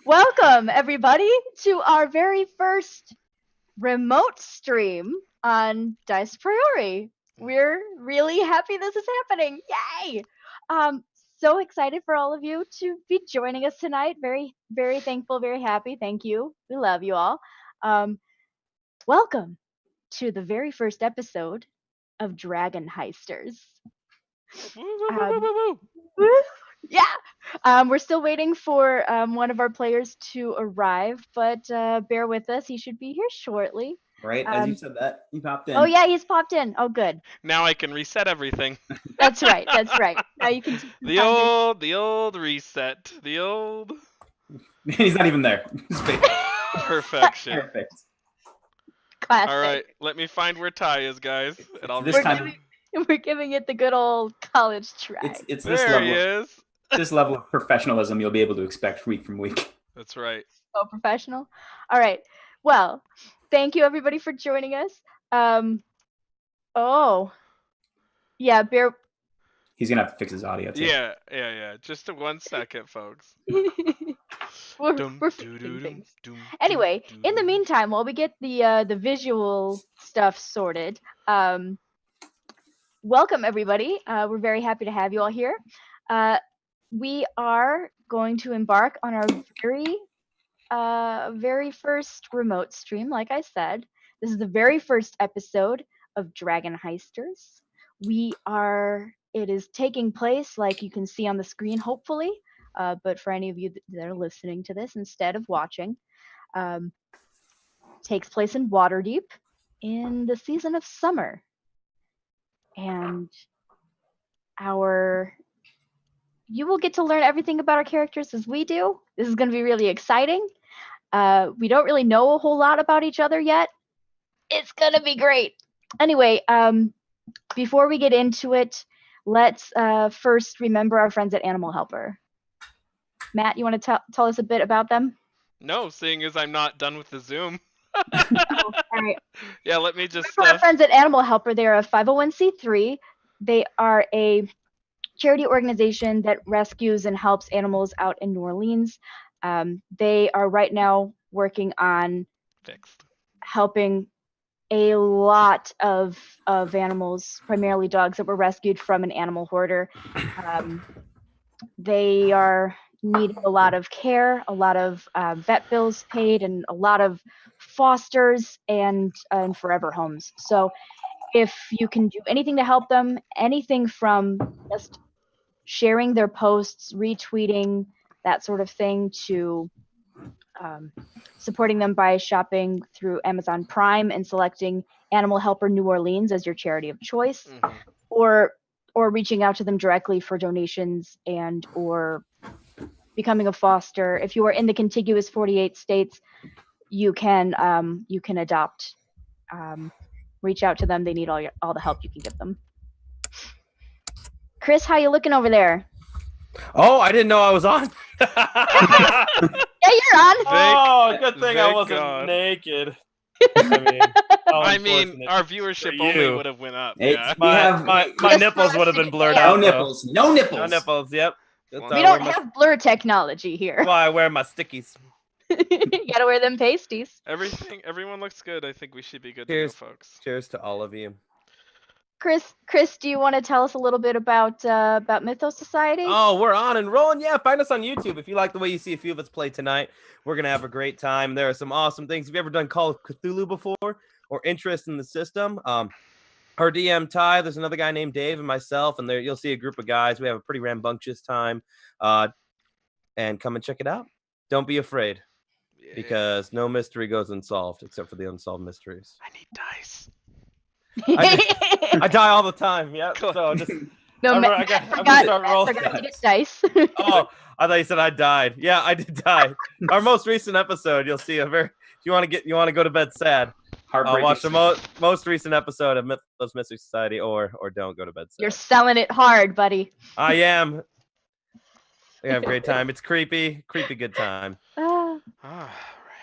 Welcome, everybody, to our very first remote stream on Dice Priori. We're really happy this is happening. Yay! Um, so excited for all of you to be joining us tonight. Very, very thankful, very happy. Thank you. We love you all. Um, welcome to the very first episode of Dragon Heisters. Woo, woo, woo, Um, woo, woo, Woo! Yeah. We're still waiting for one of our players to arrive, but bear with us. He should be here shortly. Right, as you said that, he popped in. Oh, yeah, he's popped in. Oh, good. Now I can reset everything. That's right. That's right. Now you can The old reset. The old He's not even there. perfection. Perfect. classic. All right, let me find where Ty is, guys, and I'll This We're time, we're giving it the good old college try. it's this There he level. is. This level of professionalism you'll be able to expect week from week. That's right. So professional. All right. Well, thank you everybody for joining us. Oh, yeah, bear. He's gonna have to fix his audio too. Yeah. Just 1 second, folks. we're Dum, fixing doo-doo-dum, things. dum, Anyway, in the doo-doo-dum. meantime, while we get the visual stuff sorted, welcome everybody. We're very happy to have you all here. We are going to embark on our very first remote stream. Like I said, this is the very first episode of Dragon Heisters. It is taking place, like you can see on the screen, hopefully. But for any of you that are listening to this instead of watching, takes place in Waterdeep in the season of summer. And you will get to learn everything about our characters as we do. This is going to be really exciting. We don't really know a whole lot about each other yet. It's going to be great. Anyway, before we get into it, let's first remember our friends at Animal Helper. Matt, you want to tell us a bit about them? No, seeing as I'm not done with the Zoom. Oh, all right. Yeah, let me just. For our friends at Animal Helper, they are a 501c3. They are a charity organization that rescues and helps animals out in New Orleans. They are right now working on Fixed. helping a lot of animals, primarily dogs, that were rescued from an animal hoarder. They are needing a lot of care, a lot of vet bills paid, and a lot of fosters and forever homes. So if you can do anything to help them, anything from just sharing their posts, retweeting, that sort of thing, to supporting them by shopping through Amazon Prime and selecting Animal Helper New Orleans as your charity of choice, or reaching out to them directly for donations or becoming a foster. If you are in the contiguous 48 states, you can adopt. Reach out to them. They need all the help you can give them. Chris, how you looking over there? Oh, I didn't know I was on. Yeah, you're on. Oh, good thing I thank wasn't God. naked. I mean, how I mean, unfortunate. our viewership for only you. would have went up. It's- Yeah. We have- my Yes, nipples for would have us, been blurred yeah. out. No though. nipples. No nipples. No nipples. Yep. That's We how We I don't wear my- have blur technology here. That's why I wear my stickies. You gotta wear them pasties. Everyone looks good. I think we should be good Cheers. to go, folks. Cheers to all of you. Chris, do you want to tell us a little bit about Mythos Society? Oh, we're on and rolling. Yeah, find us on YouTube. If you like the way you see a few of us play tonight, we're going to have a great time. There are some awesome things. Have you ever done Call of Cthulhu before or interest in the system? Our DM Ty, there's another guy named Dave and myself, and there you'll see a group of guys. We have a pretty rambunctious time. And come and check it out. Don't be afraid, Yeah. because no mystery goes unsolved except for the unsolved mysteries. I need dice. I die all the time. Yeah. Cool. So just No, I'm Matt, gonna forgot, start Matt rolling forgot to get dice. dice. Oh, I thought you said I died. Yeah, I did die. Our most recent episode, you'll see a very. If you want to go to bed sad, watch the most recent episode of Mythos Mystery Society, or don't go to bed sad. You're selling it hard, buddy. I am. We have a great time. It's creepy good time. Ah, Right.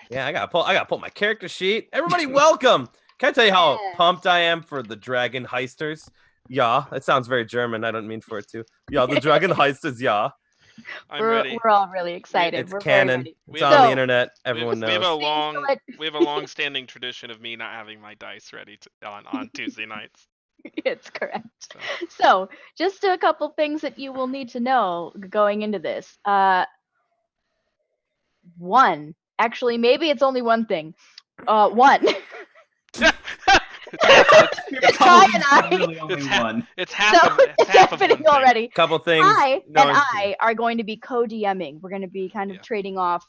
Yeah, I gotta pull my character sheet. Everybody, welcome. Can I tell you how Yes. pumped I am for the Dragon Heisters? Yeah, that sounds very German. I don't mean for it to. Yeah, the Dragon Heisters. Yeah. I'm ready. We're all really excited. It's we're very canon. ready. It's So, on the internet. Everyone We have knows. a long-standing tradition of me not having my dice ready on Tuesday nights. It's correct. So, just a couple things that you will need to know going into this. One, actually, maybe it's only one thing. One. Ty and I. Really only one. It's half of one happening thing. already. Couple things. Ty no and one- I are going to be co-DMing. We're going to be kind of trading off,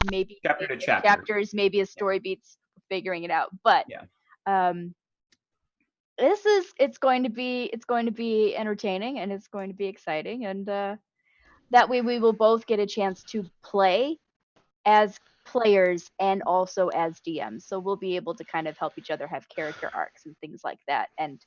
maybe Chapter to chapter. chapters, maybe a story beats, figuring it out. But it's going to be entertaining and it's going to be exciting, and that way we will both get a chance to play as players and also as DMs. So we'll be able to kind of help each other have character arcs and things like that. And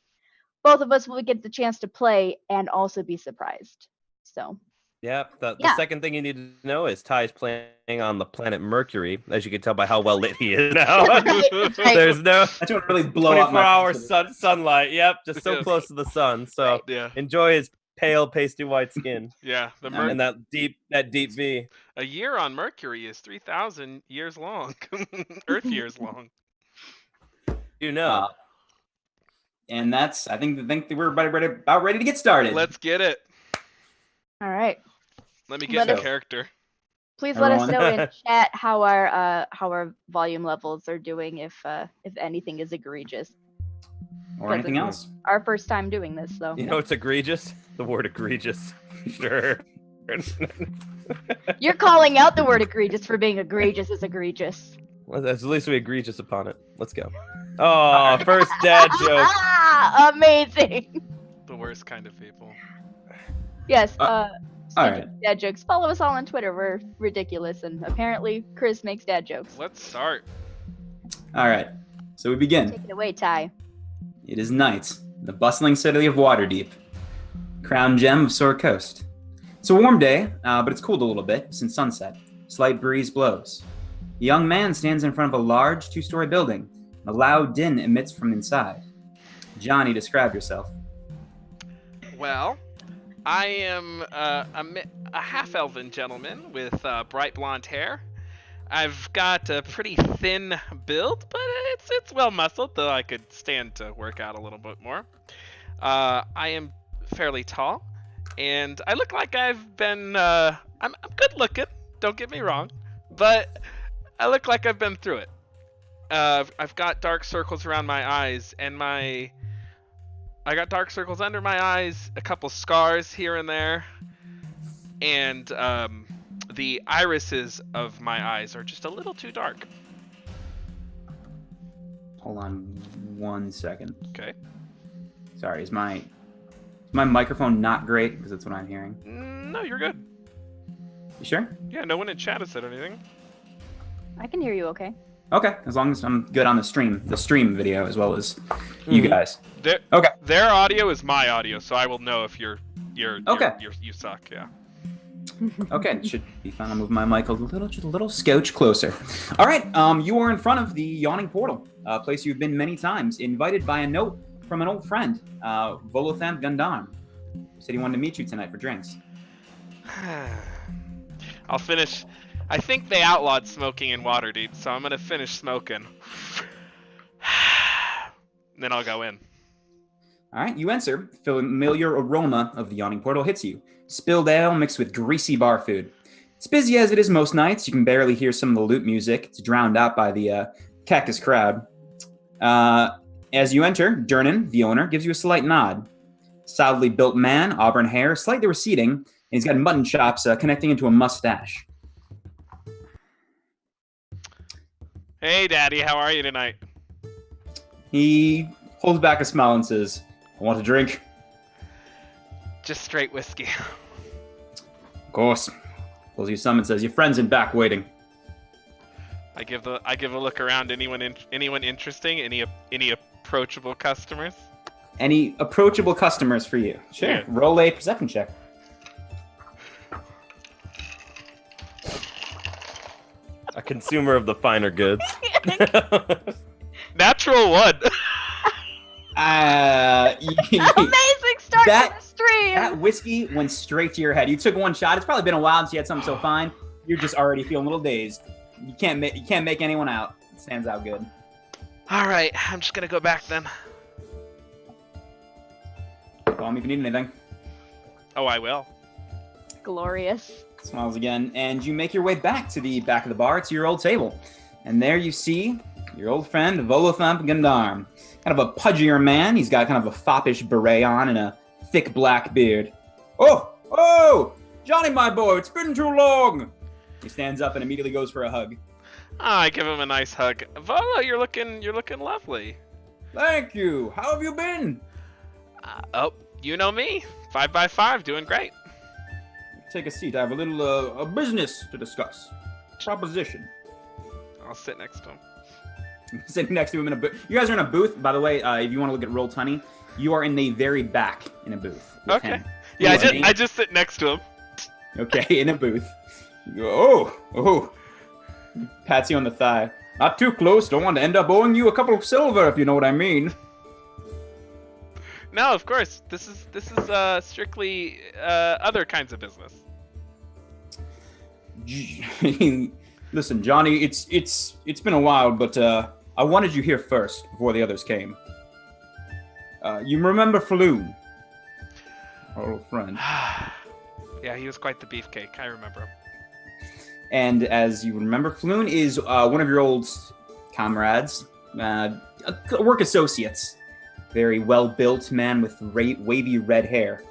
both of us will get the chance to play and also be surprised. So Yep. The Yeah. second thing you need to know is Ty's playing on the planet Mercury, as you can tell by how well lit he is now. That's right. There's no That's what really blow up my 24-hour sunlight. Yep, just so Yeah. close to the sun. So Yeah, enjoy his pale, pasty white skin yeah. The and that deep V. a year on Mercury is 3,000 years long. Earth years long. You know. And that's, I think that we're about ready to get started. Let's get it. all right. Let me get in us- character. Please let us know Everyone. in chat how our volume levels are doing, if anything is egregious. Or anything else. Our first time doing this, so You know it's egregious? The word egregious. Sure. you're calling out the word egregious for being egregious is egregious. Well, at least we egregious upon it. Let's go. Oh, first dad joke. Ah, amazing. The worst kind of people. Yes. all Speaking right. of dad jokes, follow us all on Twitter. We're ridiculous, and apparently Chris makes dad jokes. Let's start. All right. So we begin. Take it away, Ty. It is night, in the bustling city of Waterdeep, crown gem of Sword Coast. It's a warm day, but it's cooled a little bit since sunset. Slight breeze blows. A young man stands in front of a large two-story building. A loud din emits from inside. Johnny, describe yourself. Well, I am a half-elven gentleman with bright blonde hair. I've got a pretty thin build, but it's well muscled, though I could stand to work out a little bit more. I am fairly tall, and I look like I've been. I'm good looking. Don't get me wrong, but I look like I've been through it. I've got dark circles around my eyes, and I got dark circles under my eyes, a couple scars here and there, and the irises of my eyes are just a little too dark. Hold on 1 second. Okay. Sorry, is my microphone not great? Because that's what I'm hearing. No, you're good. You sure? Yeah, no one in chat has said anything. I can hear you okay. Okay, as long as I'm good on the stream video as well as you Mhm. guys. Their, Their audio is my audio, so I will know if you suck. Yeah. Okay, it should be fine. I'll move my mic just a little scotch closer. All right, you are in front of the Yawning Portal, a place you've been many times, invited by a note from an old friend, Volothan Gundam. He said he wanted to meet you tonight for drinks. I'll finish. I think they outlawed smoking in Waterdeep, so I'm gonna finish smoking. Then I'll go in. All right, you enter. Familiar aroma of the Yawning Portal hits you. Spilled ale mixed with greasy bar food. It's busy as it is most nights. You can barely hear some of the lute music. It's drowned out by the cactus crowd. As you enter, Dernan, the owner, gives you a slight nod. Solidly built man, auburn hair, slightly receding, and he's got mutton chops connecting into a mustache. Hey, Daddy, how are you tonight? He holds back a smile and says, "I want a drink." Just straight whiskey. Of course. Pulls you some and says, "Your friend's in back waiting." I give a look around. Anyone interesting? Any approachable customers? Any approachable customers for you? Sure. Yeah. Roll a perception check. A consumer of the finer goods. Natural one. Amazing start to the stream. That whiskey went straight to your head. You took one shot. It's probably been a while since you had something so fine. You're just already feeling a little dazed. You can't make anyone out. It stands out good. All right, I'm just gonna go back then. Call me if you need anything. Oh, I will. Glorious. Smiles again, and you make your way back to the back of the bar to your old table. And there you see your old friend, Volothump Gundharm. Kind of a pudgier man. He's got kind of a foppish beret on and a thick black beard. Oh, Johnny, my boy, it's been too long. He stands up and immediately goes for a hug. I give him a nice hug. Volo, you're looking lovely. Thank you. How have you been? Oh, you know me. 5x5, doing great. Take a seat. I have a little business to discuss. Proposition. I'll sit next to him. Sitting next to him in a booth. You guys are in a booth, by the way. If you want to look at Roll20, you are in the very back in a booth. Okay. Him. Yeah, I just sit next to him. Okay, in a booth. You go, oh. Pats you on the thigh. Not too close. Don't want to end up owing you a couple of silver, if you know what I mean. No, of course. This is strictly other kinds of business. Listen, Johnny, it's been a while, but I wanted you here first before the others came. You remember Floon? Our old friend. Yeah, he was quite the beefcake. I remember him. And as you remember, Floon is one of your old comrades, work associates. Very well-built man with wavy red hair.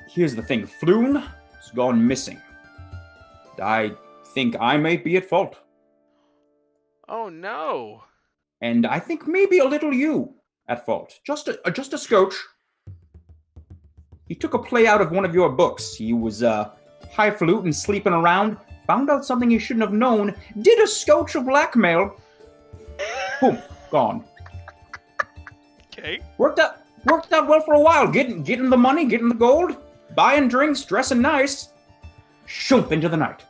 Here's the thing. Floon has gone missing. I think I may be at fault. Oh, no. And I think maybe a little you at fault. Just a scotch. He took a play out of one of your books. He was highfalutin sleeping around, found out something he shouldn't have known, did a scotch of blackmail. Boom, gone. Okay. Worked out well for a while. Getting the money, getting the gold, buying drinks, dressing nice. Shoop into the night.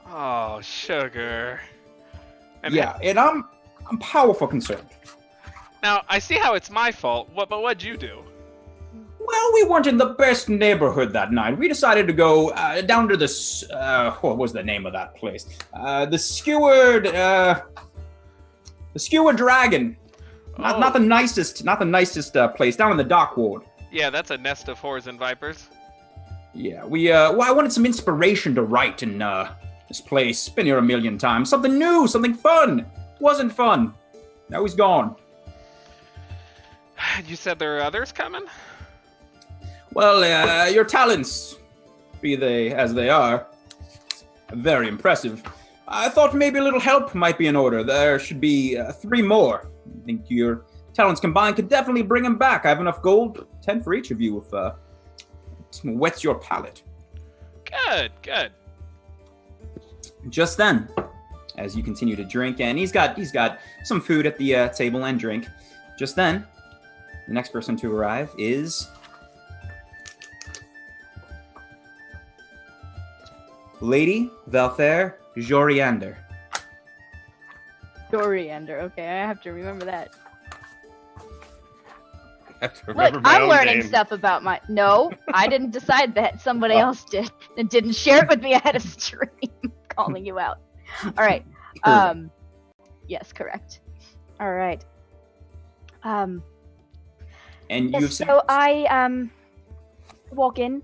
Oh, sugar. And I'm powerful concerned. Now, I see how it's my fault, but what'd you do? Well, we weren't in the best neighborhood that night. We decided to go down to the what was the name of that place? The Skewered Dragon. Not the nicest place, down in the dock ward. Yeah, that's a nest of whores and vipers. Yeah, I wanted some inspiration to write in this place. Been here a million times. Something new, something fun. Wasn't fun. Now he's gone. You said there are others coming? Well, your talents, be they as they are, very impressive. I thought maybe a little help might be in order. There should be 3 more. I think your talents combined could definitely bring him back. I have enough gold, 10 for each of you, if it whets your palate. Good. Just then, as you continue to drink, and he's got some food at the table and drink. Just then, the next person to arrive is Lady Valthair Joriander. Joriander, okay, I have to remember that. I have to remember Look, my I'm own learning name. stuff about my. No, I didn't decide that. Somebody else did, and didn't share it with me ahead of stream. Calling you out. All right. Yes, correct. All right. And Yes, you've so I walk in.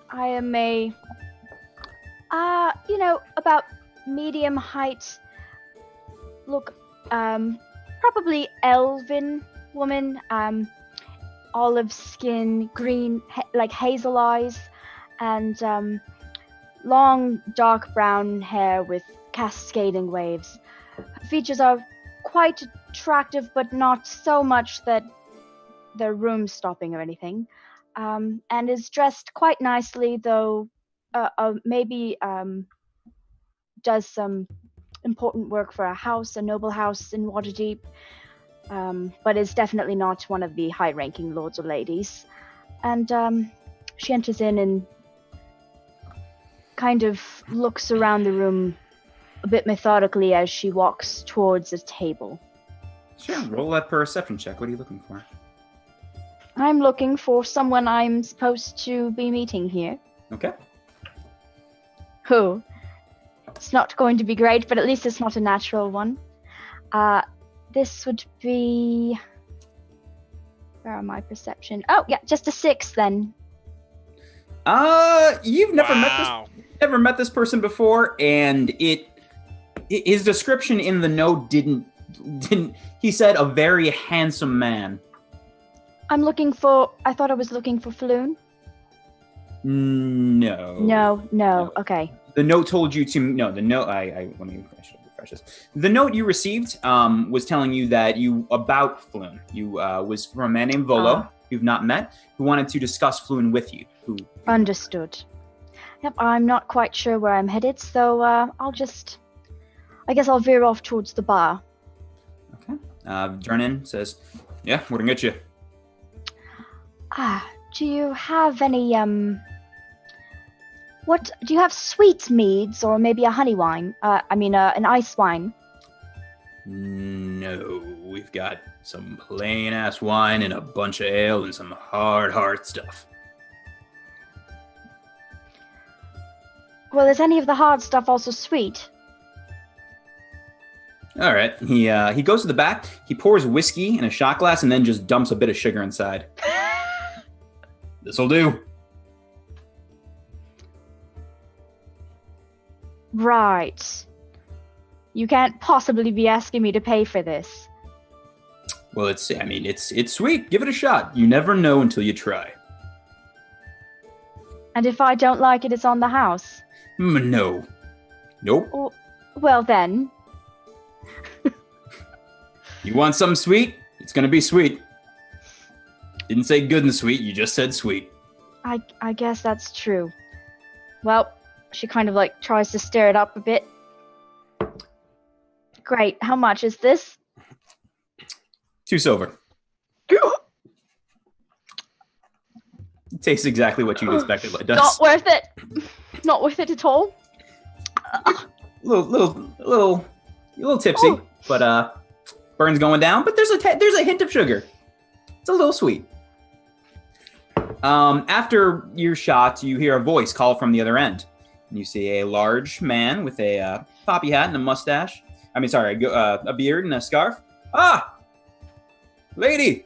I am a about medium height. Look, probably elven woman. Olive skin, green, like hazel eyes, and long dark brown hair with cascading waves. Her features are quite attractive, but not so much that they're room stopping or anything. And is dressed quite nicely, though maybe does some important work for a noble house in Waterdeep, but is definitely not one of the high-ranking lords or ladies. And she enters in and kind of looks around the room a bit methodically as she walks towards a table. Sure, roll that perception check. What are you looking for? I'm looking for someone I'm supposed to be meeting here. Okay. Who? It's not going to be great, but at least it's not a natural one. This would be... Where are my perception? Oh, yeah, just a 6 then. You've never Wow. met this person before, and his description in the note didn't. He said a very handsome man. I thought I was looking for Floon. No. No. Okay. The note told you to no. The note I let me refresh this. The note you received was telling you that about Floon. You was from a man named Volo, you've not met, who wanted to discuss Floon with you. Understood. Yep, I'm not quite sure where I'm headed, so I guess I'll veer off towards the bar. Okay. Jernin says, "Yeah, we're gonna get you." Do you have any do you have sweet meads or maybe a honey wine? An ice wine. No, we've got some plain ass wine and a bunch of ale and some hard stuff. Well, is any of the hard stuff also sweet? All right. He goes to the back. He pours whiskey in a shot glass and then just dumps a bit of sugar inside. This'll do. Right. You can't possibly be asking me to pay for this. Well, it's sweet. Give it a shot. You never know until you try. And if I don't like it, it's on the house. No. Nope. Well then. You want something sweet? It's gonna be sweet. Didn't say good and sweet, you just said sweet. I guess that's true. Well, she kind of tries to stir it up a bit. Great. How much is this? 2 silver. It tastes exactly what you'd expect it does. Not worth it. Not worth it at all. Little tipsy, but burn's going down. But there's a hint of sugar. It's a little sweet. After your shot, you hear a voice call from the other end. And you see a large man with a poppy hat and a mustache. A beard and a scarf. Ah! Lady!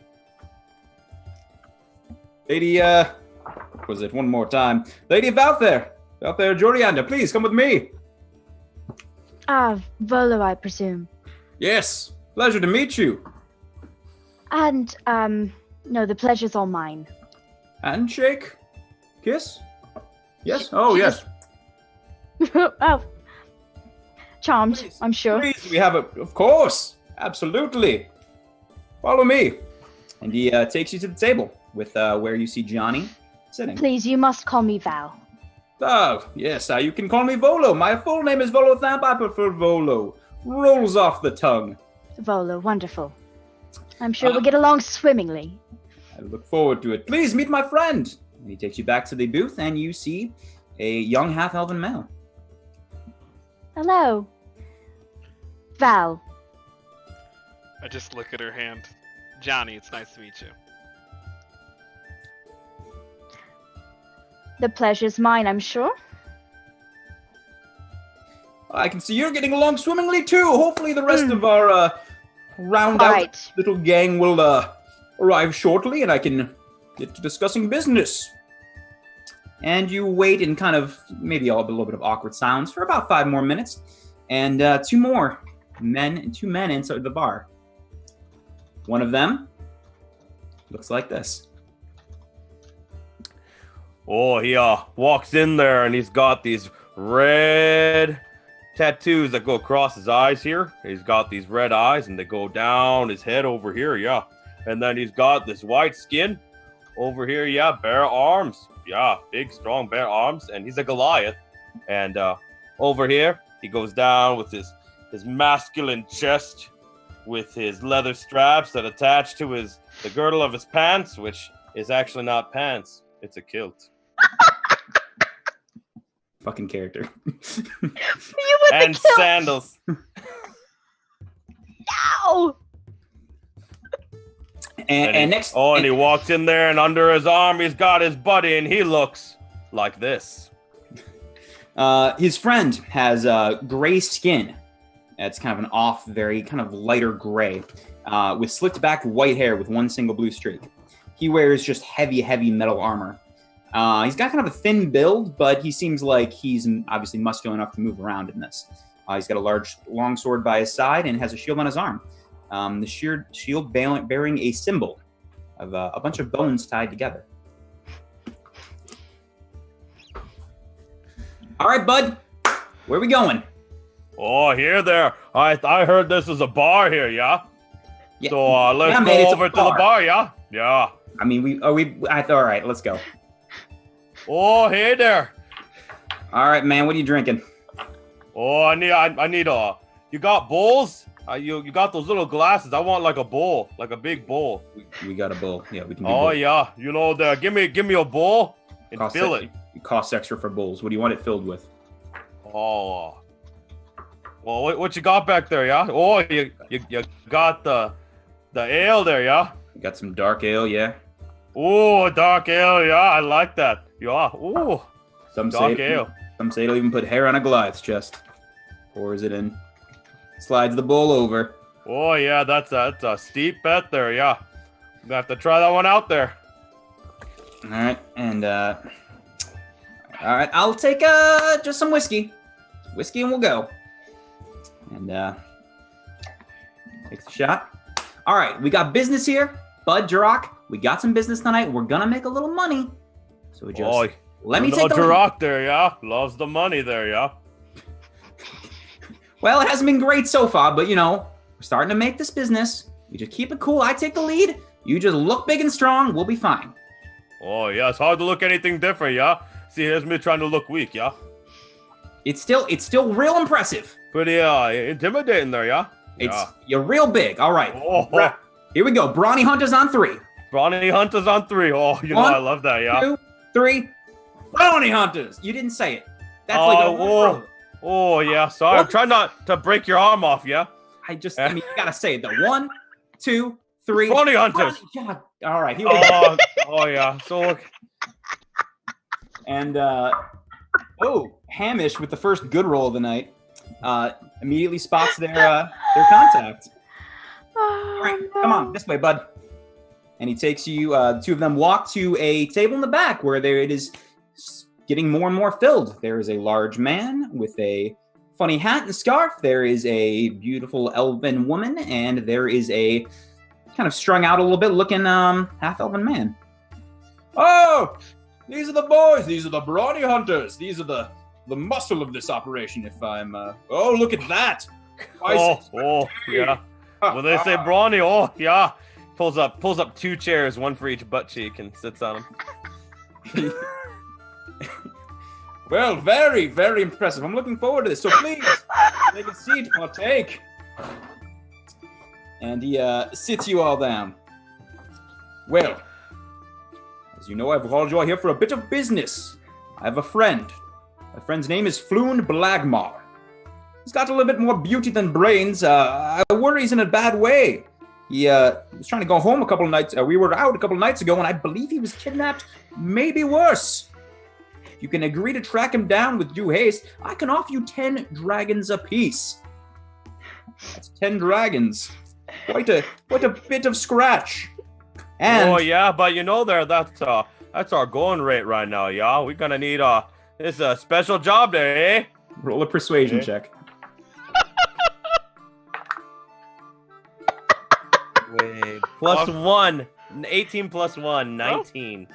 Was it one more time? Lady Valther! Valther Joriander, please come with me. Volo, I presume. Yes, pleasure to meet you. And, no, the pleasure's all mine. Handshake? Kiss? Yes? Oh, yes. Oh. Charmed, Please, I'm sure. Please, we have of course. Absolutely. Follow me. And he takes you to the table with where you see Johnny sitting. Please, you must call me Val. Oh, yes, you can call me Volo. My full name is Volo Thamp. I prefer Volo. Rolls off the tongue. Volo, wonderful. I'm sure we'll get along swimmingly. I look forward to it. Please meet my friend. And he takes you back to the booth, and you see a young half-elven male. Hello. Val. I just look at her hand. Johnny, it's nice to meet you. The pleasure's mine, I'm sure. I can see you're getting along swimmingly, too. Hopefully the rest of our round-out little gang will arrive shortly, and I can get to discussing business. And you wait in kind of maybe a little bit of awkward silence for about 5 more minutes, and 2 men inside the bar. One of them looks like this. Oh, he walks in there and he's got these red tattoos that go across his eyes here. He's got these red eyes and they go down his head over here, yeah. And then he's got this white skin over here, yeah, bare arms. Yeah, big, strong, bare arms. And he's a Goliath. And over here, he goes down with his masculine chest with his leather straps that attach to the girdle of his pants, which is actually not pants. It's a kilt. Fucking character. And sandals. No! And next, and he walks in there, and under his arm, he's got his buddy, and he looks like this. His friend has gray skin. It's kind of an off, very kind of lighter gray, with slicked back white hair with one single blue streak. He wears just heavy, heavy metal armor. He's got kind of a thin build, but he seems like he's obviously muscular enough to move around in this. He's got a large longsword by his side and has a shield on his arm. The shield bearing a symbol of a bunch of bones tied together. All right, bud. Where we going? Oh, here there. I heard this is a bar here, yeah? Yeah. So let's go over to the bar, yeah? Yeah. I mean, all right, let's go. Oh, hey there. All right, man. What are you drinking? Oh, I need you got bowls? You got those little glasses. I want like a bowl, like a big bowl. We got a bowl. Yeah, we can do Oh, both. yeah. You know, give me a bowl and fill it. It costs extra for bowls. What do you want it filled with? Oh. Well, what you got back there, yeah? Oh, you got the ale there, yeah? We got some dark ale, yeah. Oh, dark ale, yeah. I like that. Yeah. Oh. Some Dark say ale. Some say it'll even put hair on a Goliath's chest. Pours it in. Slides the bowl over. Oh, yeah, that's a steep bet there, yeah. I'm gonna have to try that one out there. All right, and all right, I'll take just some whiskey. Whiskey and we'll go. And takes a shot. All right, we got business here. Bud, Jirok, we got some business tonight. We're gonna make a little money. So just let me take the Jirok there, yeah. Loves the money there, yeah. Well, it hasn't been great so far, but we're starting to make this business. We just keep it cool. I take the lead. You just look big and strong. We'll be fine. Oh, yeah, it's hard to look anything different, yeah? See, here's me trying to look weak, yeah? It's still real impressive. Pretty intimidating there, yeah? You're real big. All right. Oh. Here we go. Brawny Hunters on 3. Brawny Hunters on 3. Oh, you know I love that, yeah? 2, 3. Brawny Hunters. You didn't say it. That's Oh, yeah. Sorry. I'm trying not to break your arm off, yeah? I mean, you gotta say it though. 1, 2, 3. Brawny Hunters. God. All right. Here we go. Oh, yeah. So, and Hamish with the first good roll of the night, immediately spots their contact. All right, come on, this way, bud. And he takes you. The two of them walk to a table in the back where it is getting more and more filled. There is a large man with a funny hat and scarf. There is a beautiful elven woman, and there is a kind of strung out a little bit looking half-elven man. Oh, these are the boys. These are the Brawny Hunters. These are the muscle of this operation. If I'm, oh, look at that. Yeah. When they say brawny, oh yeah, pulls up 2 chairs, one for each butt cheek, and sits on them. Well, very, very impressive. I'm looking forward to this. So please, take a seat, partake. And he sits you all down. Well, as you know, I've called you all here for a bit of business. I have a friend. My friend's name is Floon Blagmar. He's got a little bit more beauty than brains. I worry he's in a bad way. He was trying to go home a couple of nights. We were out a couple of nights ago, and I believe he was kidnapped. Maybe worse. If you can agree to track him down with due haste, I can offer you 10 dragons apiece. That's 10 dragons. Quite a bit of scratch. And oh yeah, but that's our going rate right now, yeah. We're gonna need this a special job there, eh? Roll a persuasion check. Wait, +1, 18 + 1, 19.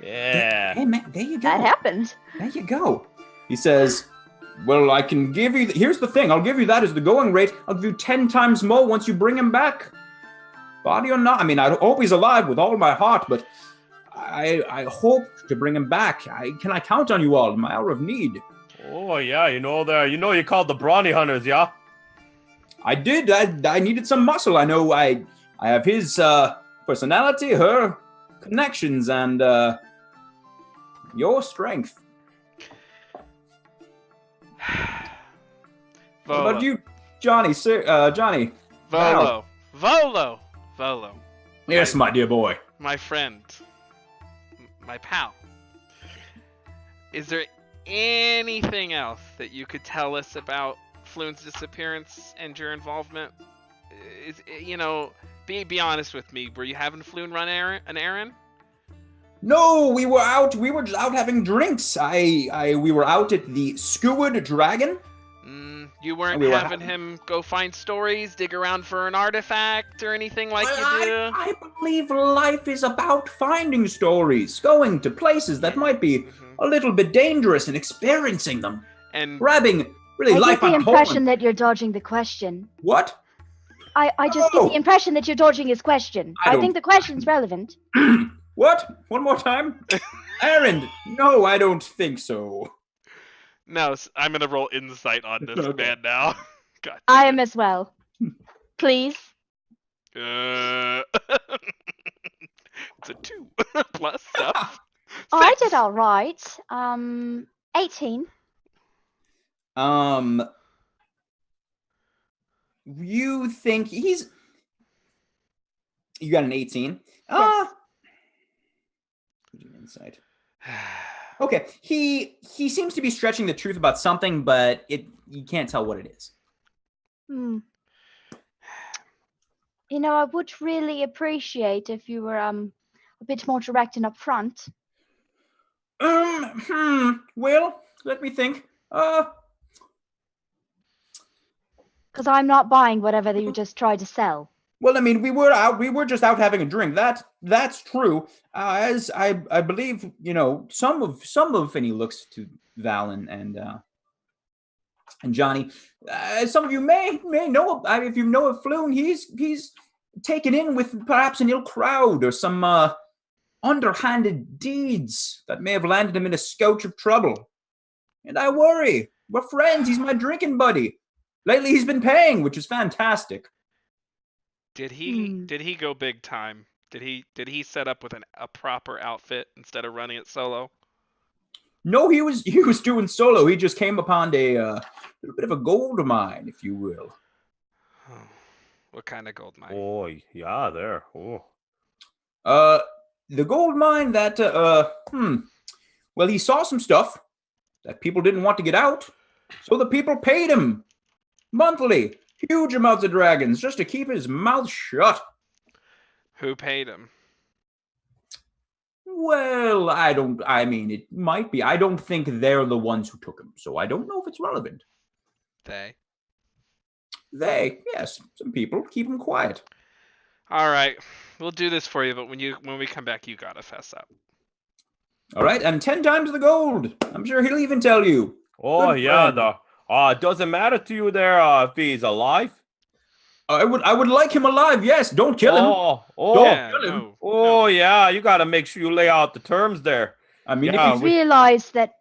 Yeah. Hey man, there you go. That happened. There you go. He says, well, I can give you, here's the thing, I'll give you that as the going rate. I'll give you 10 times more once you bring him back. Body or not, I mean, I hope he's alive with all my heart, but I hope to bring him back. Can I count on you all in my hour of need? Oh yeah, you called the Brawny Hunters, yeah? I did. I needed some muscle. I know I have his personality, her connections, and your strength. What about you, Johnny? Johnny. Volo. Yes, my dear boy. My friend, my pal. Is there anything else that you could tell us about Floon's disappearance and your involvement? Be honest with me. Were you having Floon run an errand? No, we were out. We were just out having drinks. We were out at the Skewered Dragon. You weren't We were having him go find stories, dig around for an artifact, or anything like you do? I believe life is about finding stories, going to places that might be a little bit dangerous and experiencing them. And Grabbing really I life get the on impression hold. that you're dodging the question. What? I just get the impression that you're dodging his question. I I don't- think the question's relevant. What? One more time? Errand? No, I don't think so. no, I'm gonna roll insight on this Okay. man now. God. I am as well. Please. It's a 2 plus stuff. Oh, I Six. did all right. 18. You think he's... You got an 18. Yes. Insight. Okay, he seems to be stretching the truth about something, but you can't tell what it is. Hmm. I would really appreciate if you were a bit more direct and upfront. Well, let me think. Because I'm not buying whatever you just tried to sell. Well, I mean, we were just out having a drink. That's true. As I believe, some of, and he looks to Valen and Johnny. Some of you may know, if you know of Floon, he's taken in with perhaps an ill crowd or some underhanded deeds that may have landed him in a scotch of trouble. And I worry. We're friends. He's my drinking buddy. Lately, he's been paying, which is fantastic. Did he go big time? Did he set up with a proper outfit instead of running it solo? No, he was doing solo. He just came upon a little bit of a gold mine, if you will. Oh, what kind of gold mine? Oh, yeah, there. Oh. The gold mine that well, he saw some stuff that people didn't want to get out, so the people paid him monthly huge amounts of dragons just to keep his mouth shut. Who paid him? Well, it might be. I don't think they're the ones who took him, so I don't know if it's relevant. They. Yes, some people. Keep him quiet. All right, we'll do this for you, but when we come back, you gotta fess up. All right, and 10 times the gold. I'm sure he'll even tell you. Oh, Good yeah, friend. it doesn't matter to you there if he's alive. I would like him alive. Yes, don't kill him. Oh, Yeah, kill him. no, oh, no. yeah, you got to make sure you lay out the terms there. I mean, Yeah, if You realize that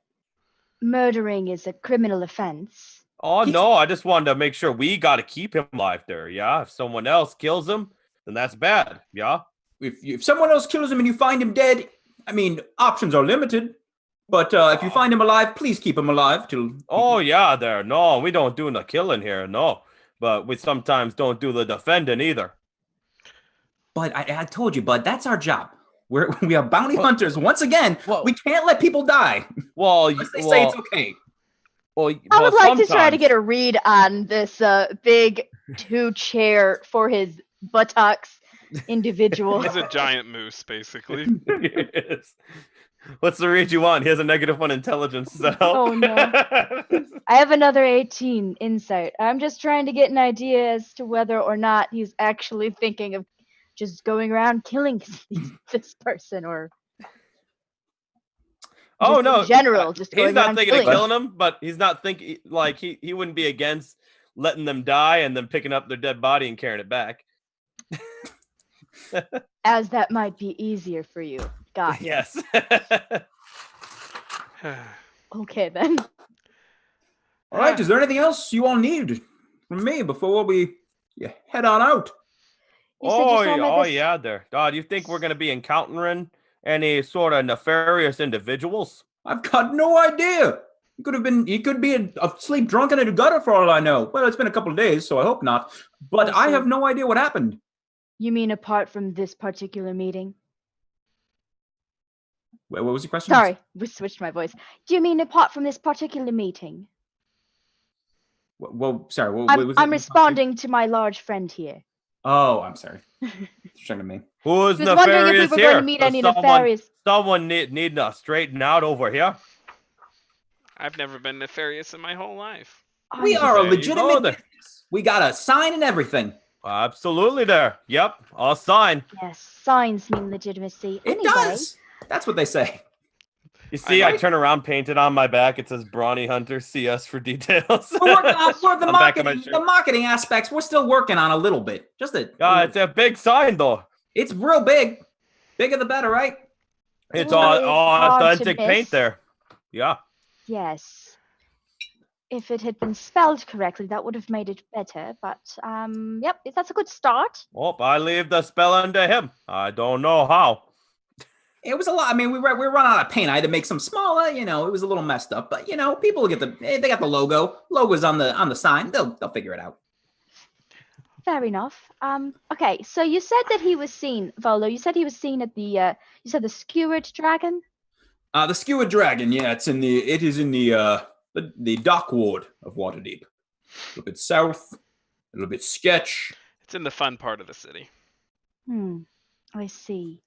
murdering is a criminal offense. Oh, He's- no, I just wanted to make sure we got to keep him alive there. Yeah, if someone else kills him, then that's bad. Yeah. if someone else kills him and you find him dead, I mean, options are limited. But if you find him alive, please keep him alive till. Oh, yeah, there. No, we don't do the killing here. No. But we sometimes don't do the defending either. But I told you, bud, that's our job. We are bounty hunters. Once again, Well- we can't let people die. Well, Unless they say it's okay. I would like to try to get a read on this big 2-chair for his buttocks individual. He's a giant moose, basically. Yes. What's the read you want? He has a -1 intelligence. So. Oh, no. I have another 18 insight. I'm just trying to get an idea as to whether or not he's actually thinking of just going around killing this person, or Oh just no! in general, just He's going not around thinking of killing. killing him, but he's not thinking like he wouldn't be against letting them die and then picking up their dead body and carrying it back. As that might be easier for you. Got it. Yes. Okay then. All right, is there anything else you all need from me before we head on out? You said you saw me Oh this- yeah, there. Do you think we're gonna be encountering any sort of nefarious individuals? I've got no idea. He could be asleep drunk in a gutter for all I know. Well, it's been a couple of days, so I hope not. But I have no idea what happened. You mean apart from this particular meeting? What was your question? Sorry, we switched my voice. Do you mean apart from this particular meeting? Well, sorry. I'm responding to my large friend here. Oh, I'm sorry. Talking to me. Who's He was wondering if we nefarious were here? going to meet Does any nefarious. Someone needing to straighten out over here. I've never been nefarious in my whole life. We are a There you go legitimate then. business. We got a sign and everything. Absolutely there. Yep, I'll sign. Yes, signs mean legitimacy. It Anyway, does. That's what they say. You see, I know. turn around, painted on my back. It says Brawny Hunter. See us for details. We're working on the On the back of my marketing. shirt. The marketing aspects, we're still working on a little bit. It's a big sign though. It's real big. Bigger the better, right? It's Ooh, all it's hard to authentic paint miss. there. Yeah. yes. If it had been spelled correctly, that would have made it better. But yep, that's a good start. Oh, I leave the spell under him. I don't know how. It was a lot. I mean, we were running out of paint. I had to make some smaller. You know, it was a little messed up. But you know, people get they got the logo. Logo's on the sign. They'll figure it out. Fair enough. Okay, so you said that he was seen, Volo. You said he was seen at the. You said the skewered dragon. The Skewered Dragon. Yeah, it is in the dock ward of Waterdeep. A little bit south. A little bit sketch. It's in the fun part of the city. I see.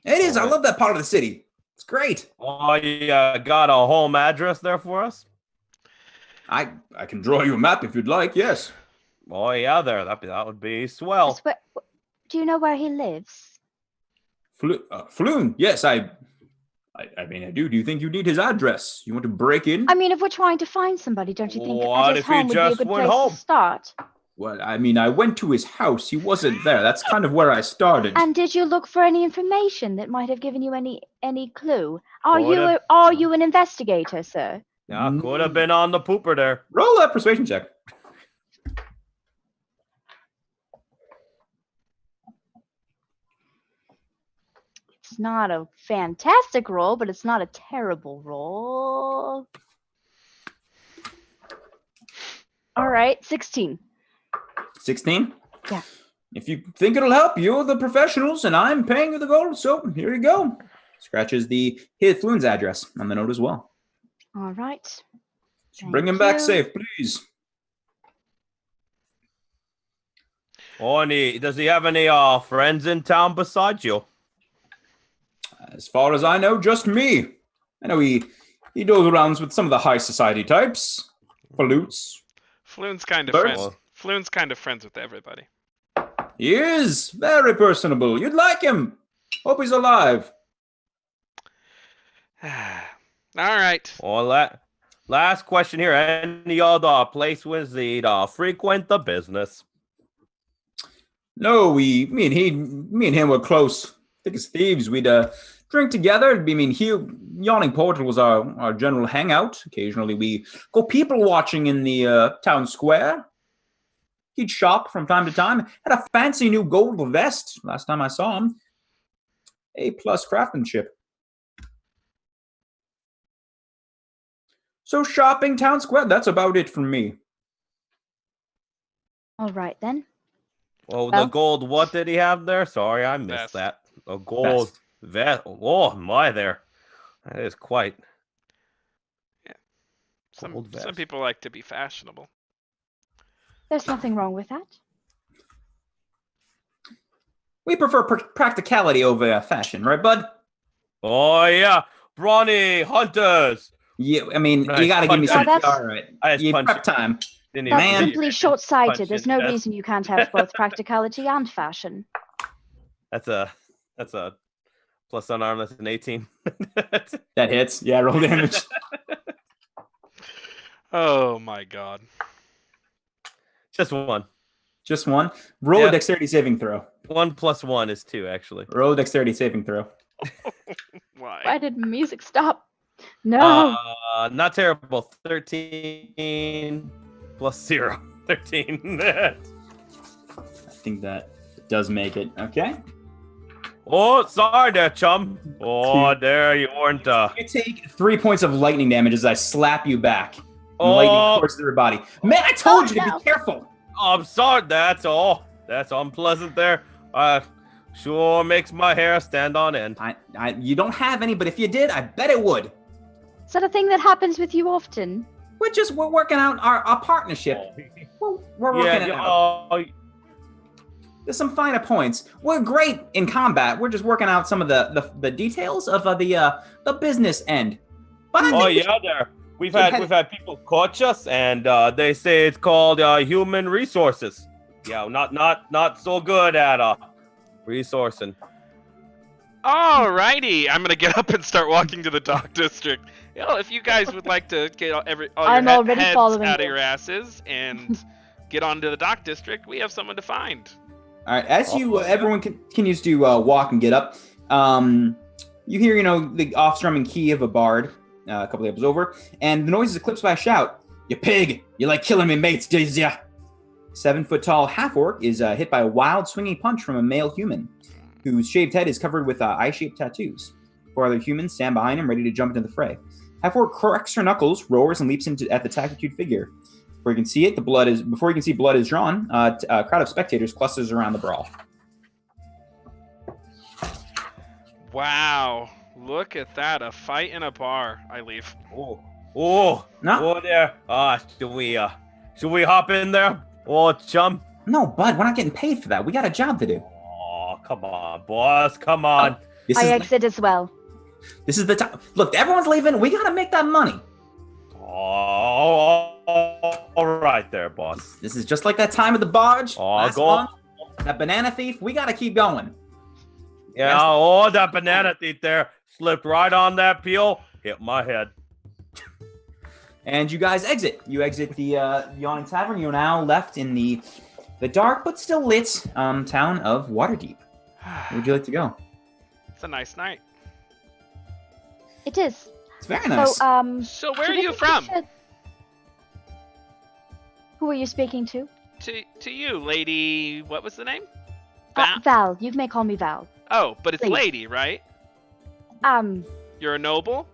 It is. I Alright. love that part of the city. It's great. Oh, you got a home address there for us? I can draw you a map if you'd like. Yes. Oh yeah, there. That would be swell. Just do you know where he lives? Floon. Yes, I mean, I do. Do you think you need his address? You want to break in? I mean, if we're trying to find somebody, don't you think What at his if he home would be a just good went place home? to start? Well, I mean, I went to his house. He wasn't there. That's kind of where I started. And did you look for any information that might have given you any clue? Are Would've- you an investigator, sir? Yeah, could have been on the pooper there. Roll a persuasion check. It's not a fantastic roll, but it's not a terrible roll. All right, 16. 16? Yeah. If you think it'll help, you're the professionals, and I'm paying you the gold, so here you go. Scratches his Floon's address on the note as well. All right. So bring him Thank back you. safe, please. Oh, and does he have any friends in town besides you? As far as I know, just me. I know he goes around with some of the high society types. Flutes. Floon's kind of Birds? friends. Floon's kind of friends with everybody. He is very personable. You'd like him. Hope he's alive. All right. Well, last question here. Any other place was the frequent the business? No, me and him were close. Thick as thieves. We'd drink together. I mean, Yawning Portal was our general hangout. Occasionally, we go people watching in the town square. He'd shop from time to time. Had a fancy new gold vest last time I saw him. A+ craftsmanship. So shopping, town square, that's about it from me. All right then. Oh, Well- the gold. What did he have there? Sorry, I Vest. missed that. A gold vest. Oh my, there. That is quite. Some Gold vest. people like to be fashionable. There's nothing wrong with that. We prefer practicality over fashion, right, bud? Oh yeah, Brawny Hunters. Yeah, I mean, Nice you gotta give me punch. some. Oh, that's- All right, I just you punched prep it. time. Didn't That's Man. simply short-sighted. Punch There's in no the chest. reason you can't have both practicality and fashion. That's a plus unarmed. That's an 18. That hits. Yeah, roll damage. Oh my god. Just one. Just one. Roll Yep. a dexterity saving throw. 1 + 1 is 2, actually. Roll a dexterity saving throw. Why Why? did music stop? No. Not terrible. 13 + 0. 13. I think that does make it. Okay. Oh, sorry there, chum. Oh, there you weren't. You take 3 points of lightning damage as I slap you back. And Oh. lightning courses through your body. Man, I told you to no. be careful. I'm sorry. That's all. That's unpleasant there. Sure makes my hair stand on end. You don't have any, but if you did, I bet it would. Is that a thing that happens with you often? We're working out our partnership. We're working it out. There's some finer points. We're great in combat. We're just working out some of the details of the business end. But there. We've had people coach us, and they say it's called human resources. Yeah, not so good at resourcing. Alrighty, I'm gonna get up and start walking to the dock district. If you guys would like to get all your heads out of your asses and get onto the dock district, we have someone to find. All right, as everyone continues to walk and get up, you hear, the off-strumming key of a bard a couple of tables over, and the noise is eclipsed by a shout. "You pig! You like killing me mates, does ya?" 7-foot-tall half-orc is hit by a wild, swinging punch from a male human, whose shaved head is covered with eye-shaped tattoos. 4 other humans stand behind him, ready to jump into the fray. Half-orc cracks her knuckles, roars, and leaps at the tattooed figure. Before you can see it, before you can see blood is drawn, a crowd of spectators clusters around the brawl. Wow, look at that, a fight in a bar. I leave. No. There. Should we hop in there? Chum? No, bud, we're not getting paid for that. We got a job to do. Oh, come on, boss, come on. I exit as well. This is the time. Look, everyone's leaving. We got to make that money. Oh, all right there, boss. This is just like that time at the barge. Last month, that banana thief. We got to keep going. Yeah, that banana thief there slipped right on that peel, hit my head. And you guys exit. You exit the Yawning Tavern. You're now left in the dark but still lit town of Waterdeep. Where would you like to go? It's a nice night. It is. It's very nice. So where are you from? Who are you speaking to? To you, lady. What was the name? Val. You may call me Val. Oh, but it's Please. lady, right? You're a noble?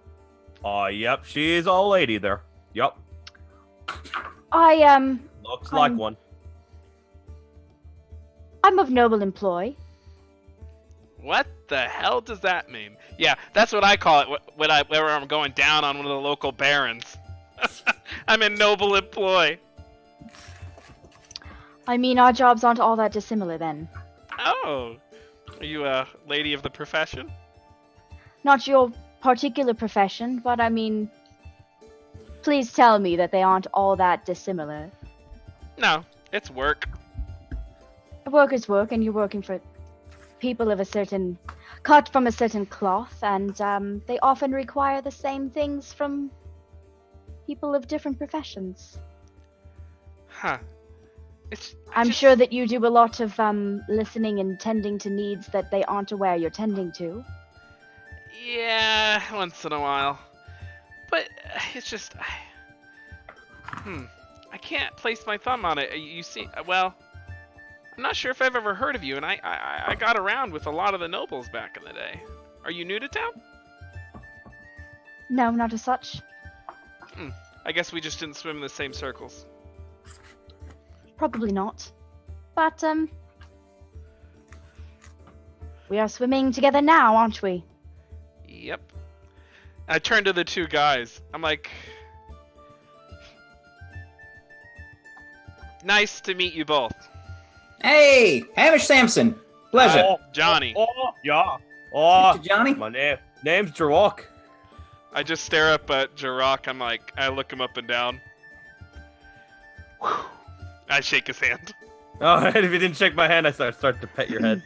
Yep, she's a lady there. Yep. Looks like one. I'm of noble employ. What the hell does that mean? Yeah, that's what I call it whenever I'm going down on one of the local barons. I'm in noble employ. I mean, our jobs aren't all that dissimilar then. Oh, are you a lady of the profession? Not your particular profession, but I mean, please tell me that they aren't all that dissimilar. No, it's work. Work is work, and you're working for people of a certain cut from a certain cloth, and they often require the same things from people of different professions. Huh. I'm sure that you do a lot of listening and tending to needs that they aren't aware you're tending to. Yeah, once in a while. But it's just... I can't place my thumb on it. You see, well... I'm not sure if I've ever heard of you, and I got around with a lot of the nobles back in the day. Are you new to town? No, not as such. I guess we just didn't swim in the same circles. Probably not. But, we are swimming together now, aren't we? Yep. I turned to the 2 guys. I'm like... Nice to meet you both. Hey, Hamish Sampson. Pleasure. Johnny. Yeah. Johnny? My name's Jarok. I just stare up at Jarok. I'm like, I look him up and down. Whew. I shake his hand. Oh, and if you didn't shake my hand, I start to pet your head.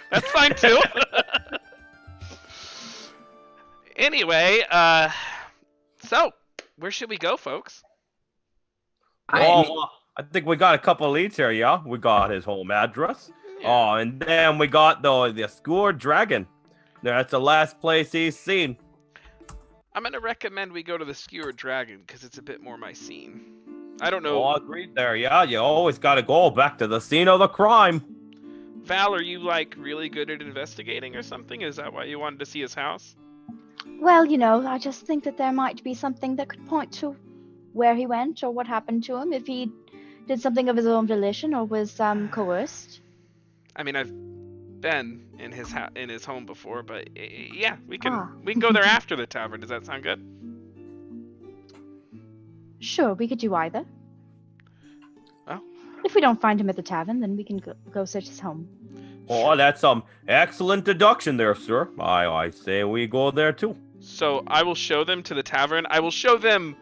That's fine too. Anyway, so where should we go, folks? I think we got a couple of leads here, yeah? We got his home address. Yeah. And then we got the Skewered Dragon. That's the last place he's seen. I'm going to recommend we go to the Skewered Dragon, because it's a bit more my scene. I don't know. Oh, agreed there, yeah. You always got to go back to the scene of the crime. Val, are you, like, really good at investigating or something? Is that why you wanted to see his house? Well, I just think that there might be something that could point to where he went or what happened to him, if he did something of his own volition or was coerced. I mean, I've been in his home before, but yeah, we can Ah. go there after the tavern. Does that sound good? Sure, we could do either. Well, If we don't find him at the tavern, then we can go search his home. Oh, that's excellent deduction there, sir. I say we go there too. so I will show them to the tavern. I will show them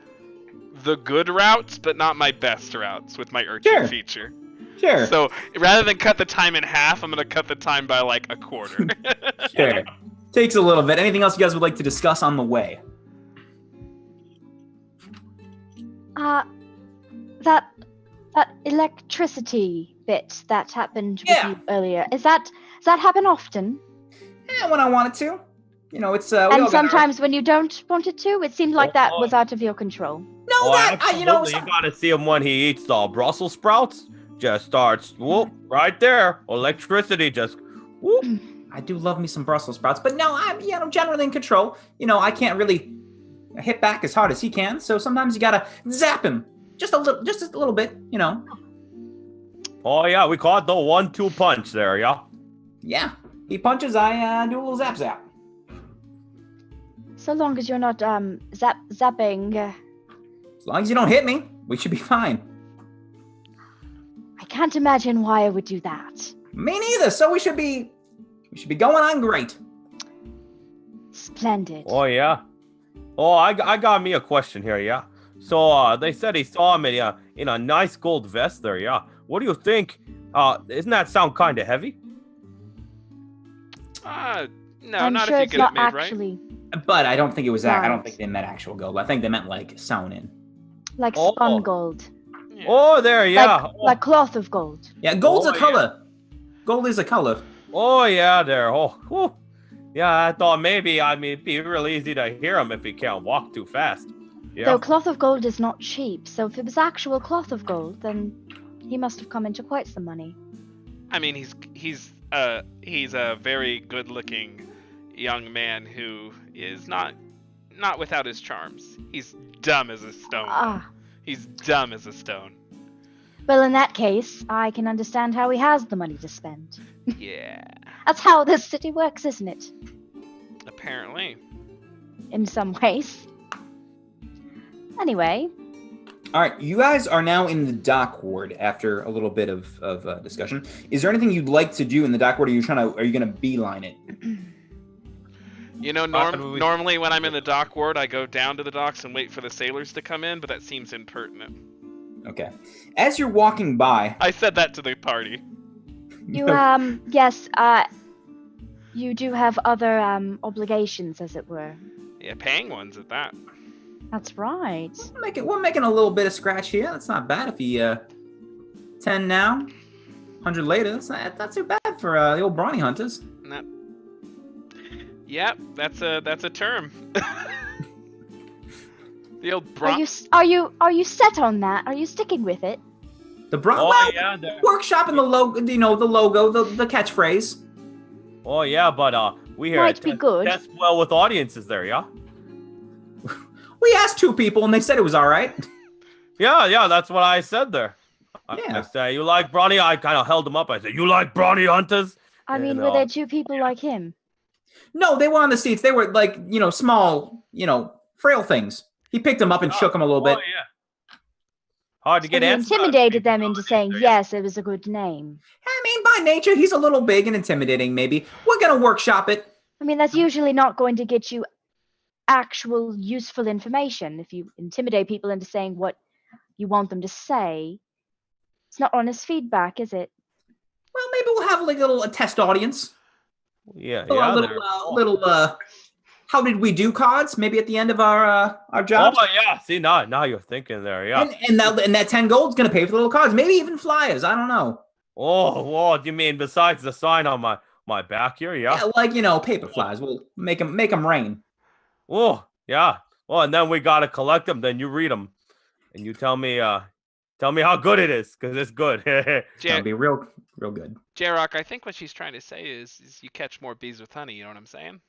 the good routes, but not my best routes with my urchin Sure. feature. Sure. So rather than cut the time in half, I'm gonna cut the time by like a quarter. Sure. Takes a little bit. Anything else you guys would like to discuss on the way? That electricity bit that happened with Yeah. you earlier. Does that happen often? When I want it to. You know, it's we And all got our- sometimes when you don't want it to? It seemed like that Oh. was out of your control. No, Oh, that absolutely. you know. You gotta see him when he eats the Brussels sprouts. Just starts whoop right there. Electricity just whoop. I do love me some Brussels sprouts, but no, I'm generally in control. You know, I can't really hit back as hard as he can, so sometimes you gotta zap him just a little bit. You know. Oh yeah, we call it the 1-2 punch there, yeah. Yeah, he punches, I do a little zap zap. So long as you're not zapping. As long as you don't hit me, we should be fine. I can't imagine why I would do that. Me neither. So we should be going on great. Splendid. Oh yeah. Oh, I got me a question here, yeah. So they said he saw him in a nice gold vest there, yeah. What do you think? Doesn't that sound kind of heavy? No, I'm not sure if you it's get not it made right. actually But I don't think it was that. I don't Right. think they meant actual gold. I think they meant like sewn in. like Oh. spun gold. Yeah. Oh, there, yeah. Like cloth of gold. Yeah, gold's Oh, a color. Gold is a color. Oh, yeah, there. Oh, whew. Yeah, I thought maybe, it'd be real easy to hear him if he can't walk too fast. Yeah. Though cloth of gold is not cheap, so if it was actual cloth of gold, then he must have come into quite some money. I mean, he's a very good-looking young man who is not without his charms. He's dumb as a stone. Ah, He's dumb as a stone. well, in that case, I can understand how he has the money to spend. Yeah, That's how this city works, isn't it? apparently. In some ways. Anyway, All right, you guys are now in the dock ward after a little bit of discussion. Is there anything you'd like to do in the dock ward? Are you going to beeline it? You know, normally when I'm in the dock ward, I go down to the docks and wait for the sailors to come in, but that seems impertinent. Okay. As you're walking by, I said that to the party. you yes, you do have other obligations, as it were. Yeah, paying ones at that. That's right. we're making a little bit of scratch here. That's not bad. If he 10 now, 100 later, that's not too bad for the old brawny hunters. Not... Yep, that's a term. The old Are you set on that? Are you sticking with it? The Oh, yeah, there. workshop and the logo, the logo, the catchphrase. Oh, yeah, but we hear Might be good. Test well with audiences there, yeah? We asked 2 people and they said it was all right. Yeah, that's what I said there. Yeah. I say, you like brawny? I kind of held him up. I said, you like brawny hunters? I mean, And, were there 2 people like him? No, they were on the seats. They were like, small, frail things. He picked them up and shook them a little bit. Oh, yeah. Hard to So get he answers out of intimidated people them into saying, there, yes, it was a good name. I mean, by nature, he's a little big and intimidating, maybe. We're going to workshop it. I mean, that's usually not going to get you actual useful information. If you intimidate people into saying what you want them to say, it's not honest feedback, is it? Well, maybe we'll have like a test audience. Yeah, A yeah. little how did we do cards? Maybe at the end of our jobs. Oh, yeah. See, now you're thinking there, yeah. And that 10 gold's gonna pay for the little cards. Maybe even flyers. I don't know. Oh, do you mean besides the sign on my back here, yeah? Yeah, like paper flyers. We'll make them rain. Oh, yeah. Well, and then we gotta collect them. Then you read them, and you tell me how good it is, because it's good. That'll be real good. J-Rock, I think what she's trying to say is you catch more bees with honey, you know what I'm saying?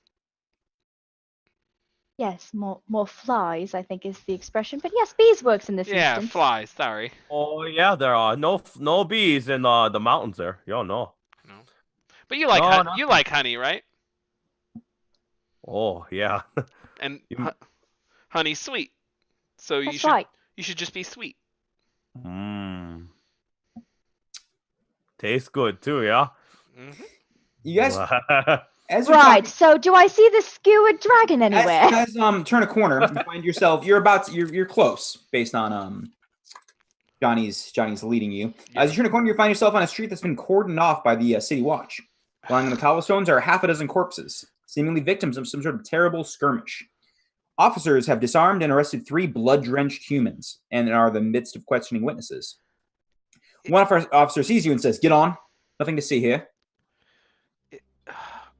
Yes, more flies, I think is the expression. But yes, bees works in this Yeah, instance. flies, sorry. Oh, yeah. There are no bees in the mountains there. Yo, no. But you like No, no. you like honey, right? Oh, yeah. And You- honey's sweet, so you That's should right. you should just be sweet. Mmm. Tastes good too, yeah? Hmm. You guys, as you're Right. talking, So, do I see the skewered dragon as anywhere? you guys turn a corner, you find yourself. You're close based on Johnny's leading you. Yeah. As you turn a corner, you find yourself on a street that's been cordoned off by the city watch. Lying on the cobblestones are half a dozen corpses, seemingly victims of some sort of terrible skirmish. Officers have disarmed and arrested 3 blood-drenched humans and are in the midst of questioning witnesses. One of our officers sees you and says, "Get on. Nothing to see here."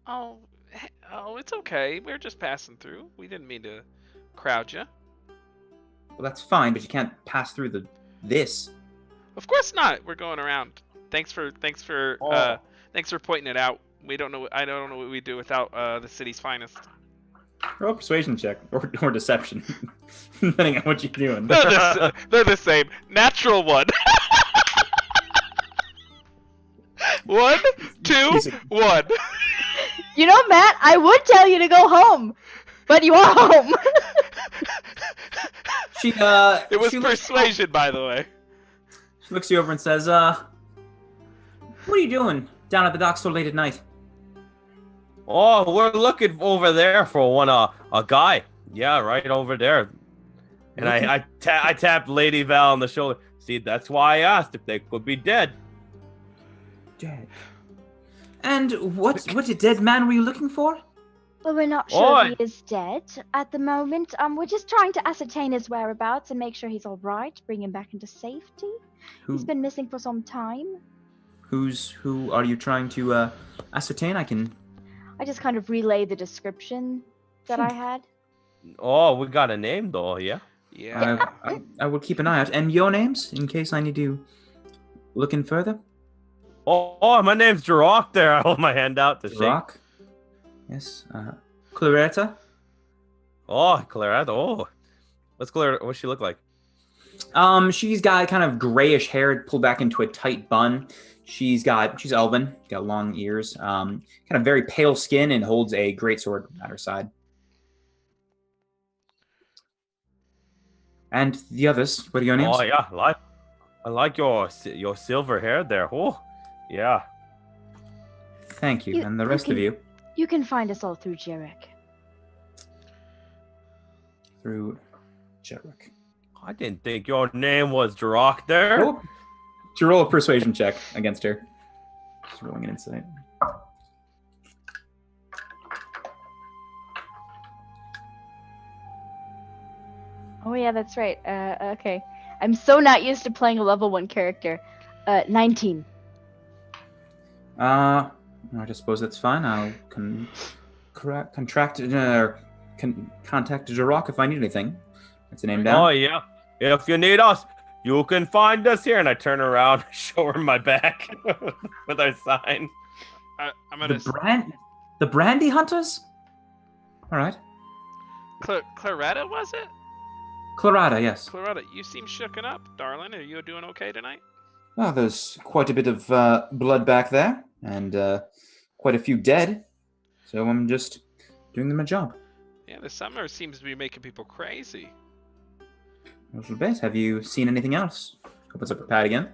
Oh, it's okay. We're just passing through. We didn't mean to crowd you. Well, that's fine, but you can't pass through this. Of course not. We're going around. Thanks for Oh. thanks for pointing it out. I don't know what we do without the city's finest. Roll a persuasion check or deception, depending on what you're doing. They're the same. Natural 1. 1, 2, 1. You know, Matt, I would tell you to go home, but you are home. She It was she looks- persuasion, by the way. She looks you over and says, "What are you doing down at the dock so late at night?" Oh, we're looking over there for one a guy. Yeah, right over there. And I tapped Lady Val on the shoulder. See, that's why I asked if they could be dead. Dead. And what dead man were you looking for? Well, we're not sure Oi. if he is dead at the moment. We're just trying to ascertain his whereabouts and make sure he's all right, bring him back into safety. He's been missing for some time. Who are you trying to ascertain? I just kind of relay the description that I had. Oh, we got a name though, yeah. Yeah. I will keep an eye out. And your names, in case I need to look in further. Oh, my name's Jirok there. I hold my hand out to shake. Rock. Yes. Claretta. Oh, Clarette. Oh. What's she look like? She's got kind of grayish hair pulled back into a tight bun. She's elven, got long ears, kind of very pale skin, and holds a greatsword at her side. And the others, what are your names? Oh yeah, I like your silver hair there. Oh, yeah. Thank you. You- And the you rest of can- you, You can find us all through Jarek. through Jedrick. I didn't think your name was Jirok there. Oh, to roll a persuasion check against her. Just rolling an insight. Oh yeah, that's right. Okay. I'm so not used to playing a level 1 character. 19. I just suppose that's fine. I'll contact Jirok if I need anything. That's the name down. Oh yeah. If you need us, you can find us here. And I turn around, show her my back with our sign. I'm gonna. The Brandy Hunters? All right. Claretta, was it? Clarada, yes. Claretta, you seem shooken up, darling. Are you doing okay tonight? Well, there's quite a bit of blood back there, and quite a few dead. So I'm just doing my job. Yeah, the summer seems to be making people crazy. A little bit. Have you seen anything else? Opens up her pad again.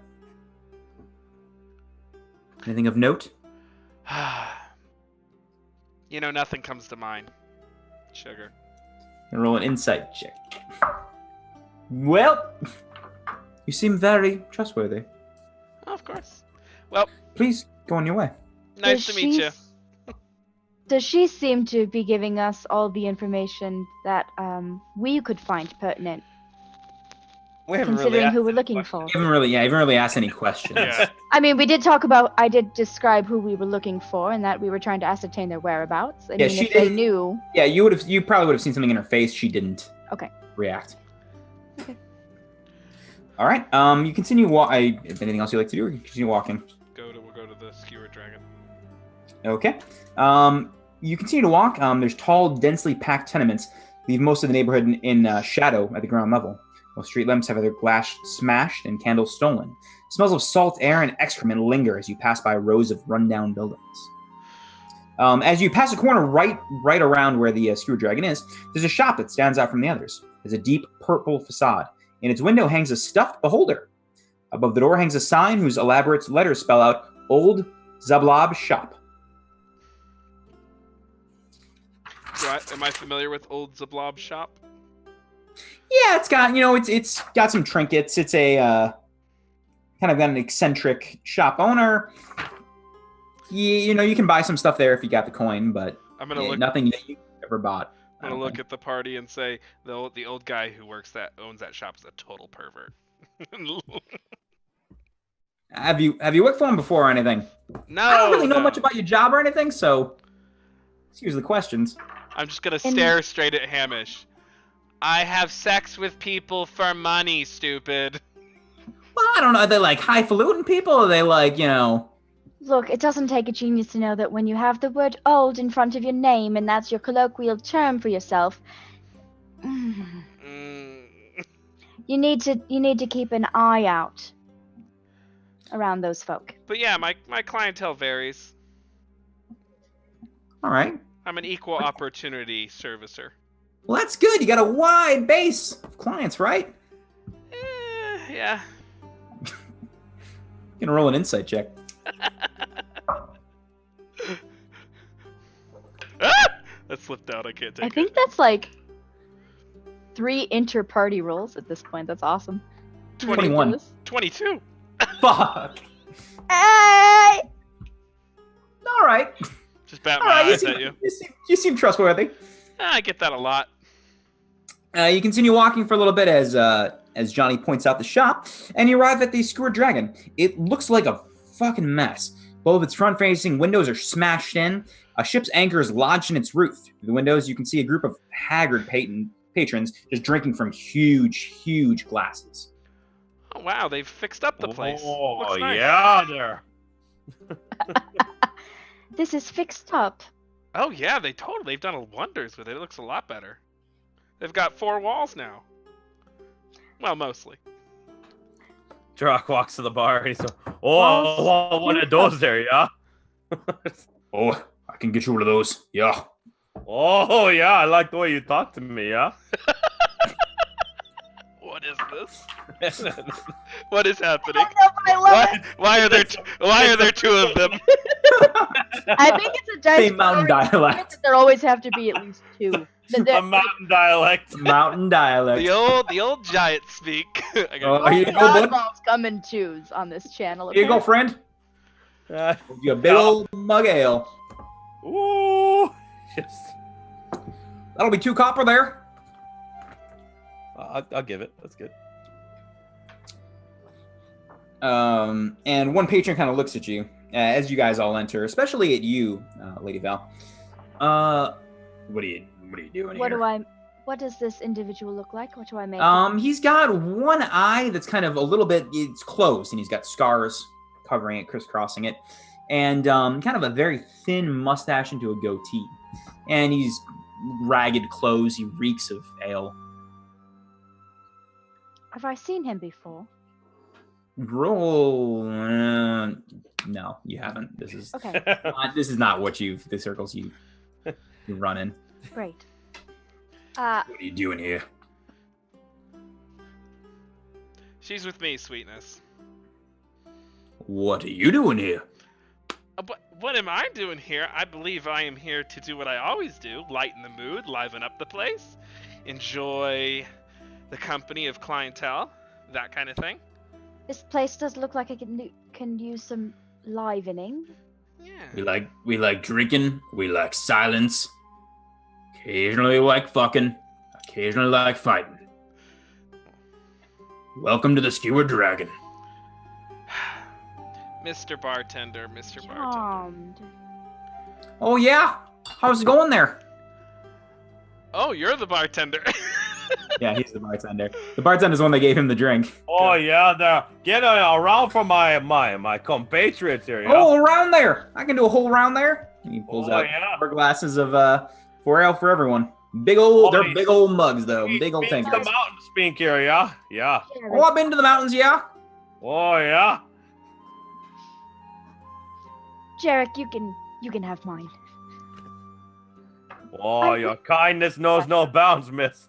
Anything of note? You know, nothing comes to mind. Sugar. And roll an insight check. Well, you seem very trustworthy. Oh, of course. Well, Please go on your way. nice to meet you. Does she seem to be giving us all the information that we could find pertinent, We haven't considering who asked we're any looking questions. for? You haven't really asked any questions. Yeah. I mean, I did describe who we were looking for and that we were trying to ascertain their whereabouts. I Yeah, mean, she if they did. knew. Yeah, you probably would have seen something in her face. She didn't. Okay. React. Okay. All right. You continue. Anything else you like to do, or you continue walking? We'll go to the skewer dragon. Okay. You continue to walk. There's tall, densely packed tenements leave most of the neighborhood in shadow at the ground level, while street lamps have their glass smashed and candles stolen. Smells of salt air and excrement linger as you pass by rows of rundown buildings. As you pass a corner right around where the Skewer Dragon is, there's a shop that stands out from the others. There's a deep purple facade. In its window hangs a stuffed beholder. Above the door hangs a sign whose elaborate letters spell out Old Zablob Shop. Am I familiar with Old Zablob Shop? Yeah, it's got, it's got some trinkets. It's a kind of got an eccentric shop owner. You can buy some stuff there if you got the coin, but nothing that you ever bought. I'm gonna look at the party and say the old guy who owns that shop is a total pervert. Have you worked for him before or anything? No. I don't really know much about your job or anything, so here's the questions. I'm just gonna stare straight at Hamish. I have sex with people for money, stupid. Well, I don't know. Are they like highfalutin people? Or are they like, Look, it doesn't take a genius to know that when you have the word old in front of your name and that's your colloquial term for yourself, you need to keep an eye out around those folk. But yeah, my clientele varies. All right. I'm an equal opportunity servicer. Well, that's good. You got a wide base of clients, right? Yeah. You can roll an insight check. That slipped out. I can't take it. I think that's like 3 inter-party rolls at this point. That's awesome. 21. 22. Fuck. Hey! All right. Just bat my eyes at you. You seem trustworthy. I get that a lot. You continue walking for a little bit as Johnny points out the shop, and you arrive at the Skewer Dragon. It looks like a fucking mess. Both of its front-facing windows are smashed in. A ship's anchor is lodged in its roof. Through the windows, you can see a group of haggard patrons just drinking from huge glasses. Oh wow, they've fixed up the place. Oh Looks nice. yeah, there. This is fixed up. Oh yeah, they've done wonders with it. It looks a lot better. They've got 4 walls now. Well, mostly. Drock walks to the bar and he's like, oh, one of those there, yeah? Oh, I can get you one of those. Yeah. Oh, yeah, I like the way you talk to me, yeah? What is this? What is happening? I love it. Why are there 2 of them? I think it's a dice Same mountain story dialect. that there always have to be at least 2. A mountain dialect. Mountain dialect. The old giant speak. I Oh, got here you go, bud. Oddballs come in 2s on this channel. Here you go, friend. You a big old mug ale. Ooh. Yes. That'll be 2 copper there. I'll give it. That's good. And one patron kind of looks at you as you guys all enter, especially at you, Lady Val. What are you doing here? What does this individual look like? What do I make? He's got one eye that's kind of a little bit, it's closed, and he's got scars covering it, crisscrossing it, and kind of a very thin mustache into a goatee. And he's ragged clothes. He reeks of ale. Have I seen him before? Roll. No, you haven't. This is Okay. this is not what the circles you run in. Great. What are you doing here? She's with me, sweetness. What are you doing here? What am I doing here? I believe I am here to do what I always do: lighten the mood, liven up the place, enjoy the company of clientele, that kind of thing. This place does look like it can use some livening. Yeah. We like drinking. We like silence. Occasionally we like fucking. Occasionally like fighting. Welcome to the Skewer Dragon. Mr. Bartender. Charmed. Oh yeah, how's it going there? Oh, you're the bartender. Yeah, he's the bartender. The bartender's the one that gave him the drink. Oh, yeah, there. Get around for my compatriots here, yeah? Oh, around there. I can do a whole round there. And he pulls out yeah. 4 glasses of 4 ale for everyone. Big old, they're big old mugs though. Big old things. The mountain speak here, yeah? Yeah. Oh, I've been to the mountains, yeah. Oh, yeah? Jarek, you can have mine. Oh, your kindness knows no bounds, miss.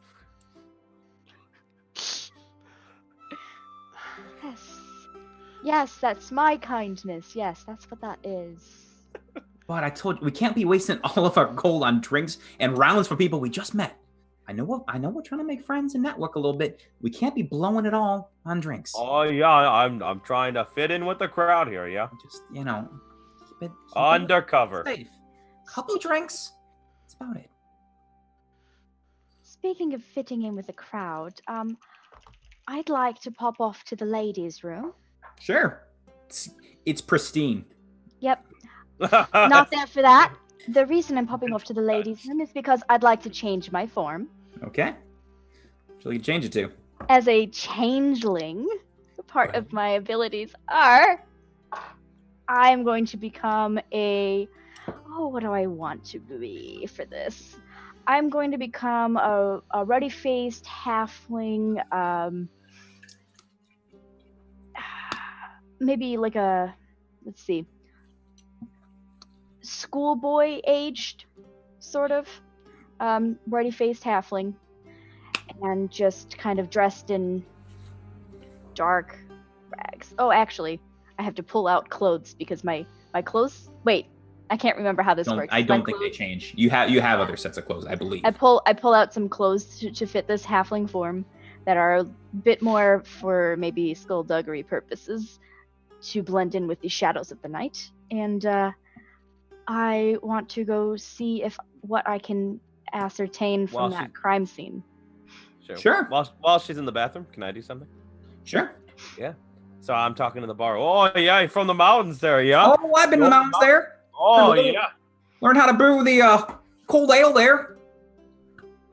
Yes, that's my kindness. Yes, that's what that is. But I told you, we can't be wasting all of our gold on drinks and rounds for people we just met. I know we're trying to make friends and network a little bit. We can't be blowing it all on drinks. Oh yeah, I'm trying to fit in with the crowd here, yeah. Just, keep it undercover. Safe. Couple drinks. That's about it. Speaking of fitting in with the crowd, I'd like to pop off to the ladies' room. Sure. It's pristine. Yep. Not there for that. The reason I'm popping off to the ladies' room is because I'd like to change my form. Okay. What shall you change it to? As a changeling, part of my abilities are I'm going to become what do I want to be for this? I'm going to become a ruddy-faced halfling, maybe like let's see, schoolboy aged, sort of, ruddy-faced halfling, and just kind of dressed in dark rags. Oh, actually, I have to pull out clothes because my clothes. Wait, I can't remember how this works. I don't think they change. You have other sets of clothes, I believe. I pull out some clothes to fit this halfling form that are a bit more for maybe skullduggery purposes to blend in with the shadows of the night. And I want to go see what I can ascertain from that crime scene. Sure. While she's in the bathroom, can I do something? Sure. Yeah. So I'm talking to the bar. Oh yeah, you're from the mountains there, yeah. Oh, I've been in the mountains there. Oh yeah. Learn how to brew the cold ale there.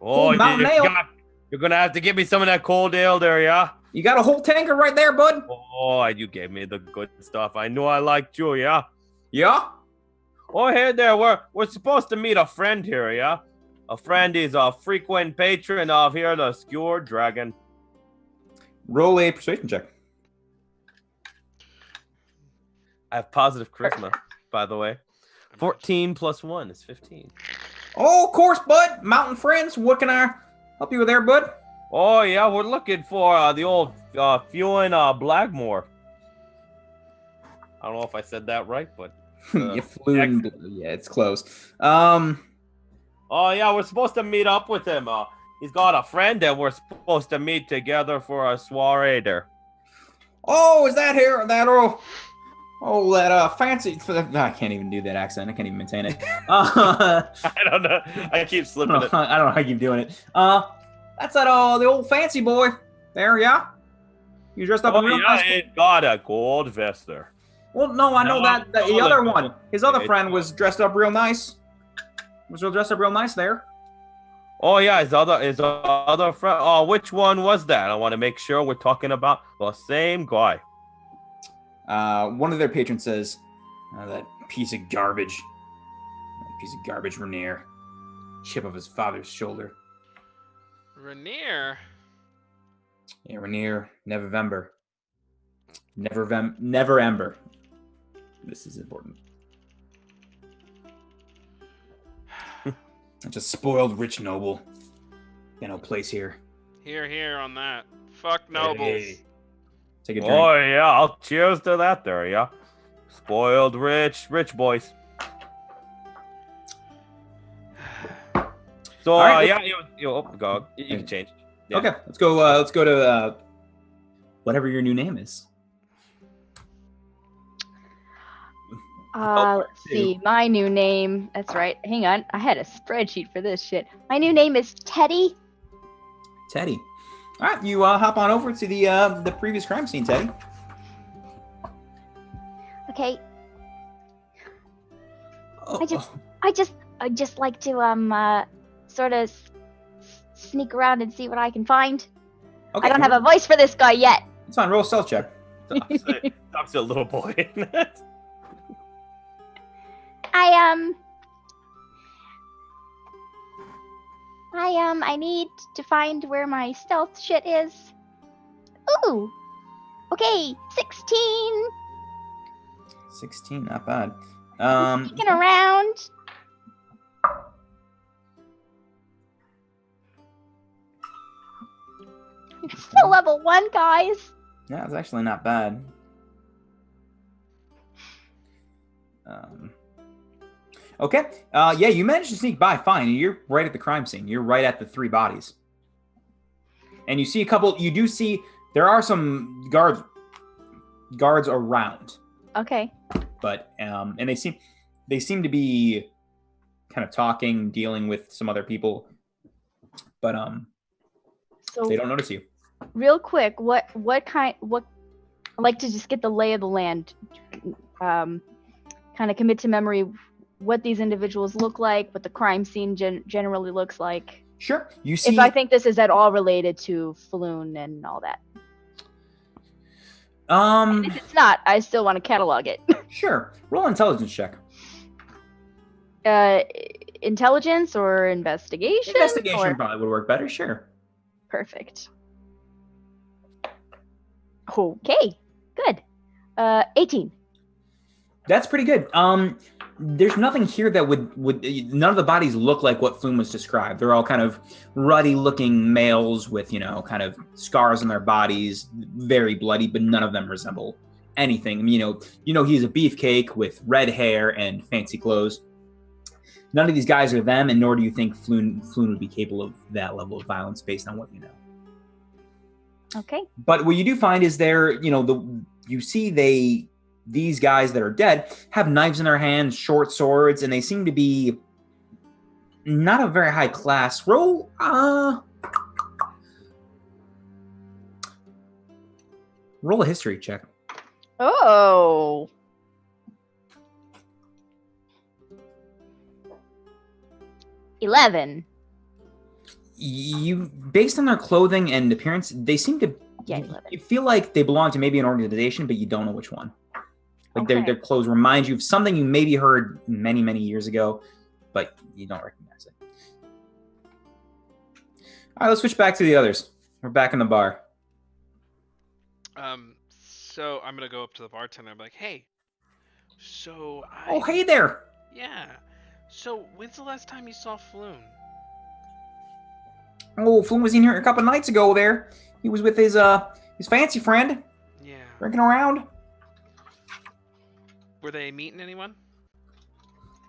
Oh, you're gonna have to give me some of that cold ale there, yeah. You got a whole tanker right there, bud. Oh, you gave me the good stuff. I knew I liked you, yeah. Yeah. Oh, hey there. We're supposed to meet a friend here, yeah. A friend is a frequent patron of here, the Skewer Dragon. Roll a persuasion check. I have positive charisma, by the way. 14 plus 1 is 15. Oh, of course, bud. Mountain friends. What can I help you with there, bud? Oh, yeah. We're looking for the old Floon Blackmore. I don't know if I said that right, but... you flew in... Yeah, it's close. Oh, yeah. We're supposed to meet up with him. He's got a friend that we're supposed to meet together for a soiree there. Oh, is that here? That fancy... I can't even do that accent. I can't even maintain it. I don't know. I keep slipping it. I don't know how I keep doing it. That's the old fancy boy there, yeah? You dressed up in real nice... He's got a gold vest there. Well, no, I know that the other one. His other friend was dressed up real nice. Dressed up real nice there. Oh, yeah, his other friend. Oh, which one was that? I want to make sure we're talking about the same guy. One of their patrons says, that piece of garbage. Rainier. Chip of his father's shoulder. Rainier? Yeah, Rainier. Never Ember. This is important. It's a spoiled rich noble. Got no place here. Here on that. Fuck nobles. Hey. Take a drink. Oh, yeah, I'll cheers to that there, yeah. Spoiled rich boys. So, right, go. You can change. Yeah. Okay, let's go to whatever your new name is. Let's see. My new name. That's right. Hang on. I had a spreadsheet for this shit. My new name is Teddy. Teddy. All right, you hop on over to the previous crime scene, Teddy. Okay. Oh, I just like to sort of sneak around and see what I can find. Okay, I don't have a voice for this guy yet. It's fine. Roll a stealth check. Talks to a little boy. I need to find where my stealth shit is. Ooh. Okay, 16. 16, not bad. Sticking around. Still level 1, guys. Yeah, it's actually not bad. Okay. Yeah, you managed to sneak by fine. You're right at the crime scene. You're right at the 3 bodies. And you see a couple. You do see there are some guards around. Okay. But and they seem to be kind of talking, dealing with some other people. But So they don't notice you. real quick, what I like to just get the lay of the land, kind of commit to memory what these individuals look like, what the crime scene generally looks like. Sure. You see If I think this is at all related to Floon and all that. And if it's not, I still want to catalog it. Sure. Roll an intelligence check. Intelligence or investigation? Investigation or... probably would work better. Sure. Perfect. Okay, good. 18. That's pretty good. There's nothing here that would none of the bodies look like what Floon was described. They're all kind of ruddy-looking males with, kind of scars on their bodies, very bloody, but none of them resemble anything. I mean, he's a beefcake with red hair and fancy clothes. None of these guys are them, and nor do you think Floon would be capable of that level of violence based on what you know. Okay. But what you do find is these guys that are dead have knives in their hands, short swords, and they seem to be not a very high class. Roll a history check. Oh. $11. You, based on their clothing and appearance, they seem to. Yeah, 11. You feel like they belong to maybe an organization, but you don't know which one. Like Okay. their clothes remind you of something you maybe heard many, many years ago, but you don't recognize it. All right, let's switch back to the others. We're back in the bar. So I'm gonna go up to the bartender. I'm like, hey. So Oh, hey there. Yeah. So when's the last time you saw Floon? Oh, Floon was in here a couple nights ago. There, he was with his fancy friend, Yeah. drinking around. Were they meeting anyone?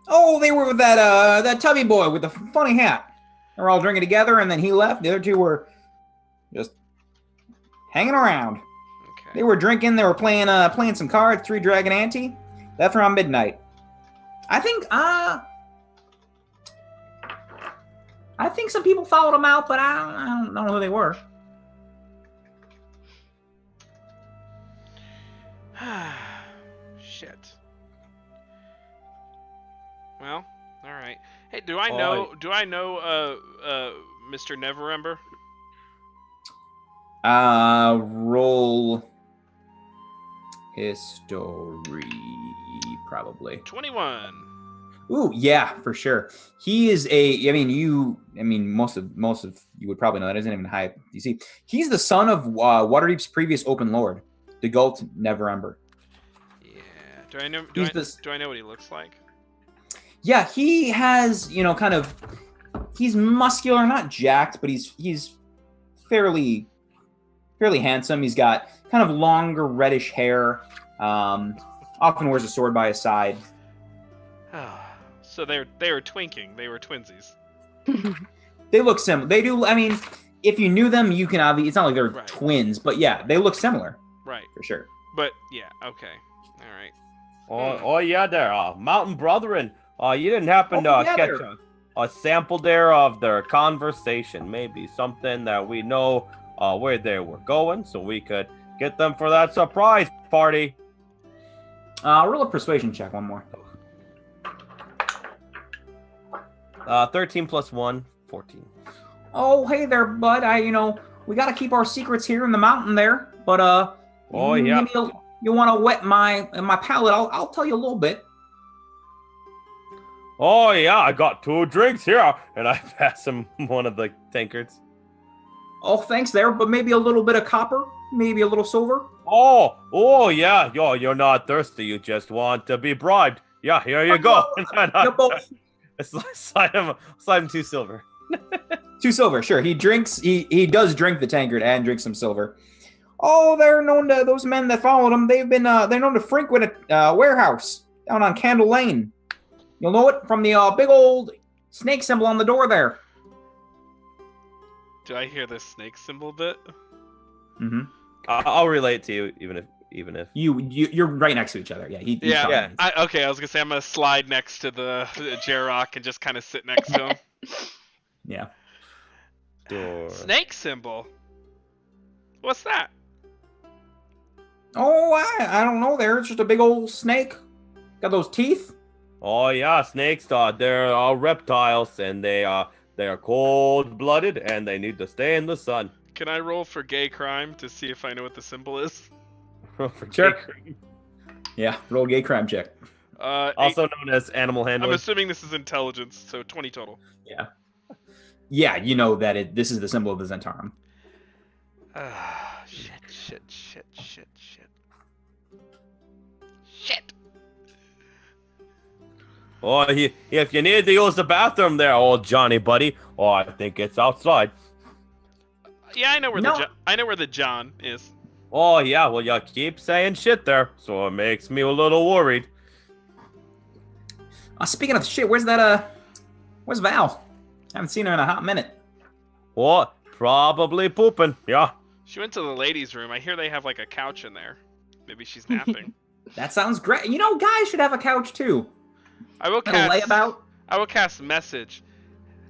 Oh, they were with that tubby boy with the funny hat. They were all drinking together, and then he left. The other two were just hanging around. Okay. They were drinking. They were playing some cards, 3 Dragon Ante. Left around midnight. I think some people followed them out, but I don't know who they were. Shit. Well, all right. Hey, do I know Mr. Neverember? Roll history, probably. 21. Ooh, yeah, for sure. He is most of you would probably know that isn't even high DC. He's the son of Waterdeep's previous Open Lord, the Gult Neverember. Yeah. Do I know what he looks like? Yeah, he has, he's muscular, not jacked, but he's fairly handsome. He's got kind of longer reddish hair. Often wears a sword by his side. So they were twinking. They were twinsies. They look similar. They do. I mean, if you knew them, you can obviously. It's not like they're Right. twins, but yeah, they look similar. Right. For sure. But yeah. Okay. All right. Oh yeah, there, Mountain Brethren. You didn't happen to catch a sample there of their conversation? Maybe something that we know where they were going, so we could get them for that surprise party. Roll a persuasion check. One more. 13 plus 1, 14. Oh, hey there, bud. We got to keep our secrets here in the mountain there. But Oh yeah. maybe you want to wet my palate? I'll tell you a little bit. Oh yeah, I got 2 drinks here, and I pass him one of the tankards. Oh, thanks there, but maybe a little bit of copper, maybe a little silver. Oh yeah. You're not thirsty. You just want to be bribed. Yeah, here you go. You both. Slide him 2 silver. 2 silver, sure. He drinks. He does drink the tankard and drinks some silver. Oh, they're known to those men that followed him. They've been they're known to frequent a warehouse down on Candle Lane. You'll know it from the big old snake symbol on the door there. Do I hear the snake symbol bit? Mm-hmm. I'll relate to you, even if You're right next to each other. Yeah. He's Yeah. fine. Okay, I was gonna say I'm gonna slide next to the Jarrock and just kind of sit next to him. Yeah. door. Snake symbol. What's that? Oh, I don't know. There, it's just a big old snake. Got those teeth. Oh yeah, snakes. They're reptiles, and they are cold-blooded, and they need to stay in the sun. Can I roll for gay crime to see if I know what the symbol is? For Sure. gay- Yeah. Roll gay crime check. Also known as animal I'm handling. assuming this is intelligence, so 20 total. Yeah. Yeah, you know that this is the symbol of the Zentarum. Shit. Oh, if you need to use the bathroom there, old Johnny buddy. Oh, I think it's outside. Yeah, I know where No. I know where the John is. Oh yeah, well you keep saying shit there, so it makes me a little worried. Speaking of shit, where's Val? Haven't seen her in a hot minute. Oh, probably pooping. Yeah. She went to the ladies' room. I hear they have like a couch in there. Maybe she's napping. That sounds great. You know, guys should have a couch too. I will And a cast. layabout. I will cast message.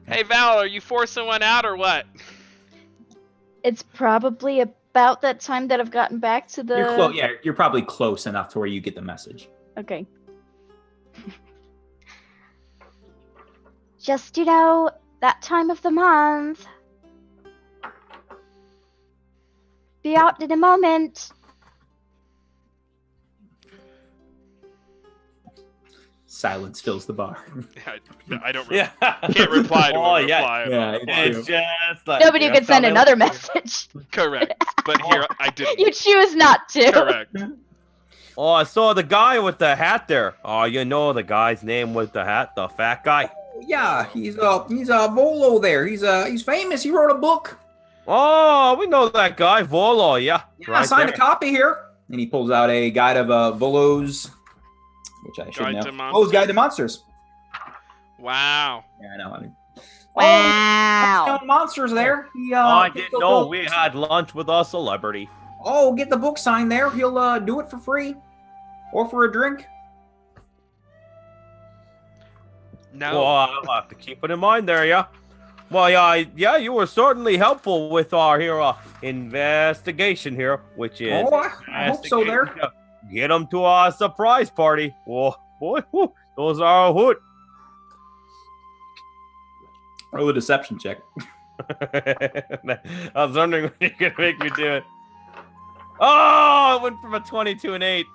Hey Val, are you forcing one out or what? It's probably about that time that I've gotten back to the. You're close. Yeah, you're probably close enough to where you get the message. Okay. Just, that time of the month. Be out in a moment. Silence fills the bar. I don't. Yeah. Can't reply to Oh a yeah. reply. Yeah, It's just like Nobody that's can send how they another look. message. Correct. But here I didn't. You choose not to. Correct. Oh, I saw the guy with the hat there. Oh, you know the guy's name with the hat, the fat guy. Yeah, he's Volo there. He's famous. He wrote a book. Oh, we know that guy, Volo. Yeah. Yeah, I signed a copy here. And he pulls out a guide of Volo's, which I should Guide know. to Monsters. Volo's Guide to Monsters. Wow. Yeah, I know. I mean, Wow. monsters there. He, Oh, I didn't know we had lunch with a celebrity. Oh, get the book signed there. He'll do it for free, or for a drink. No. Well, I'll have to keep it in mind there, yeah. Well, yeah, you were certainly helpful with our investigation here, which is Oh, I hope so there. Get them to a surprise party. Whoa, boy, whoo, those are a hoot. Roll a deception check. I was wondering when you're gonna make me do it. Oh, it went from a 20 to an 8.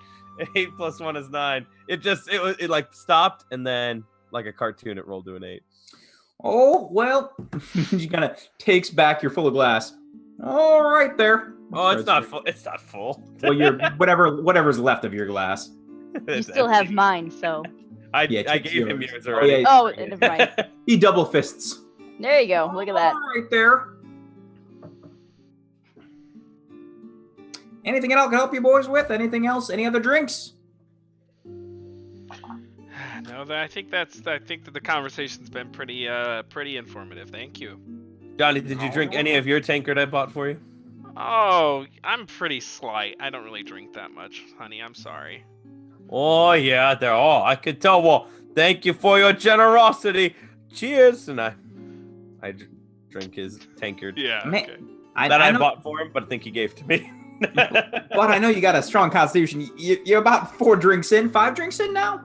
8 plus 1 is 9. It like stopped, and then like a cartoon, it rolled to an 8. Oh, well, he kind of takes back your full of glass. All right there. Oh, it's not full. It's not full. Well, you're whatever's left of your glass. You still have mine, so. I Yeah, gave him yours Oh, already. yeah. Oh, never mind. He double fists. There you go. Look at that. All right there. Anything else I can help you boys with? Anything else? Any other drinks? No, I think that the conversation's been pretty informative. Thank you. Johnny, did you drink any of your tankard I bought for you? Oh, I'm pretty slight. I don't really drink that much, honey. I'm sorry. Oh yeah, they're all. I could tell. Well, thank you for your generosity. Cheers, and I drink his tankard Yeah. Man, Okay. I know, bought for him, but I think he gave to me. but I know you got a strong constitution. You're about 4 drinks in, 5 drinks in now.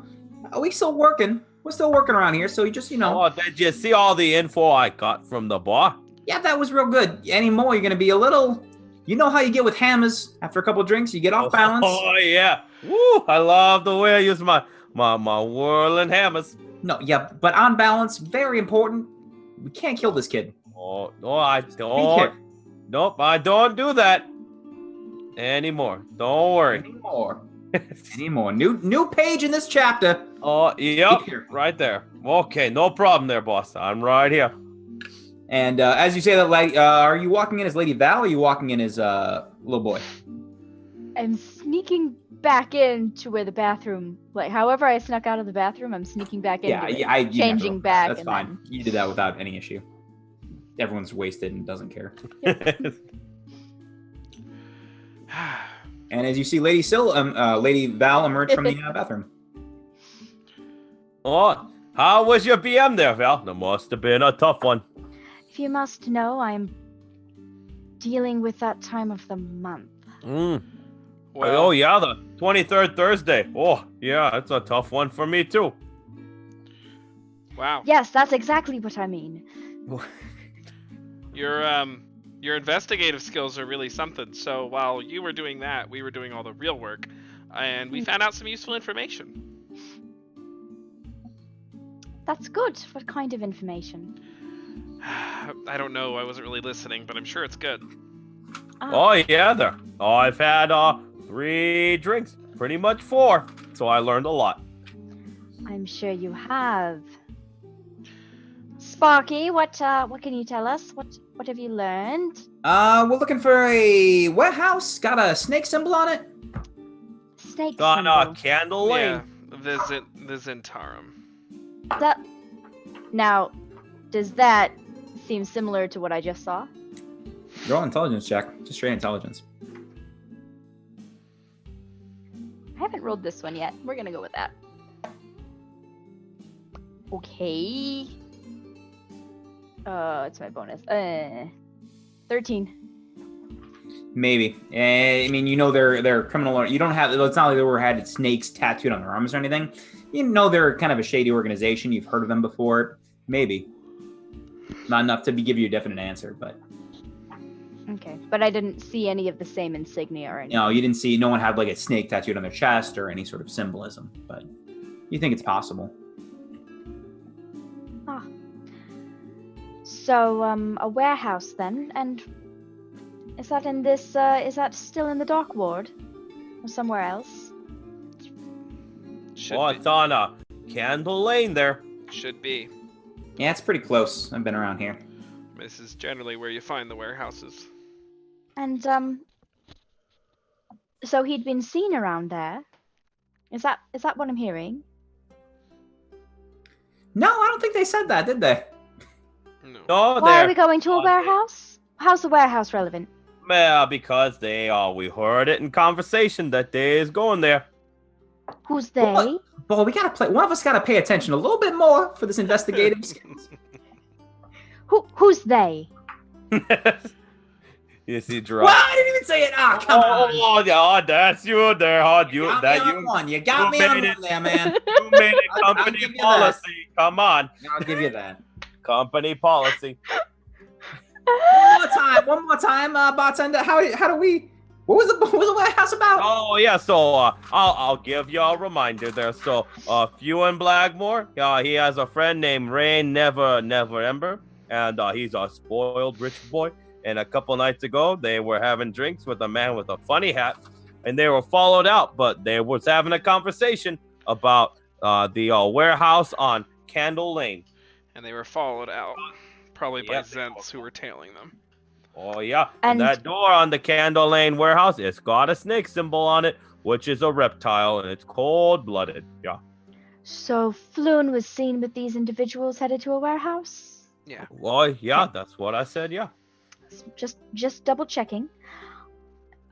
Are we still working? We're still working around here, so you just, Oh, did you see all the info I got from the bar? Yeah, that was real good. Any more, you're gonna be a little. You know how you get with hammers after a couple of drinks, you get off balance. Oh yeah. Woo! I love the way I use my whirling hammers. No, yeah, but on balance, very important. We can't kill this kid. Oh no, I Be don't. careful. Nope, I don't do that anymore. Don't worry. Anymore. New page in this chapter. Oh, yep, Be careful. right there. Okay, no problem there, boss. I'm right here. And as you say that, like, are you walking in as Lady Val, or are you walking in as little boy? I'm sneaking back into where the bathroom, like, however I snuck out of the bathroom, I'm sneaking back into it. You didn't have to Changing roll for that. back. That's and fine. then- You did that without any issue. Everyone's wasted and doesn't care. And as you see Lady Val emerge from the bathroom. Oh, how was your BM there, Val? That must have been a tough one. If you must know, I'm dealing with that time of the month. Mm. Well, Oh, yeah, the 23rd Thursday. Oh, yeah, that's a tough one for me, too. wow. Yes, that's exactly what I mean. Your investigative skills are really something. So while you were doing that, we were doing all the real work, and we found out some useful information. That's good. What kind of information? I don't know. I wasn't really listening, but I'm sure it's good. Oh, yeah, there. Oh, I've had 3 drinks, pretty much 4. So I learned a lot. I'm sure you have. Sparky, what can you tell us? What have you learned? We're looking for a warehouse. Got a snake symbol on it. Snake On symbol. Candle Lane. Yeah, the Zentarum. That now, does that seem similar to what I just saw? Roll intelligence check. Just straight intelligence. I haven't rolled this one yet. We're gonna go with that. Okay. It's my bonus. 13. Maybe. I mean, you know they're criminal. You don't have. It's not like they were had snakes tattooed on their arms or anything. You know they're kind of a shady organization. You've heard of them before. Maybe. Not enough to give you a definite answer, but. Okay, but I didn't see any of the same insignia or anything. No, you didn't see. No one had like a snake tattooed on their chest or any sort of symbolism, but you think it's possible. So, a warehouse then, and is that in this? Is that still in the dock ward, or somewhere else? Should Oh, be. it's on Candle Lane there. Should be. Yeah, it's pretty close. I've been around here. This is generally where you find the warehouses. And so he'd been seen around there. Is that what I'm hearing? No, I don't think they said that, did they? No. Oh, Why there. are we going to a warehouse? How's the warehouse relevant? Yeah, because we heard it in conversation that they is going there. Who's they? What? Well, we gotta play. One of us gotta pay attention a little bit more for this investigative skills. Who's they? You see, Well, drop. I didn't even say it. Ah, come on. Oh, yeah, that's you there, huh? You got me on one there, man. You made it I'll company give you policy. Come on, I'll give you that. company policy. One more time, bartender. How do we? What was the warehouse about? Oh yeah, so I'll give you a reminder there. So Floon Blackmore, he has a friend named Rain Never Ember, and he's a spoiled rich boy. And a couple nights ago, they were having drinks with a man with a funny hat, and they were followed out. But they was having a conversation about the warehouse on Candle Lane. And they were followed out, probably by Yep. Zents who were tailing them. Oh yeah, And- and that door on the Candle Lane warehouse, it's got a snake symbol on it, which is a reptile, and it's cold-blooded. Yeah. So Floon was seen with these individuals headed to a warehouse? Yeah. Well, yeah, that's what I said. Yeah. Just double checking.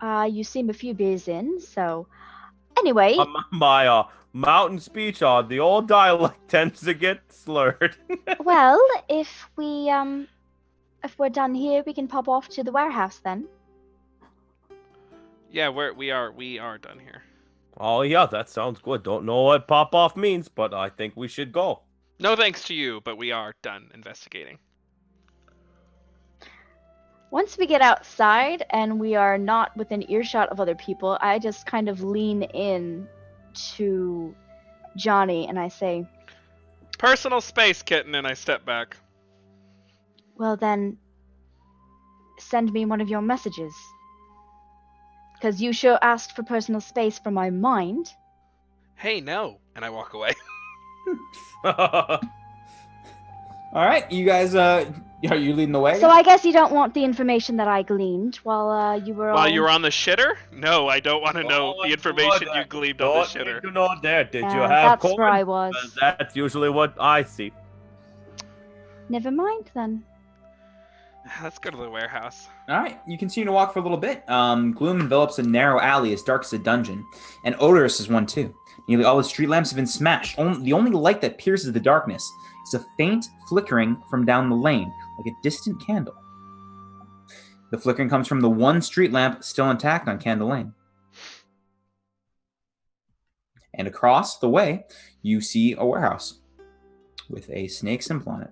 You seem a few beers in, so anyway. My mountain speech, the old dialect tends to get slurred. Well, if we're done here, we can pop off to the warehouse then. Yeah, we are done here. Oh yeah, that sounds good. Don't know what pop off means, but I think we should go. No thanks to you, but we are done investigating. Once we get outside and we are not within earshot of other people, I just kind of lean in to Johnny and I say, Personal space, kitten, and I step back. well then, send me one of your messages. Because you sure asked for personal space from my mind. Hey, no, and I walk away. All right, you guys, are you leading the way? So I guess you don't want the information that I gleaned while you were While all... you were on the shitter? No, I don't want to know the information you gleaned on the Don't shitter. need to know that. Did you Yeah, have that's where I corn? was. 'Cause that's usually what I see. Never mind then. Let's go to the warehouse. All right, you continue to walk for a little bit. Gloom envelops a narrow alley as dark as a dungeon, and odorous as one too. Nearly all the street lamps have been smashed. The only light that pierces the darkness is a faint flickering from down the lane, like a distant candle. The flickering comes from the one street lamp still intact on Candle Lane. And across the way, you see a warehouse with a snake symbol on it.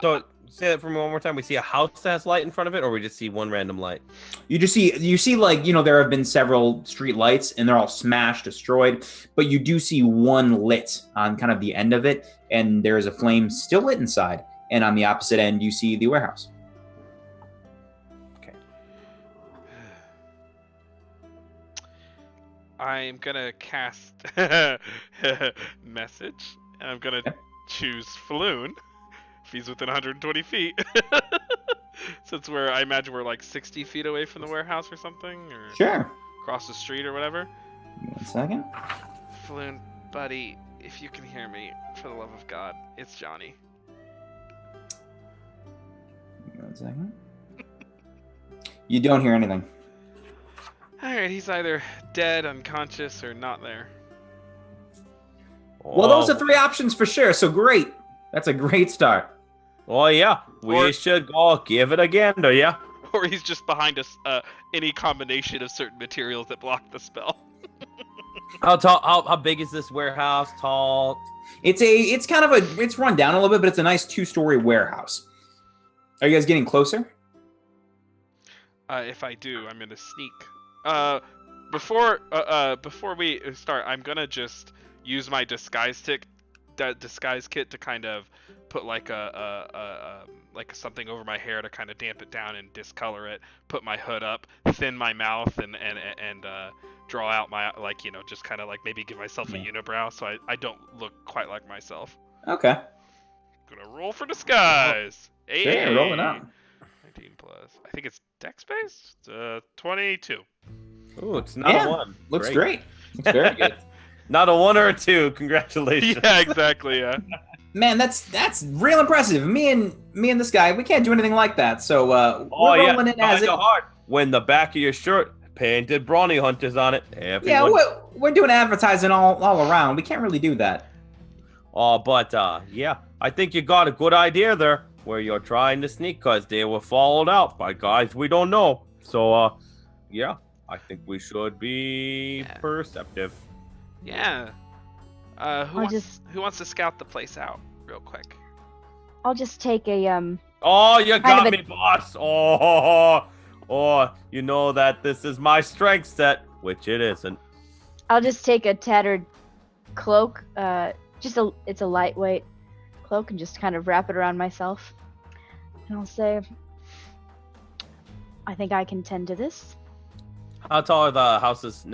So say that for me one more time. We see a house that has light in front of it, or we just see one random light? You see like, there have been several street lights and they're all smashed, destroyed, but you do see one lit on kind of the end of it, and there is a flame still lit inside. And on the opposite end, you see the warehouse. I'm gonna cast message, and I'm gonna choose Floon if he's within 120 feet. Since I imagine we're like 60 feet away from the warehouse or something, or Sure. across the street or whatever. 1 second. Floon, buddy, if you can hear me, for the love of God, it's Johnny. 1 second. You don't hear anything. Alright, he's either dead, unconscious, or not there. Well, those are 3 options for sure, so great. That's a great start. Oh yeah, we should go give it again, do ya? Or he's just behind us, any combination of certain materials that block the spell. How tall? How big is this warehouse? Tall? It's run down a little bit, but it's a nice 2-story warehouse. Are you guys getting closer? If I do, I'm gonna sneak. Before we start, I'm gonna just use my disguise kit to kind of put like like something over my hair to kind of damp it down and discolor it. Put my hood up, thin my mouth, and draw out my just kind of like maybe give myself a unibrow so I don't look quite like myself. Okay. Gonna roll for disguise. Sure, roll it up. 19 plus. I think it's dex based. 22. Ooh, it's not a 1. Looks great. Looks very good. Not a 1 or a 2. Congratulations. Yeah, exactly. Yeah. Man, that's real impressive. Me and this guy, we can't do anything like that. So we're rolling it as it. Hard. When the back of your shirt painted brawny hunters on it. Everyone... Yeah, we're doing advertising all around. We can't really do that. Oh, but yeah, I think you got a good idea there where you're trying to sneak because they were followed out by guys we don't know. So yeah, I think we should be perceptive. Yeah. Who wants to scout the place out real quick? I'll just take a Oh, you got me, boss. Oh, you know that this is my strength set, which it isn't. I'll just take a tattered cloak. It's a lightweight cloak, and just kind of wrap it around myself. And I'll say, I think I can tend to this. How tall are the houses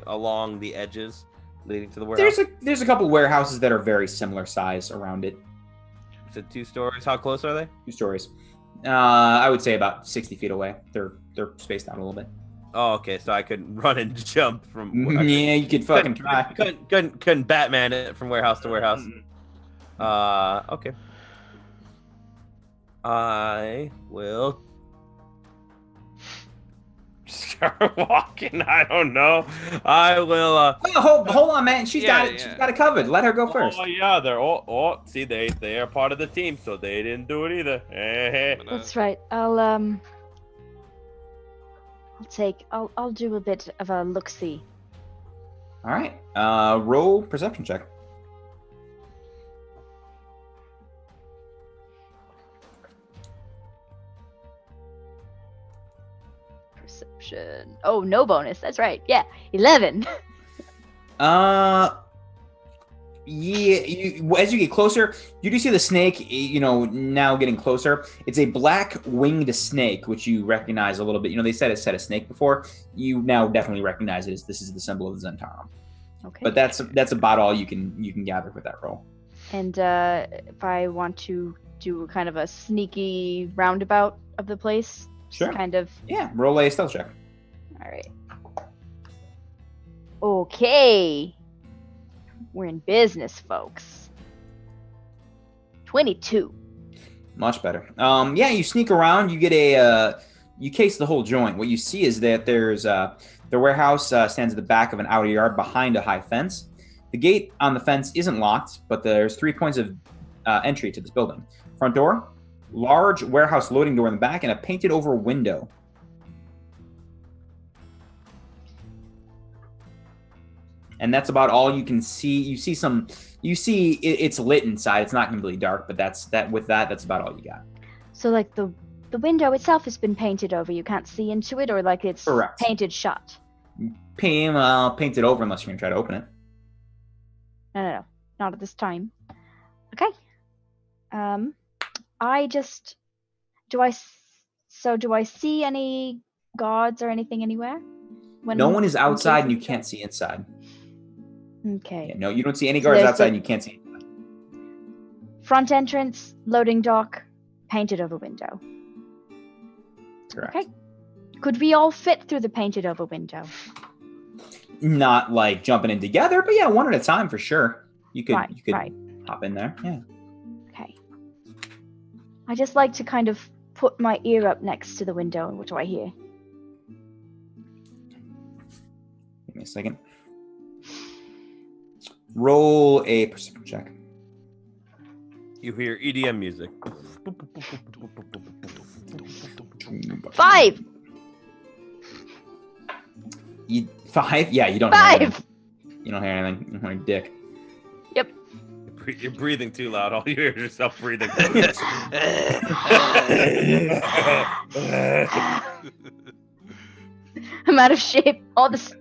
along the edges leading to the warehouse? There's a couple warehouses that are very similar size around it. Is it 2 stories? How close are they? 2 stories. I would say about 60 feet away. They're spaced out a little bit. Oh, okay. So I could run and jump from. Yeah, you could fucking try. Couldn't Batman it from warehouse to warehouse. Okay. I will start walking. I don't know. I will. Hold on, man. She's got it covered. Let her go first. Oh yeah, they're see they are part of the team, so they didn't do it either. That's right. I'll do a bit of a look-see. All right. Roll perception check. Perception. Oh, no bonus. That's right. Yeah, 11. Yeah, as you get closer, you do see the snake, now getting closer. It's a black winged snake, which you recognize a little bit. They said a snake before. You now definitely recognize it as this is the symbol of the Zentarum. Okay. But that's about all you can gather with that roll. And if I want to do kind of a sneaky roundabout of the place. Sure. Just kind of. Yeah, roll a stealth check. All right. Okay. We're in business, folks. 22. Much better. Yeah, you sneak around. You get you case the whole joint. What you see is that there's the warehouse stands at the back of an outer yard behind a high fence. The gate on the fence isn't locked, but there's 3 points of entry to this building. Front door, large warehouse loading door in the back, and a painted over window. And that's about all you can see. You see it's lit inside. It's not completely dark, but that's about all you got. So like the window itself has been painted over. You can't see into it, or like it's Correct. painted shut. Paint it over unless you're gonna try to open it. No, not at this time. Okay. Do I see any guards or anything anywhere? No one is outside, and you can't see inside. Okay. Yeah, no, you don't see any guards outside, and you can't see inside. Front entrance, loading dock, painted over window. Correct. Okay. Could we all fit through the painted over window? Not like jumping in together, but yeah, one at a time for sure. You could Right. hop in there. Yeah. Okay. I just like to kind of put my ear up next to the window, and what do I hear? Give me a second. Roll a perception check. You hear EDM music. 5. 5? Yeah, you don't hear anything. 5. You don't hear anything. You don't hear dick. Yep. You're breathing too loud. All you hear is yourself breathing. I'm out of shape. All this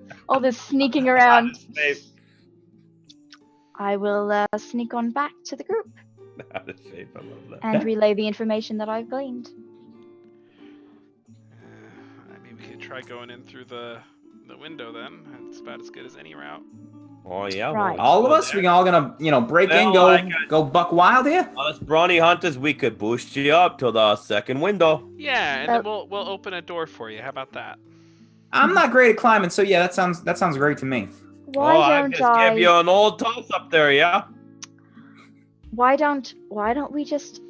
sneaking around. I will sneak on back to the group Out of shape. I love that. and relay the information that I've gleaned. I mean, we could try going in through the window then. It's about as good as any route. Oh yeah. Right. All of us? We all gonna, break in, go buck wild here? Us brawny hunters, we could boost you up to the second window. Yeah, and then we'll open a door for you. How about that? I'm not great at climbing, so yeah, that sounds great to me. Why I don't just give you an old toss up there, yeah? Why don't we just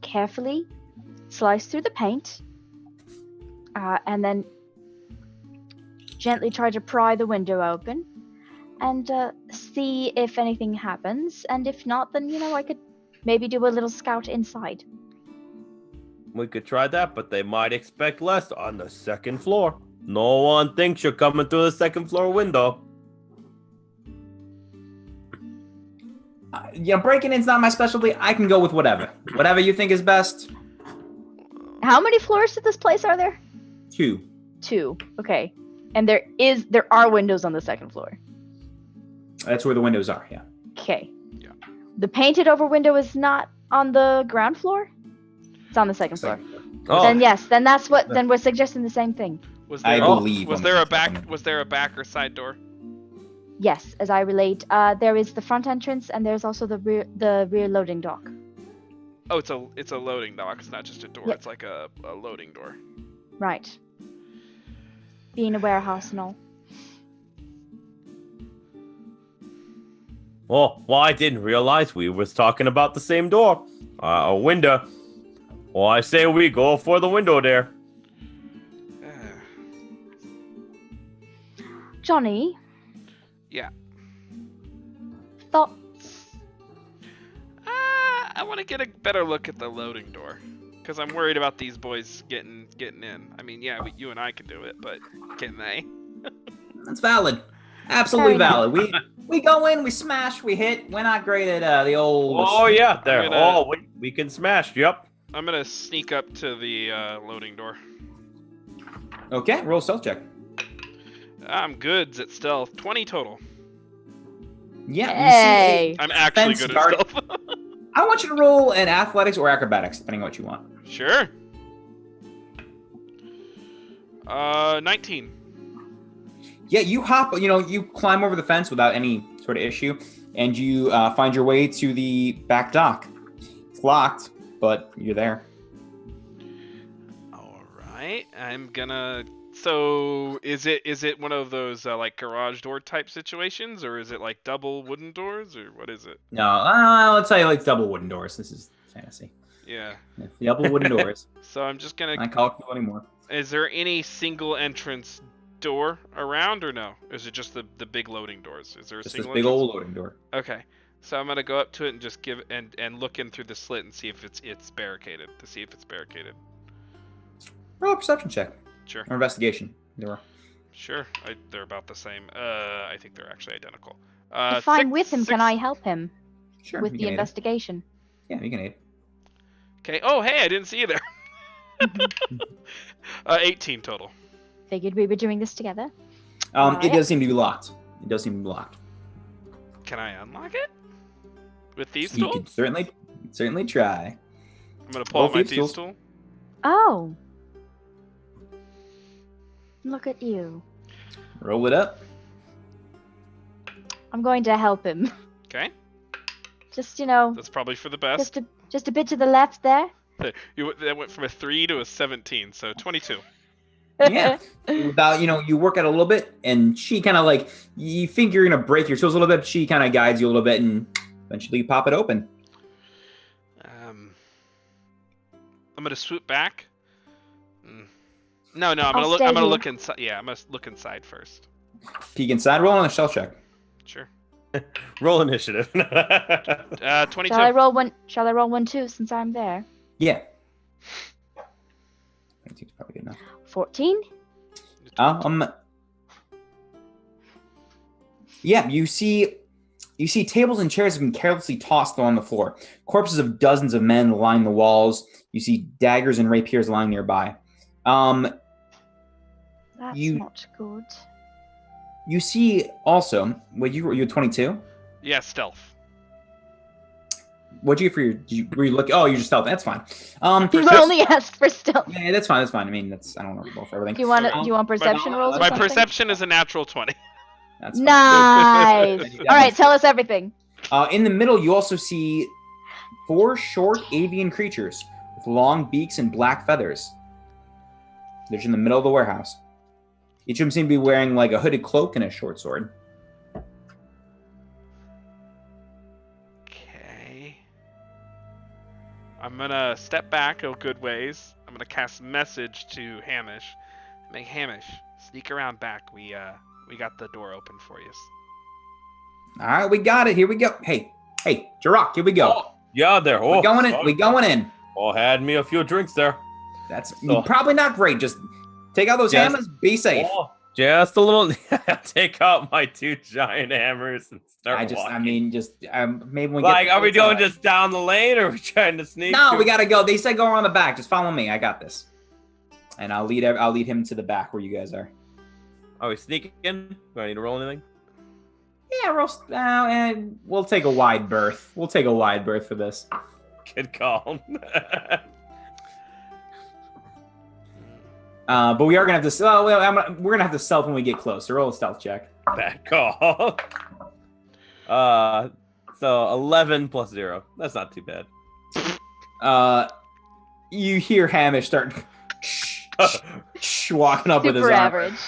carefully slice through the paint, and then gently try to pry the window open, and see if anything happens. And if not, then I could maybe do a little scout inside. We could try that, but they might expect less on the second floor. No one thinks you're coming through the second floor window. Breaking in's not my specialty. I can go with whatever. Whatever you think is best. How many floors to this place are there? 2. 2. Okay. And there are windows on the second floor. That's where the windows are, yeah. Okay. Yeah. The painted over window is not on the ground floor? It's on the second floor. Oh, Then yes, then that's what then we're suggesting the same thing. Was I there, believe. Was there a back or side door? Yes, as I relate, there is the front entrance and there's also the rear loading dock. Oh, it's a loading dock. It's not just a door. Yep. It's like a loading door. Right. Being a warehouse and all. well, I didn't realize we was talking about the same door. A window. Well, I say we go for the window there. Johnny? Yeah. Thoughts? I want to get a better look at the loading door, because I'm worried about these boys getting in. I mean, yeah, you and I can do it, but can they? That's valid. Absolutely Fair valid. We go in, we smash, we hit. We're not great at the old. Oh yeah, there. I'm gonna- We can smash. Yep. I'm gonna sneak up to the loading door. Okay, roll stealth check. I'm goods at stealth. 20 total. Yeah. Hey! You see I'm actually Fence good guard- at stealth. I want you to roll an athletics or acrobatics, depending on what you want. Sure. 19. Yeah, you hop. You climb over the fence without any sort of issue, and you find your way to the back dock. It's It's locked, but you're there. All right, I'm gonna. So is it one of those like garage door type situations, or is it like double wooden doors, or what is it? No, I'll tell you, like double wooden doors. This is fantasy. Yeah. Double wooden doors. So I'm just gonna. Not colorful anymore. Is there any single entrance door around, or no? Or is it just the big loading doors? Is there a Just this single big entrance? old loading door. Okay. So I'm gonna go up to it and just give and look in through the slit and see if it's barricaded. To see if it's barricaded. Roll a perception check Sure. or investigation. Either or. Sure. They're about the same. I think they're actually identical. If I'm with him, can I help him Sure. with you the can aid him. investigation? Yeah, you can aid. Okay. Oh, hey, I didn't see you there. 18 total. Figured we were doing this together. It Alright. does seem to be locked. It does seem to be locked. Can I unlock it? With thieves You tool? could certainly try. I'm gonna pull Roll out my thieves' thieves tools. tool. Oh. Look at you. Roll it up. I'm going to help him. Okay. Just, you know, That's probably for the best. just a bit to the left there. That went from a 3 to a 17, so 22. Yeah. Without, you work out a little bit, and she kind of like, you think you're going to break your tools a little bit, she kind of guides you a little bit, and eventually you pop it open. I'm gonna swoop back. No, I'm I'll gonna look. stay I'm gonna here. look inside. Yeah, I'm gonna look inside first. Peek inside, roll on a stealth check. Sure. Roll initiative. 22. Shall I roll one? Shall I roll one too, since I'm there? Yeah. 22's probably good enough. 14. Yeah, you see tables and chairs have been carelessly tossed on the floor. Corpses of dozens of men line the walls. You see daggers and rapiers lying nearby. That's You- not good. You see also, you had 22? Yeah, stealth. What'd you get for were you looking? Oh, you're just stealth. That's fine. You only asked for stealth. Yeah, that's fine. That's fine. I mean, I don't know roll for everything. Do you want perception rolls? Or My something? perception is a natural 20. That's fine. Nice. All right, tell us everything. In the middle, you also see 4 short avian creatures with long beaks and black feathers. They're just in the middle of the warehouse. Each of them seem to be wearing like a hooded cloak and a short sword. Okay. I'm gonna step back a good ways. I'm gonna cast message to Hamish. Make Hamish sneak around back. We got the door open for you. All right, we got it. Here we go. Hey, Jirok, here we go. Oh, yeah, there. Oh, We're going in. We're going in. Oh, had me a few drinks there. That's So- probably not great. Just take out those Yes. hammers. Be safe. Oh, just a little. Take out my 2 giant hammers and start walking. Maybe we Like, get. are we going just down the lane, or are we trying to sneak? No, through? we gotta go. They said go around the back. Just follow me. I got this. And I'll lead him to the back where you guys are. Are we sneaking in? Do I need to roll anything? Yeah, and we'll take a wide berth. We'll take a wide berth for this. Good call. But we are gonna have to. We're gonna have to stealth when we get close. So roll a stealth check. Bad call. So 11 plus 0. That's not too bad. You hear Hamish start walking up with his Super arm. average.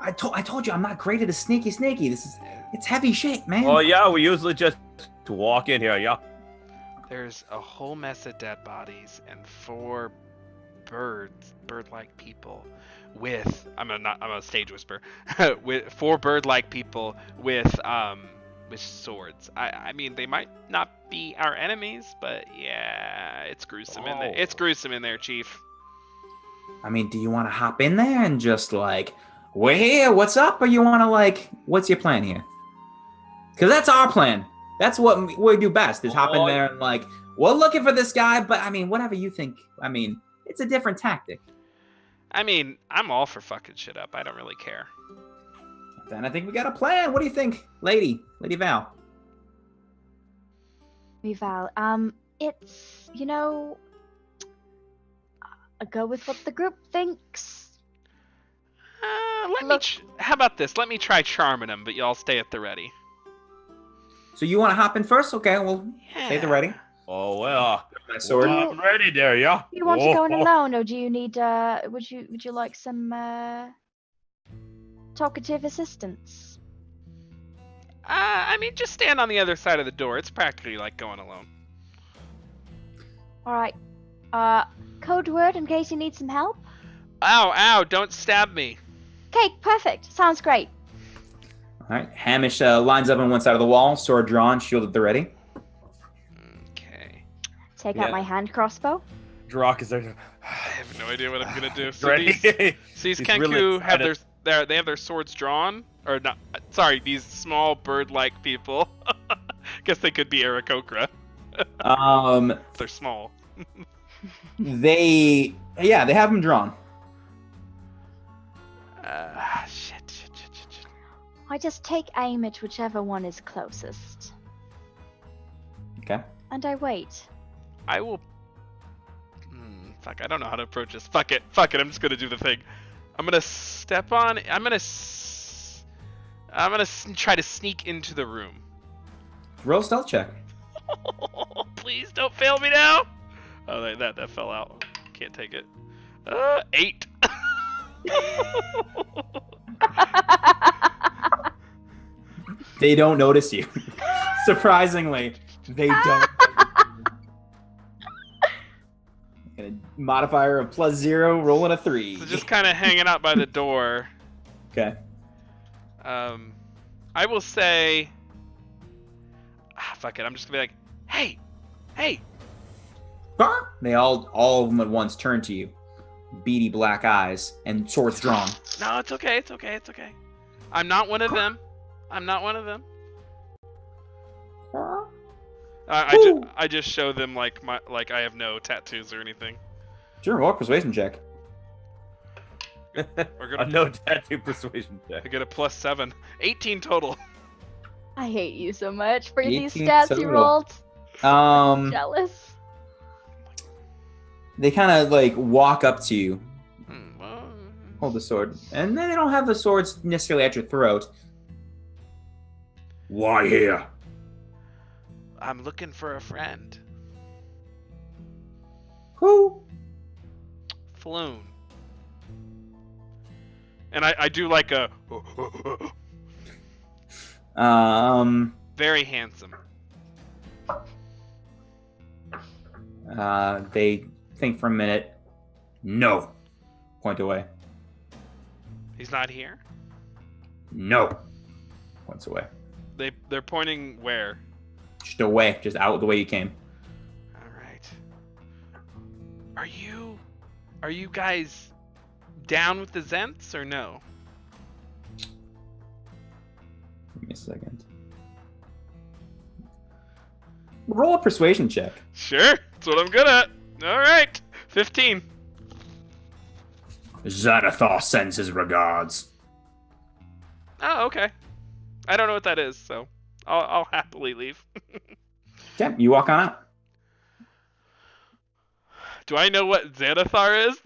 I told you I'm not great at a sneaky. It's heavy shit, man. Well, yeah, we usually just walk in here. Yeah. There's a whole mess of dead bodies and 4 bird-like people with I'm a stage whisper with 4 bird-like people with swords. I mean, they might not be our enemies, but yeah, it's gruesome in there. It's gruesome in there, Chief. I mean, do you want to hop in there and just like, we're here, what's up? Or you want to like, what's your plan here? Because that's our plan. That's what we do best, is hop in there and like, we're looking for this guy, but I mean, whatever you think. I mean, it's a different tactic. I mean, I'm all for fucking shit up. I don't really care. Then I think we got a plan. What do you think, Lady Val? Val, it's, go with what the group thinks. How about this? Let me try charming him, but y'all stay at the ready. So you want to hop in first? Okay, well, stay the ready. Oh well. My sword. Well, I'm ready there, yeah. Do you want to go in alone, or do you need? Would you like some talkative assistance? I mean, just stand on the other side of the door. It's practically like going alone. All right. Code word in case you need some help. Ow, ow, don't stab me. Okay, perfect. Sounds great. All right. Hamish lines up on one side of the wall, sword drawn, shield at the ready. Okay. Take Yeah. out my hand crossbow. Drock is there. I have no idea what I'm gonna do. So Ready? these He's Kenku really have excited. they have their swords drawn, or not? Sorry, these small bird-like people. Guess they could be Aarakocra. They're small. They have them drawn. Shit. I just take aim at whichever one is closest, Okay. and I wait. I will. Fuck, I don't know how to approach this. Fuck it. I'm just gonna do the thing. I'm gonna step on. I'm gonna try to sneak into the room. Roll stealth check. Please don't fail me now. Oh, that fell out. Can't take it. 8. They don't notice you. Surprisingly, they don't. Gonna modifier of +0, rolling a 3. So just kind of hanging out by the door. Okay. I will say. Fuck it. I'm just gonna be like, hey. They all of them at once turn to you, beady black eyes and swords drawn. No, it's okay. I'm not one of them. I just show them like I have no tattoos or anything. Sure, roll a persuasion check. We're A no tattoo persuasion check. I get a +7. 18 total. I hate you so much for these 18 stats you total. rolled. Jealous. They kind of like walk up to you, Well, hold the sword, and then they don't have the swords necessarily at your throat. Why here? I'm looking for a friend. Who? Floon. And I do like a very handsome. They think for a minute. No. Point away. He's not here? No. Points away. They're pointing where? Just away. Just out the way you came. Alright. Are you guys down with the Zents or no? Give me a second. Roll a persuasion check. Sure, that's what I'm good at. Alright. 15. Xanathar sends his regards. Oh, okay. I don't know what that is, so I'll happily leave. Okay, you walk on out. Do I know what Xanathar is?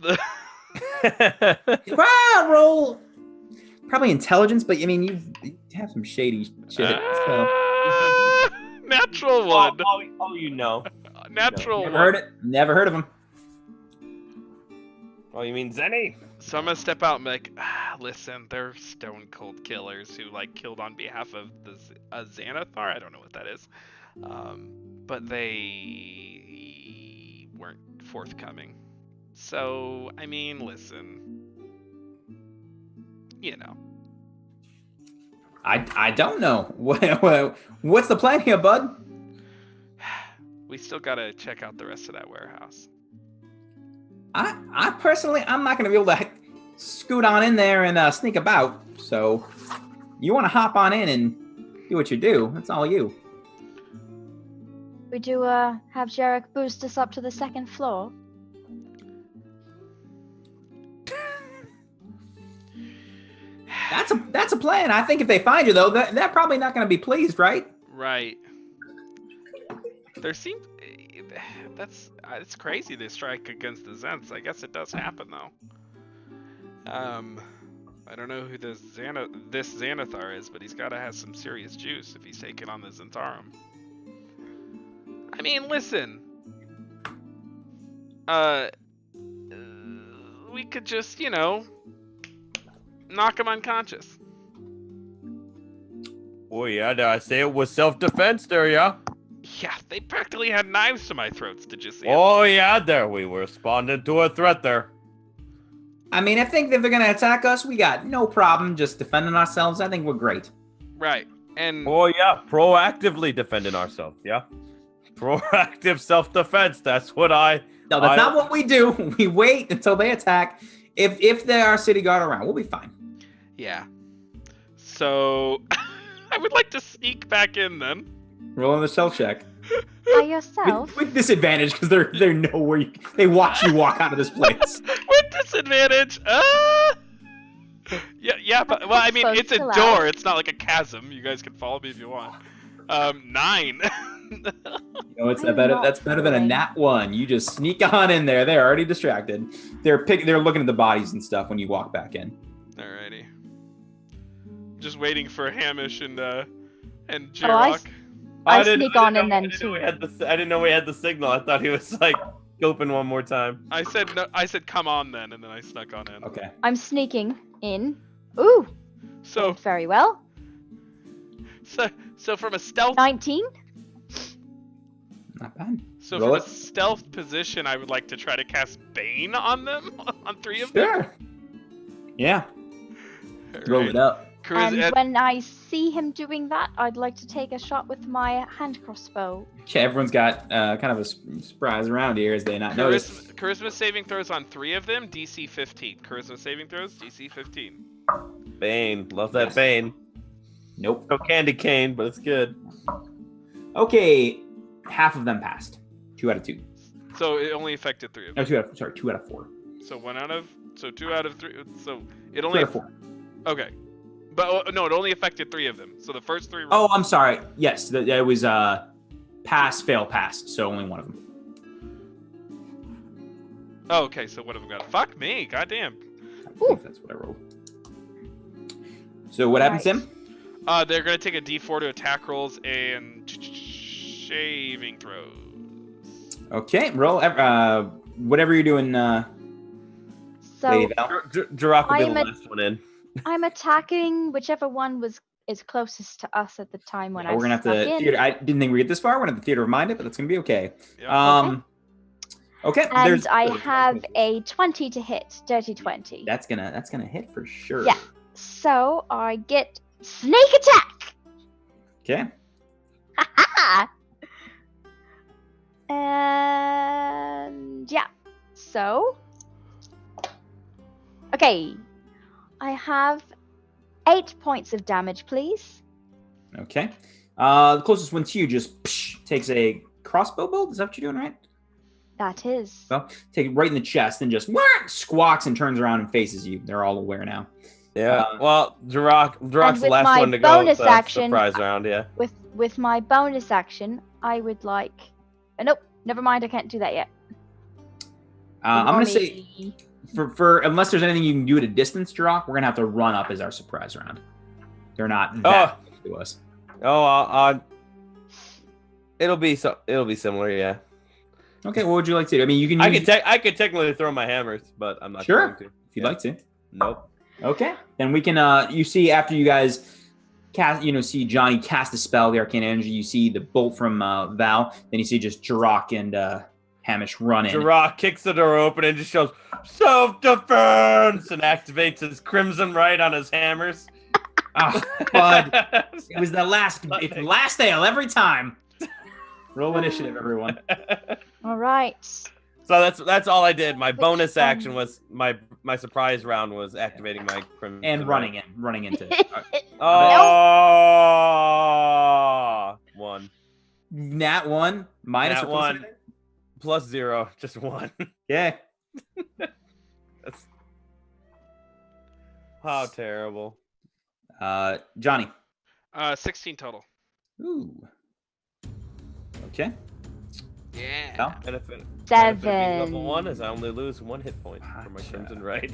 Wow, roll. Probably intelligence, but I mean, you have some shady shit. So. Natural one. Oh, you know. Natural Never one. heard it. Never heard of him. Oh, you mean Zenny? So I'm gonna step out and be like, listen, they're stone cold killers who like killed on behalf of the Xanathar. I don't know what that is, but they weren't forthcoming. So I mean, listen, you know. I don't know. What's the plan here, bud? We still gotta check out the rest of that warehouse. I personally, I'm not going to be able to scoot on in there and sneak about. So, you want to hop on in and do what you do. That's all you. We do have Jarek boost us up to the second floor. That's a plan. I think if they find you though, they're probably not going to be pleased, right? Right. There seems it's crazy they strike against the Zents. I guess it does happen though. I don't know who this Xanathar is, but he's got to have some serious juice if he's taking on the Zentarum. I mean, listen. We could just, knock him unconscious. Oh yeah, did I say it was self-defense there, yeah? Yeah, they practically had knives to my throats. Did you see it? Oh yeah, there we were responding to a threat there. I mean, I think if they're gonna attack us, we got no problem just defending ourselves. I think we're great. Right. And Oh yeah, proactively defending ourselves, yeah? Proactive self-defense, that's what No, that's not what we do. We wait until they attack. If they are city guard around, we'll be fine. yeah. So I would like to sneak back in then. Roll on the stealth check. By yourself. With disadvantage because they know where they watch you walk out of this place. With disadvantage. Yeah, but well, I mean, Supposed it's a to door. allow. It's not like a chasm. You guys can follow me if you want. 9. It's I'm better. not That's better than a following. nat 1. You just sneak on in there. They're already distracted. They're looking at the bodies and stuff when you walk back in. Alrighty. Just waiting for Hamish and Oh, Jirok. I didn't- sneak I on didn't in know- then I didn't know too. we had I didn't know we had the signal. I thought he was like scoping one more time. I said no. I said come on then, and then I snuck on in. Okay. I'm sneaking in. Ooh, So very well. so from a stealth 19. Not bad. so Roll from a it. stealth position, I would like to try to cast Bane on them on 3 of them. Sure. Yeah. Roll Alright. it up. And when I see him doing that, I'd like to take a shot with my hand crossbow. Okay, everyone's got kind of a surprise around here as they not notice. Charisma saving throws on 3 of them, DC 15. Charisma saving throws, DC 15. Bane, love that Yes. Bane. Nope. No candy cane, but it's good. Okay, half of them passed. 2 out of 2. So it only affected 3 of No, them. 2 out of 4. So 2 out of 3. So it 2 only. out of 4. Okay. But no, it only affected 3 of them. So the first 3 were. Oh, I'm sorry. Yes, it was pass, fail, pass. So only one of them. Oh, okay, so one of them got. Fuck me, goddamn. I think that's what I rolled. So what happens, Right. Tim? They're gonna take a D4 to attack rolls and shaving throws. Okay, roll. Whatever you're doing, So Lady Val. Jirok will be I'm the a- last one in. I'm attacking whichever one is closest to us at the time when I We're gonna have snuck to. in. Theater, I didn't think we'd get this far. We're gonna have to theater of mind it, but that's gonna be okay. Yeah. Okay. And I have a 20 to hit, dirty 20. That's gonna hit for sure. Yeah. So I get snake attack. Okay. Ha! And yeah. So okay. I have 8 points of damage, please. Okay. The closest one to you just takes a crossbow bolt. Is that what you're doing, right? That is. Well, take it right in the chest and just squawks and turns around and faces you. They're all aware now. Yeah. Well, Jirok's the with last my one to go. bonus With the action, surprise round, yeah. With my bonus action, I would like. Nope. Never mind. I can't do that yet. I'm gonna say Only- for unless there's anything you can do at a distance, Drock, we're gonna have to run up as our surprise round. They're not that close to us. Oh, it'll be similar, yeah. Okay, what would you like to do? I mean, you can. I use- could technically throw my hammers, but I'm not Sure. going to. if you'd Yeah. like to. Nope. Okay, then we can. You see after you guys cast, see Johnny cast a spell, the arcane energy. You see the bolt from Val. Then you see just Jirok and Hamish run in. Jirok kicks the door open and just shows self-defense and activates his crimson right on his hammers. Oh, bud, it was the last. It's the last ale every time. Roll initiative, everyone. All right. So that's all I did. My Which bonus one? action was my surprise round was activating my crimson And right. running into. Oh, 1 Nat 1 minus Nat or plus 1. anything? plus 0, just 1. Yeah. That's how terrible. Johnny. 16 total. Ooh. Okay. Yeah. Val? Benefit of 7. being level 1 is I only lose 1 hit point for my Gotcha. crimson right.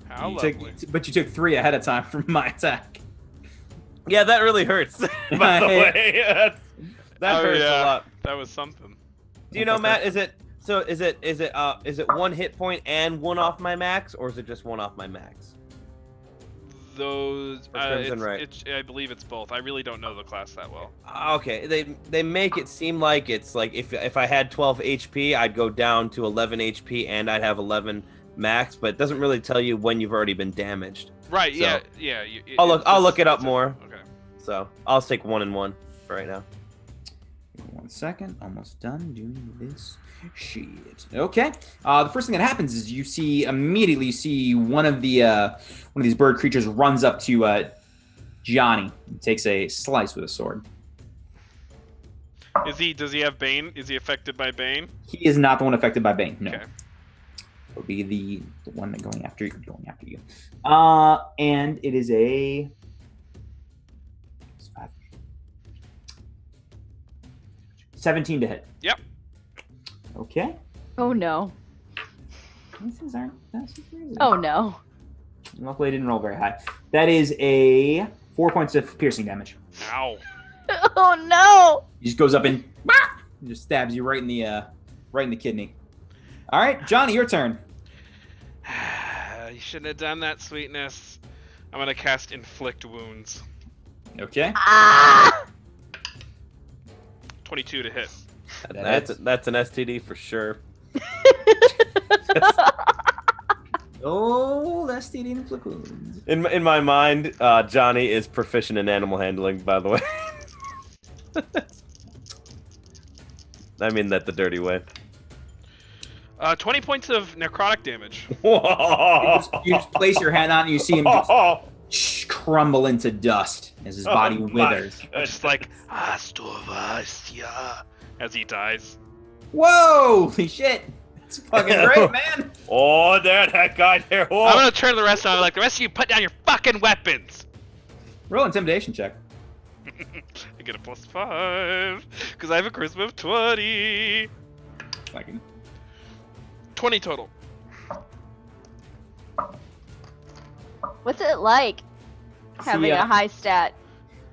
How You lovely. but you took 3 ahead of time from my attack. Yeah, that really hurts. By the way, that Oh, hurts yeah. a lot. That was something. Do you know, Matt? Is it 1 hit point and 1 off my max, or is it just 1 off my max? Those. Or Crimson Right. I believe it's both. I really don't know the class that well. Okay, they make it seem like it's like if I had 12 HP, I'd go down to 11 HP and I'd have 11 max, but it doesn't really tell you when you've already been damaged. Right. So, Yeah. I'll look it up more. Okay. So I'll take 1 and 1 for right now. 1 second, almost done doing this shit. Okay. The first thing that happens is you see one of these bird creatures runs up to Johnny and takes a slice with a sword. Does he have Bane? Is he affected by Bane? He is not the one affected by Bane. No. Okay. It'll be the one that going after you. And it is a 17 to hit. Yep. Okay. Oh no. These aren't that's crazy. Oh no. Luckily, I didn't roll very high. That is a 4 points of piercing damage. Ow. Oh no. He just goes up and just stabs you right in the kidney. All right, Johnny, your turn. You shouldn't have done that, sweetness. I'm gonna cast Inflict Wounds. Okay. Ah! 22 to hit. That's an STD for sure. Oh, that's the inflict wounds. In my mind, Johnny is proficient in animal handling, by the way. I mean that the dirty way. 20 points of necrotic damage. You just place your hand on it and you see him just crumble into dust as his body withers. Just like, Astovastia, as he dies. Whoa! Holy shit! It's fucking great, man! Oh, that guy there. Oh. I'm gonna turn to the rest of them like, the rest of you put down your fucking weapons! Roll intimidation check. I get a +5, because I have a charisma of 20. Fucking. 20 total. What's it like having a high stat?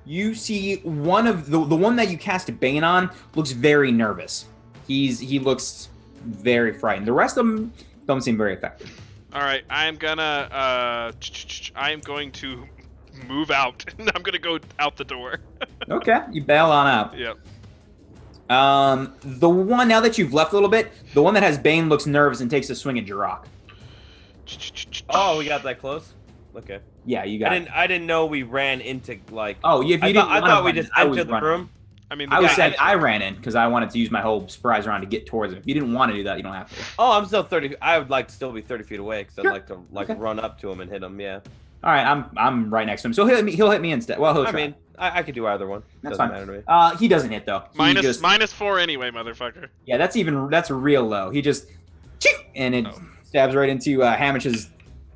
You see one of the one that you cast Bane on looks very nervous. He looks very frightened. The rest of them don't seem very effective. All right, I'm going to move out. I'm gonna go out the door. Okay, you bail on out. Yep. The one, now that you've left a little bit, the one that has Bane looks nervous and takes a swing at Jirok. Oh, we got that close. Okay. Yeah, you got it. I didn't know we ran into like. Oh, if you I didn't, thought we just entered the room. I mean, I was saying I ran in because I wanted to use my whole surprise round to get towards him. If you didn't want to do that, you don't have to. Oh, I'm still 30. I would like to still be 30 feet away because Sure. I'd like to run up to him and hit him. Yeah. All right, I'm right next to him, so he'll hit me instead. Well, he'll I try. mean, I could do either one. That's Doesn't fine. matter to me. He doesn't hit though. He just, -4 anyway, motherfucker. yeah, that's real low. He just and it stabs right into Hamish's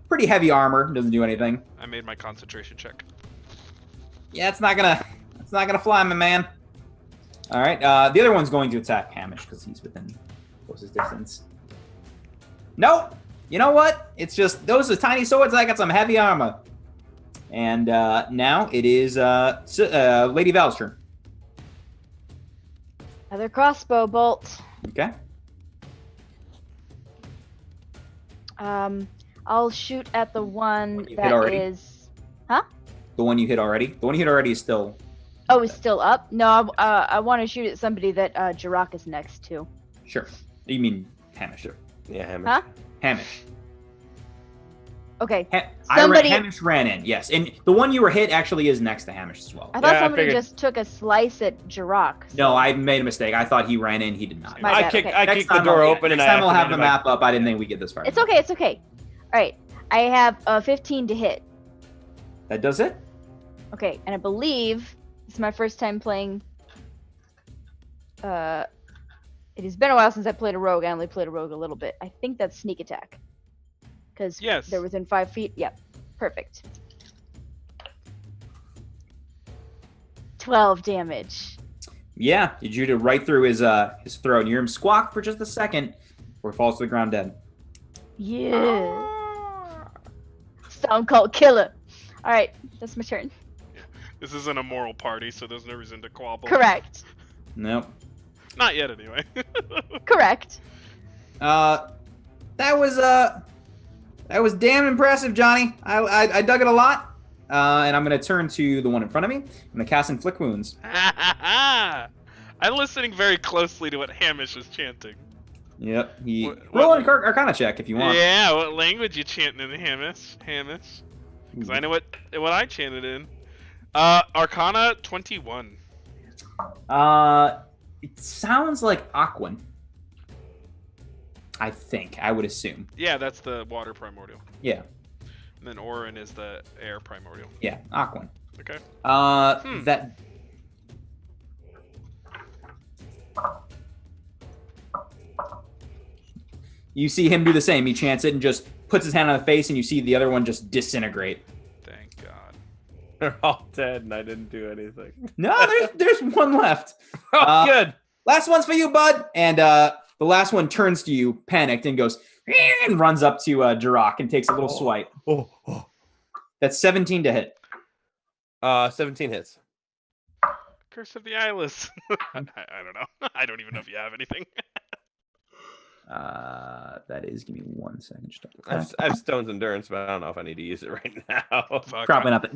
pretty heavy armor. Doesn't do anything. I made my concentration check. Yeah, it's not gonna fly, my man. All right, the other one's going to attack Hamish because he's within closest distance. Nope. You know what? It's just those are tiny swords. I got some heavy armor. And now it is Lady Val's turn. Another crossbow bolt. Okay. I'll shoot at the one you hit that already? is. Huh? The one you hit already. The one you hit already is still. Oh, it's still up? No, I want to shoot at somebody that Jirok is next to. Sure. You mean Hamish? Yeah, Hamish. Huh? Hamish. Okay. Somebody... Hamish ran in, yes. And the one you were hit actually is next to Hamish as well. I thought Yeah, I somebody figured- just took a slice at Jirok. No, I made a mistake. I thought he ran in. He did not. My I bad, kicked okay. I Next kicked the time door I'll- open and next I time we'll have the activated my- map up. I didn't think we get this far. It's okay, it's okay. Alright. I have a 15 to hit. That does it? Okay, and I believe this is my first time playing. It has been a while since I played a rogue. I only played a rogue a little bit. I think that's sneak attack. Because Yes. they're within 5 feet. Yep. Perfect. 12 damage. Yeah, you shoot it right through his throat. And you hear him squawk for just a second before he falls to the ground dead. Yeah. Sound called killer. All right, that's my turn. This isn't a moral party, so there's no reason to quabble. Correct. Nope. Not yet, anyway. Correct. That was damn impressive, Johnny. I dug it a lot. And I'm gonna turn to the one in front of me. I'm gonna cast Inflict Wounds. I'm listening very closely to what Hamish is chanting. Yep. What- Roll an Arcana check if you want. Yeah, what language you chanting in, Hamish? Because I know what I chanted in. Arcana 21. It sounds like Aquan. I think. I would assume. Yeah, that's the water primordial. Yeah. And then Orin is the air primordial. Yeah. Aquan. Okay. That. You see him do the same. He chants it and just puts his hand on the face, and you see the other one just disintegrate. Thank God. They're all dead, and I didn't do anything. No, there's one left. Oh, good. Last one's for you, bud. And the last one turns to you, panicked, and goes and runs up to Jirok and takes a little swipe. Oh. That's 17 to hit. 17 hits. Curse of the Eyeless. I don't know. I don't even know if you have anything. That is. Give me 1 second. Just I have Stone's Endurance, but I don't know if I need to use it right now. Fuck,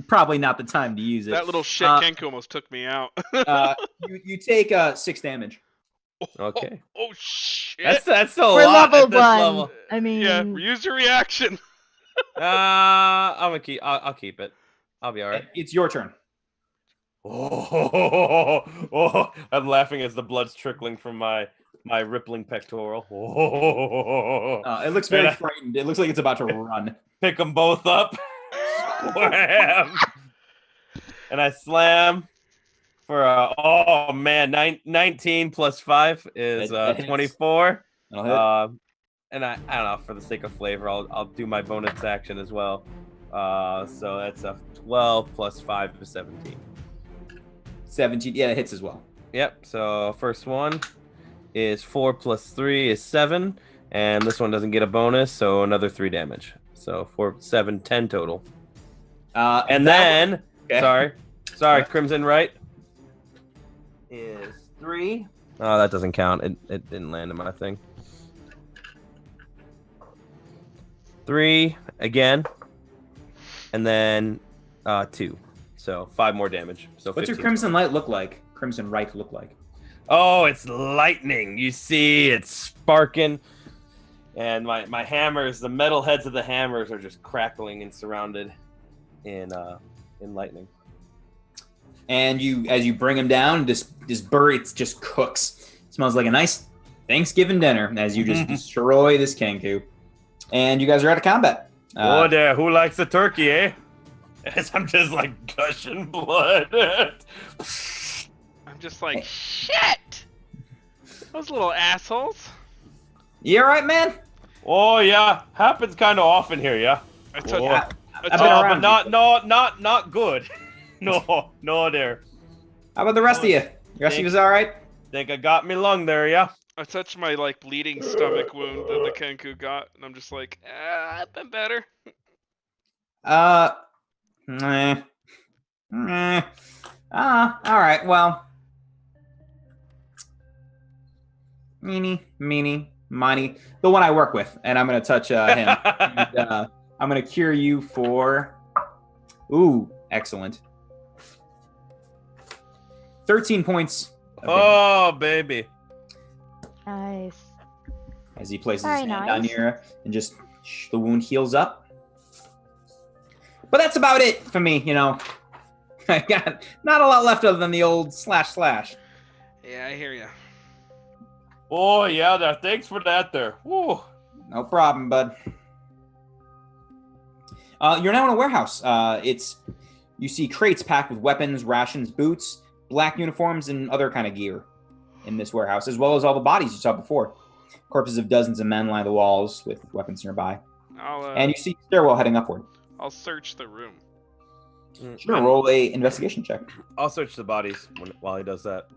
probably not the time to use it. that little shit Kenku almost took me out. You take 6 damage. Okay. Oh shit. That's still a We're lot level at this 1. level. I mean, Yeah, use your reaction. I'll keep it. I'll be all right. It's your turn. Oh, I'm laughing as the blood's trickling from my rippling pectoral. It looks very frightened. It looks like it's about to run. Pick them both up. Wham! And I slam for 19 plus 5 is That hits. 24. That'll hit. And I don't know, for the sake of flavor, I'll do my bonus action as well. So that's a 12 plus 5 is 17. 17. Yeah, it hits as well. Yep. So first one is 4 plus 3 is 7, and this one doesn't get a bonus, so another 3 damage. So 4, 7, 10 total. And then, okay. sorry, Crimson Right is 3. Oh, that doesn't count. It didn't land in my thing. 3 again, and then 2. So 5 more damage. So What's your 15. Crimson Light look like? Crimson Right look like? Oh, it's lightning. You see, it's sparking. And my hammers, the metal heads of the hammers are just crackling and surrounded in lightning. And as you bring him down, this bird just cooks. It smells like a nice Thanksgiving dinner as you just destroy this Kenku. And you guys are out of combat. Oh there, who likes a turkey, eh? As I'm just like gushing blood. I'm just like, shit! Those little assholes. You all right, man? Oh yeah, happens kind of often here, yeah. I took, Oh. I I've took- been around But not good. No there. How about the rest of you? The rest of you is all right? Think I got me lung there, yeah. I touched my like bleeding stomach wound that the Kenku got, and I'm just like, I've been better. All right. Well, meeny, miny. The one I work with, and I'm gonna touch him. And, I'm gonna cure you for. Ooh, excellent. 13 points. of damage Oh baby. nice. as he places Very his hand nice. on here, and just the wound heals up. But that's about it for me. I got not a lot left other than the old slash. Yeah, I hear you. Oh yeah, there. Thanks for that there. Woo. No problem, bud. You're now in a warehouse. You see crates packed with weapons, rations, boots, black uniforms, and other kind of gear in this warehouse, as well as all the bodies you saw before. Corpses of dozens of men line the walls with weapons nearby. And you see a stairwell heading upward. I'll search the room. Sure, roll a investigation check. I'll search the bodies while he does that.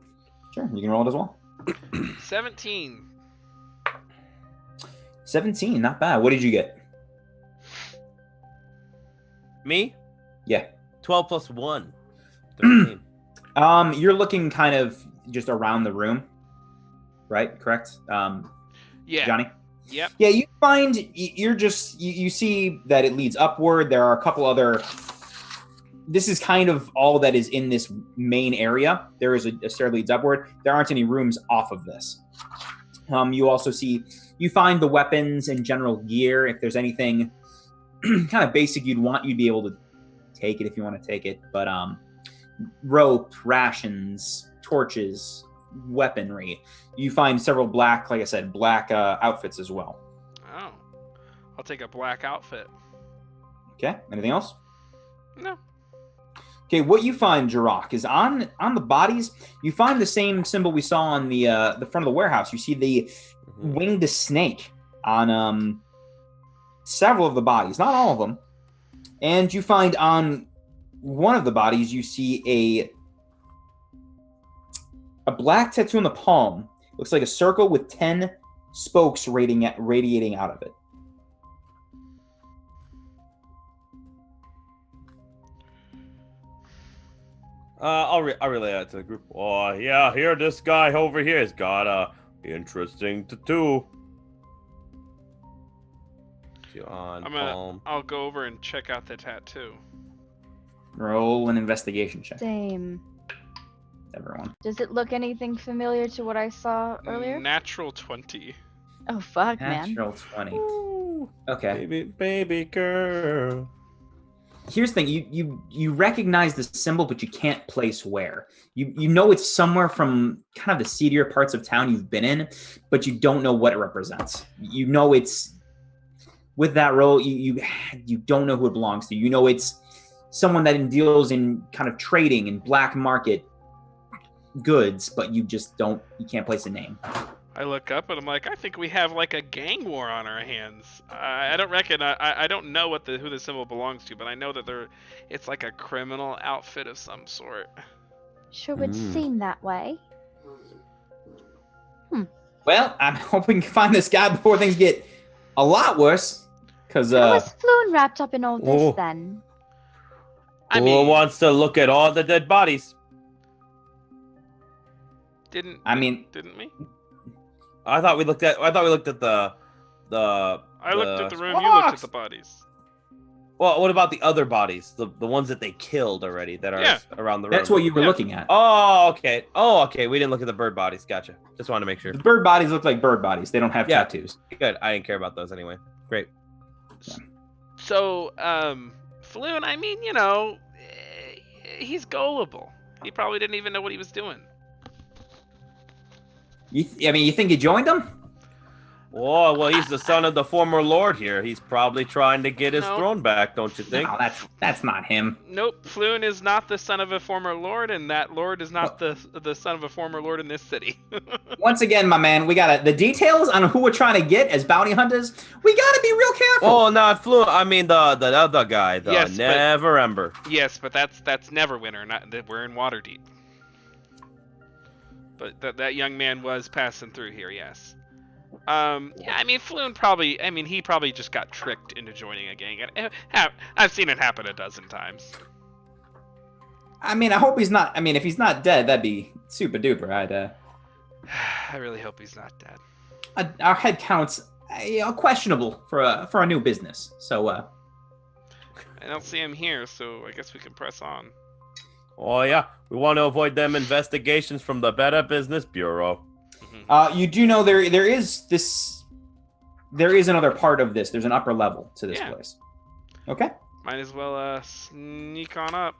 Sure, you can roll it as well. 17. 17, not bad. What did you get? Me? Yeah. 12 plus 1. 13. You're looking kind of just around the room, right? Correct? Yeah. Johnny? Yep. Yeah, you find you see that it leads upward. There are a couple other. This is kind of all that is in this main area. There is a stair leads upward. There aren't any rooms off of this. You also you find the weapons and general gear. If there's anything kind of basic you'd be able to take it if you want to take it. But rope, rations, torches, weaponry. You find several black, like I said, black outfits as well. Oh. I'll take a black outfit. Okay. Anything else? No. Okay. What you find, Jirok, is on the bodies. You find the same symbol we saw on the front of the warehouse. You see the winged snake on several of the bodies, not all of them. And you find on one of the bodies, you see a black tattoo on the palm. Looks like a circle with 10 spokes radiating out of it. I'll relay that to the group. Oh, yeah, here, this guy over here has got a interesting tattoo. I'll go over and check out the tattoo. Roll an investigation check, Same. everyone. Does it look anything familiar to what I saw earlier? Natural 20. Oh, fuck, man. Natural 20. Ooh, Okay. baby girl. Here's the thing. You recognize the symbol, but you can't place where. You know it's somewhere from kind of the seedier parts of town you've been in, but you don't know what it represents. You know it's... With that roll, you don't know who it belongs to. You know it's someone that deals in kind of trading and black market goods, but you can't place a name. I look up and I'm like, I think we have like a gang war on our hands. I don't know who the symbol belongs to, but I know that it's like a criminal outfit of some sort. Sure would seem that way. Well, I'm hoping to find this guy before things get a lot worse. Because How was Floon wrapped up in all this then? Who wants to look at all the dead bodies? Didn't we? I thought we looked at the I looked at the room. You looked at the bodies. Well, what about the other bodies? The ones that they killed already that are around the room? That's what you were looking at. Oh, okay. We didn't look at the bird bodies. Gotcha. Just wanted to make sure. The bird bodies look like bird bodies. They don't have tattoos. Good. I didn't care about those anyway. Great. So, Floon, he's gullible. He probably didn't even know what he was doing. You think he joined them? Oh, well, he's the son of the former lord here. He's probably trying to get his throne back, don't you think? No, that's not him. Nope, Floon is not the son of a former lord, and that lord is not the son of a former lord in this city. Once again, my man, we got the details on who we're trying to get as bounty hunters. We gotta be real careful. Oh, not Floon. I mean the other guy, Never Ember. Yes, but that's Neverwinter. We're in Waterdeep. But that young man was passing through here, yes. Floon probably, he probably just got tricked into joining a gang. I've seen it happen a dozen times. I hope he's not. If he's not dead, that'd be super duper. I really hope he's not dead. Our head counts, questionable for a new business. So, I don't see him here, so I guess we can press on. Oh yeah, we want to avoid them investigations from the Better Business Bureau. You do know there is another part of this. There's an upper level to this place. Okay. Might as well sneak on up.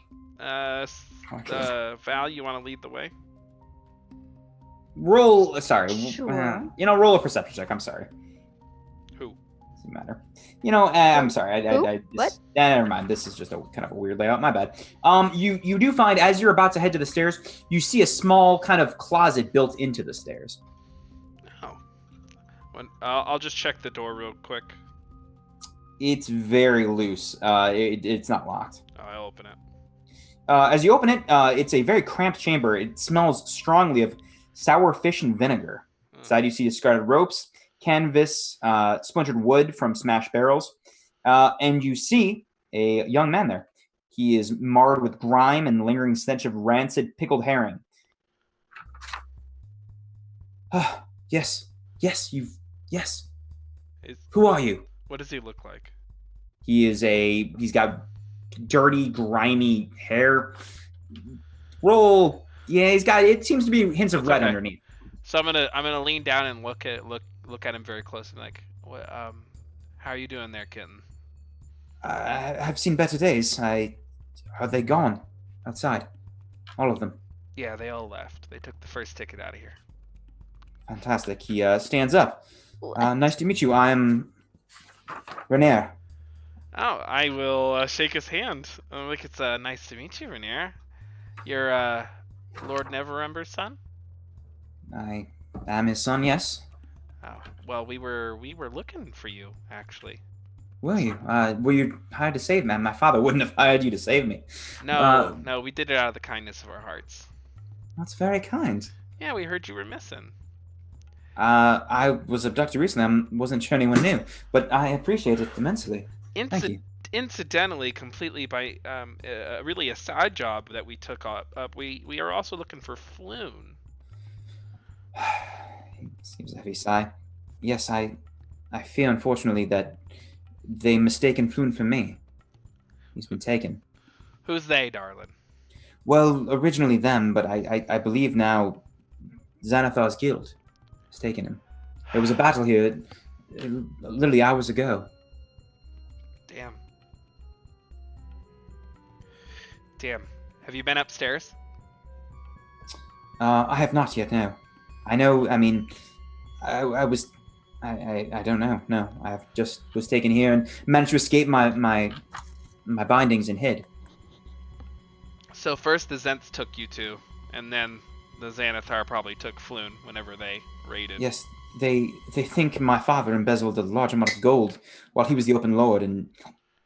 Val, you want to lead the way? Roll. Sorry. Sure. Roll a perception check. I'm sorry. Who? Doesn't matter. I'm sorry. What? Never mind. This is just a kind of a weird layout. My bad. You do find as you're about to head to the stairs, you see a small kind of closet built into the stairs. Oh. I'll just check the door real quick. It's very loose. It's not locked. Oh, I'll open it. As you open it, it's a very cramped chamber. It smells strongly of sour fish and vinegar. Inside, you see discarded ropes, canvas, splintered wood from smashed barrels, and you see a young man there. He is marred with grime and lingering stench of rancid pickled herring. Ah, yes. Yes. Who are you? What does he look like? He's got dirty, grimy hair. It seems to be hints of red underneath. So I'm gonna lean down and look at him very close and like, what, how are you doing there, kitten? I've seen better days. Are they gone? Outside. All of them. Yeah, they all left. They took the first ticket out of here. Fantastic. He stands up. Nice to meet you. I'm Renier. Oh, I will shake his hand. Like, it's nice to meet you, Renier. You're Lord Neverember's son? I am his son, yes. Oh, well, we were looking for you, actually. Were you? Were you hired to save me? My father wouldn't have hired you to save me. No, we did it out of the kindness of our hearts. That's very kind. Yeah, we heard you were missing. I was abducted recently. I wasn't sure anyone knew, but I appreciate it immensely. Thank you. Incidentally, completely by really a side job that we took up, we are also looking for Floon. Seems a heavy sigh. Yes, I fear, unfortunately, that they mistaken Floon for me. He's been taken. Who's they, darling? Well, originally them, but I believe now Xanathar's guild has taken him. There was a battle here literally hours ago. Damn. Have you been upstairs? I have not yet, no. I know, I mean, I don't know, no. I just was taken here and managed to escape my bindings and hid. So first the Zents took you two, and then the Xanathar probably took Floon whenever they raided. Yes, they think my father embezzled a large amount of gold while he was the open lord and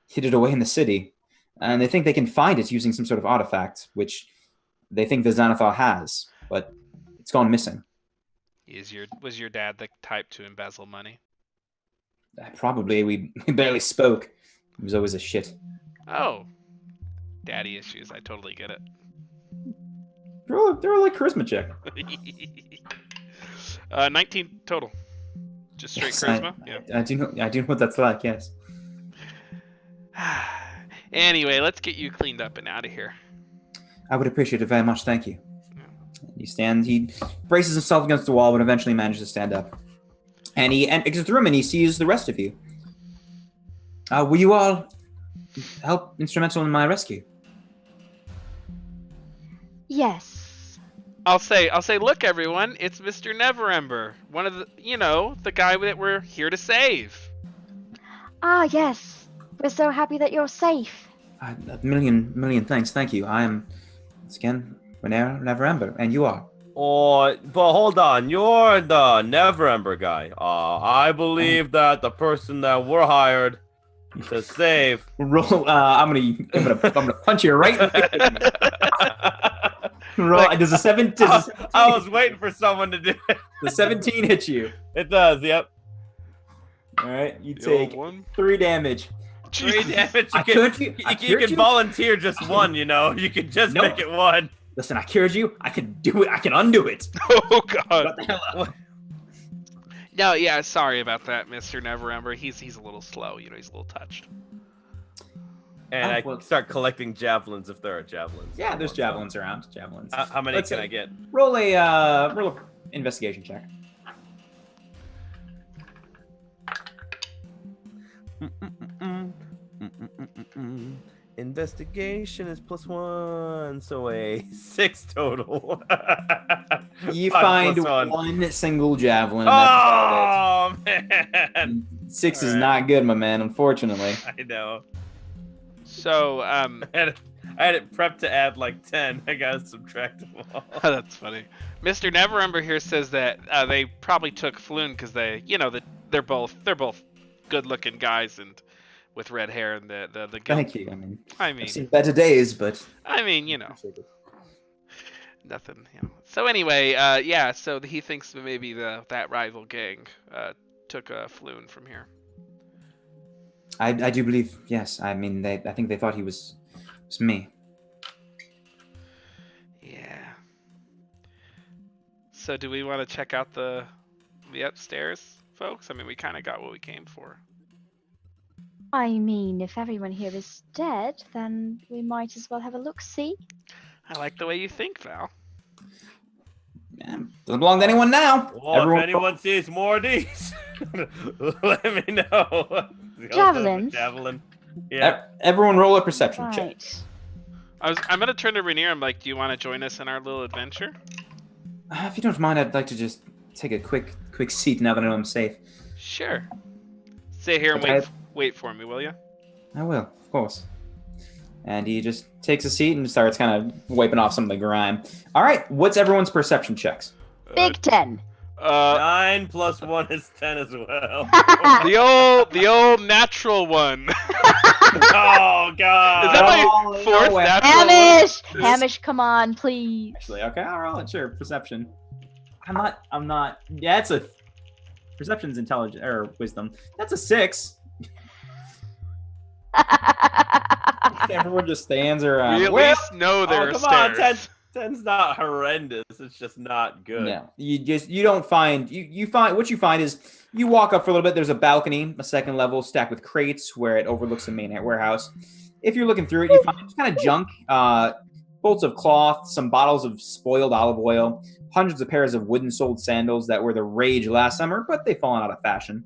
hid it away in the city. And they think they can find it using some sort of artifact, which they think the Xanathar has, but it's gone missing. Was your dad the type to embezzle money? Probably. We barely spoke. He was always a shit. Oh. Daddy issues. I totally get it. They're like charisma check. 19 total. Just straight charisma? Yeah. I do know what that's like, yes. Anyway, let's get you cleaned up and out of here. I would appreciate it very much, thank you. He braces himself against the wall, but eventually manages to stand up. And he exits the room and he sees the rest of you. Will you all help instrumental in my rescue? Yes. I'll say, look everyone, it's Mr. Neverember. One of the guy that we're here to save. Ah, yes. We're so happy that you're safe. A million thanks, thank you. I am, once again, Neverember, and you are. Oh, but hold on, you're the Neverember guy. I believe that the person that we're hired to save. Roll. I'm gonna punch you right. Roll. Like, does a 17? I was waiting for someone to do it. The 17 hits you. It does. Yep. All right, you take 3 damage. 3 damage. You can volunteer just one. You can just make it 1. Listen, I cured you. I can do it. I can undo it. Oh God. What the hell up? No, yeah, sorry about that, Mr. Neverember. He's a little slow. He's a little touched. And I start collecting javelins if there are javelins. Yeah, there's javelins around. Javelins. How many can I get? Roll a investigation check. Investigation is +1, so a 6 total. You find 1 single javelin. Oh man! 6 is not good, my man. Unfortunately. I know. So I had it prepped to add like 10. I gotta subtract them all. That's funny. Mr. Neverember here says that they probably took Floon because they're both good-looking guys and with red hair and the guild. Thank you. I've seen better days, but nothing. So anyway, so he thinks maybe that rival gang took Floon from here. I do believe, yes. I mean, I think they thought he was me. Yeah. So do we want to check out the upstairs, folks? I mean, we kind of got what we came for. I mean, if everyone here is dead, then we might as well have a look-see. I like the way you think, Val. Yeah, doesn't belong to anyone now. Well, if anyone sees more of these, let me know. Javelins? Javelin. Yeah. Everyone roll a perception check. Right. I'm gonna turn to Rainier. I'm like, do you want to join us in our little adventure? If you don't mind, I'd like to just take a quick seat now that I know I'm safe. Sure. Stay here and Okay. wait for me, will you? I will, of course. And he just takes a seat and starts kind of wiping off some of the grime. All right, what's everyone's perception checks? Big 10. 9 plus 1 is 10 as well. The old natural one. Oh God! Is that my fourth no way. natural one? Hamish, come on, please. Actually, okay, I'll roll it. Sure, perception. I'm not. Yeah, it's a perception's intelligence or wisdom. That's a 6. Everyone just stands around. We at least know there are come on, stairs. 10's not horrendous. It's just not good. No, you don't find you find what you find is you walk up for a little bit. There's a balcony, a second level stacked with crates where it overlooks the main warehouse. If you're looking through it, you find just kind of junk, bolts of cloth, some bottles of spoiled olive oil, hundreds of pairs of wooden-soled sandals that were the rage last summer, but they've fallen out of fashion.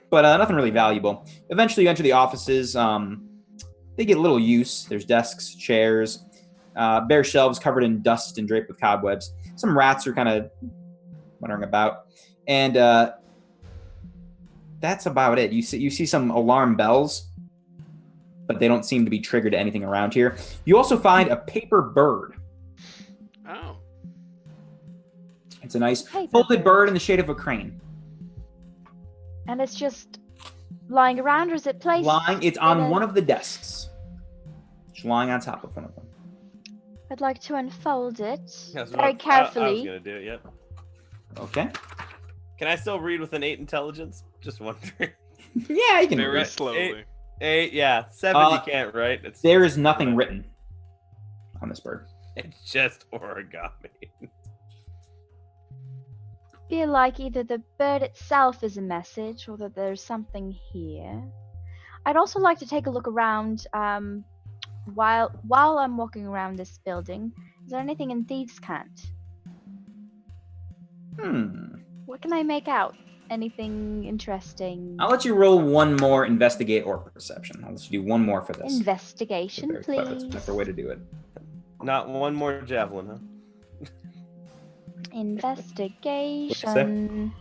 But nothing really valuable. Eventually, you enter the offices. They get little use. There's desks, chairs, bare shelves covered in dust and draped with cobwebs. Some rats are kind of wandering about, and that's about it. You see some alarm bells, but they don't seem to be triggered to anything around here. You also find a paper bird. Oh. It's a nice Paper folded bird. bird in the shade of a crane. And it's just lying around, or is it placed? It's on in a- one of the desks. It's lying on top of one of them. I'd like to unfold it That's very what I was carefully. gonna do it. Yep. Okay. Can I still read with an 8 intelligence? Just wondering. Yeah, you can Very read it. slowly. 8, yeah. 7 you can't write. It's There is nothing written on this bird. It's just origami. Feel like either the bird itself is a message, or that there's something here. I'd also like to take a look around. While I'm walking around this building, is there anything in Thieves' Cant? What can I make out? Anything interesting? I'll let you roll one more investigate or perception. I'll let you do one more for this. Investigation, Very clever. That's a please. clever way to do it. Not one more javelin, huh? Investigation.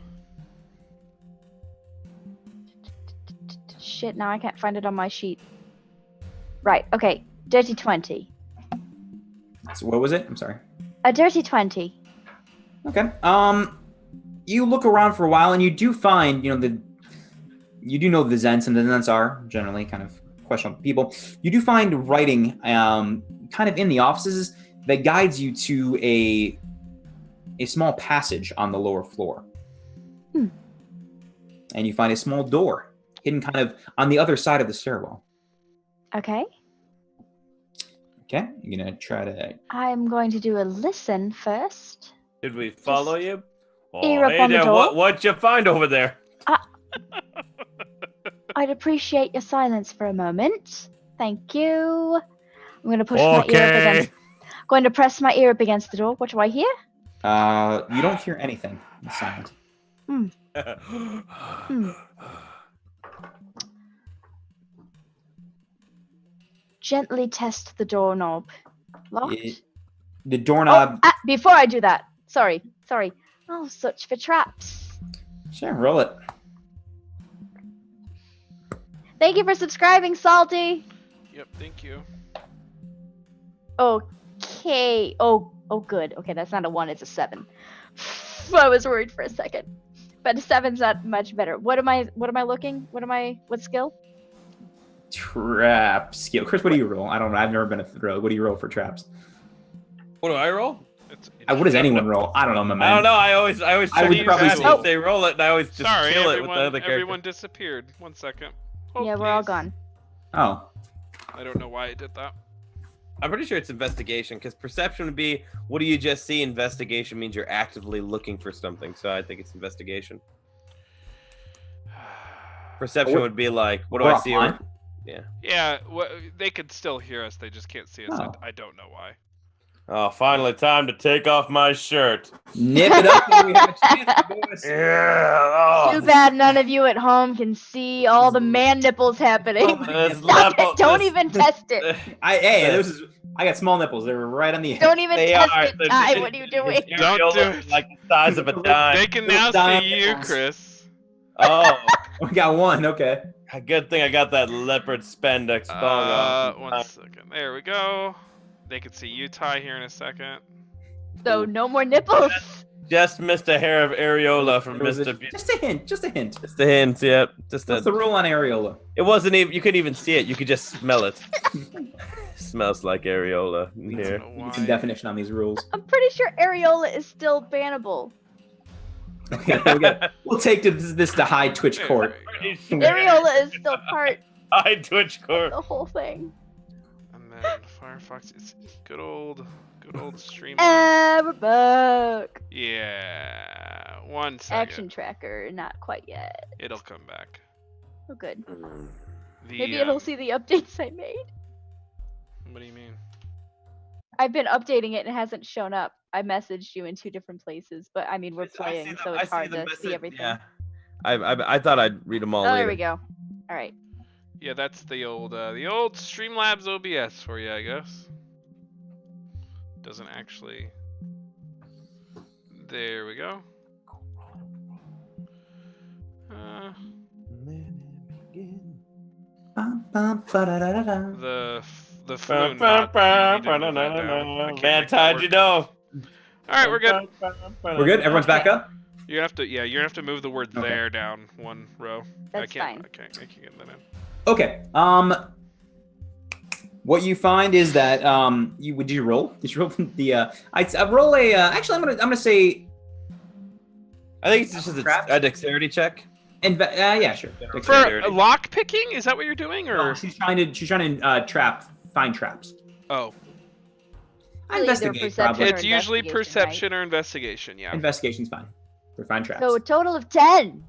Shit, now I can't find it on my sheet. Right, okay. Dirty 20. So what was it? I'm sorry. A dirty 20. Okay. You look around for a while and you do find, you do know the Zents, and the Zents are generally kind of questionable people. You do find writing kind of in the offices that guides you to a small passage on the lower floor. And you find a small door hidden kind of on the other side of the stairwell. Okay. Okay, you're gonna try to. I'm going to do a listen first. Did we follow you? ear up hey on the there, door. what'd you find over there? I'd appreciate your silence for a moment. Thank you. I'm going to push my ear up against. Going to press my ear up against the door. What do I hear? You don't hear anything. It's silent. Gently test the doorknob. Locked? The doorknob. Before I do that. Sorry. Oh, search for traps. Sure, roll it. Thank you for subscribing, Salty. Yep, thank you. Okay. Oh, good. Okay, that's not a 1, it's a 7. I was worried for a second. But a 7's not much better. What am I looking? What skill? Trap skill. Chris, what do you roll? I don't know. I've never been a rogue. What do you roll for traps? What do I roll? What does anyone roll? I don't know, my man. I don't know. I always I check would the probably traps say- if they roll it, and I always just Sorry, kill it with the other everyone character. disappeared. 1 second. Oh, Yeah, we're all please. gone. Oh. I don't know why I did that. I'm pretty sure it's investigation because perception would be what do you just see? Investigation means you're actively looking for something. So I think it's investigation. Perception would be like, what do We're I see? offline? Yeah, they could still hear us. They just can't see us. Oh. I don't know why. Oh, finally, time to take off my shirt. Nip it up when we have a chance, boys. Yeah. Too bad none of you at home can see all the man nipples happening. This Stop level- it! Don't this- even test it. I got small nipples. They were right on the edge. Don't even They test are. it, Ty. What are you doing? Don't do Areola it. like the size of a dime. They can now Dime see you, nipples. Chris. Oh, We got one. Okay. good thing I got that leopard spandex thong on. One second. There we go. They can see you, Ty, here in a second. So no more nipples. Just missed a hair of areola from It was Mr. B. just a hint. Just a hint. Just a hint, yeah. Just What's the a. rule on areola? It wasn't even. You couldn't even see it. You could just smell it. Smells like areola in I here. don't know Need why. some definition on these rules. I'm pretty sure areola is still bannable. Okay, we'll take this to high Twitch There court. we go. Areola is still part I Twitch of court. the whole thing. And then Firefox. It's good old stream. And we're back. Yeah. 1 second. Action tracker, not quite yet. It'll come back. Oh, good. The, Maybe it'll see the updates I made. What do you mean? I've been updating it and it hasn't shown up. I messaged you in 2 different places, but I mean we're playing, so it's hard to see everything. Yeah. I thought I'd read them all Oh, later. there we go. All right. Yeah, that's the old Streamlabs OBS for you, I guess. Doesn't actually. There we go. The Floon mod, you need to move that down. I can't Man, make that how'd work. you know? All right, we're good. We're good. Everyone's back up. You're gonna have to move the word Okay. there down 1 row. I That's can't fine. make you get that in. Okay. What you find is that did you roll? Did you roll the? I roll a. Actually, I'm gonna say. I think it's just a dexterity check. Yeah, sure. For Dexterity. lock picking, is that what you're doing, or? No, she's trying to find traps. Oh, Either Investigate perception probably. or it's usually investigation, perception or investigation. Yeah. Investigation's fine. For find traps. So a total of 10.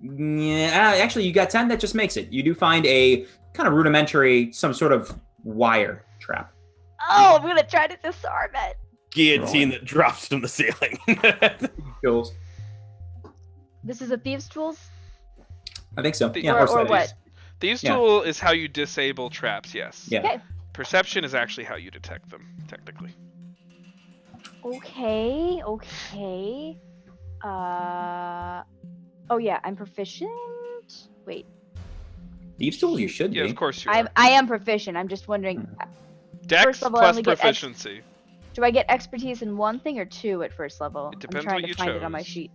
Yeah, actually, you got 10. That just makes it. You do find a kind of rudimentary, some sort of wire trap. Oh, I'm gonna try to disarm it. Guillotine that drops from the ceiling. Tools. This is a thieves' tools. I think so. The- Yeah, or so what? Thieves' Yeah. tool is how you disable traps. Yes. Yeah. Okay. Perception is actually how you detect them, technically. Okay. Okay. Oh yeah, I'm proficient. Wait, Thieves tools, you should Yeah, be. of course you I are. am proficient. I'm just wondering, Dex first level, I plus only get proficiency. do I get expertise in 1 thing or 2 at first level? It depends I'm trying what to you find it on my chose. sheet.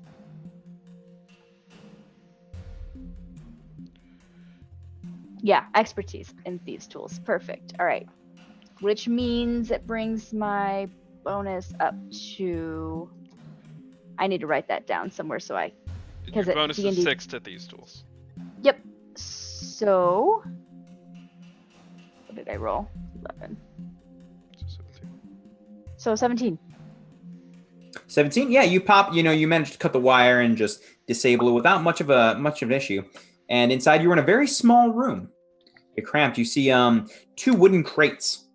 Yeah, expertise in thieves' tools. Perfect. All right. Which means it brings my bonus up to. I need to write that down somewhere so I. Your 'Cause it- bonus is D&D 6 to these tools. Yep. So. What did I roll? 11. So 17. So 17. 17. Yeah, you pop. You managed to cut the wire and just disable it without much of an issue. And inside, you're in a very small room. You're cramped. You see 2 wooden crates.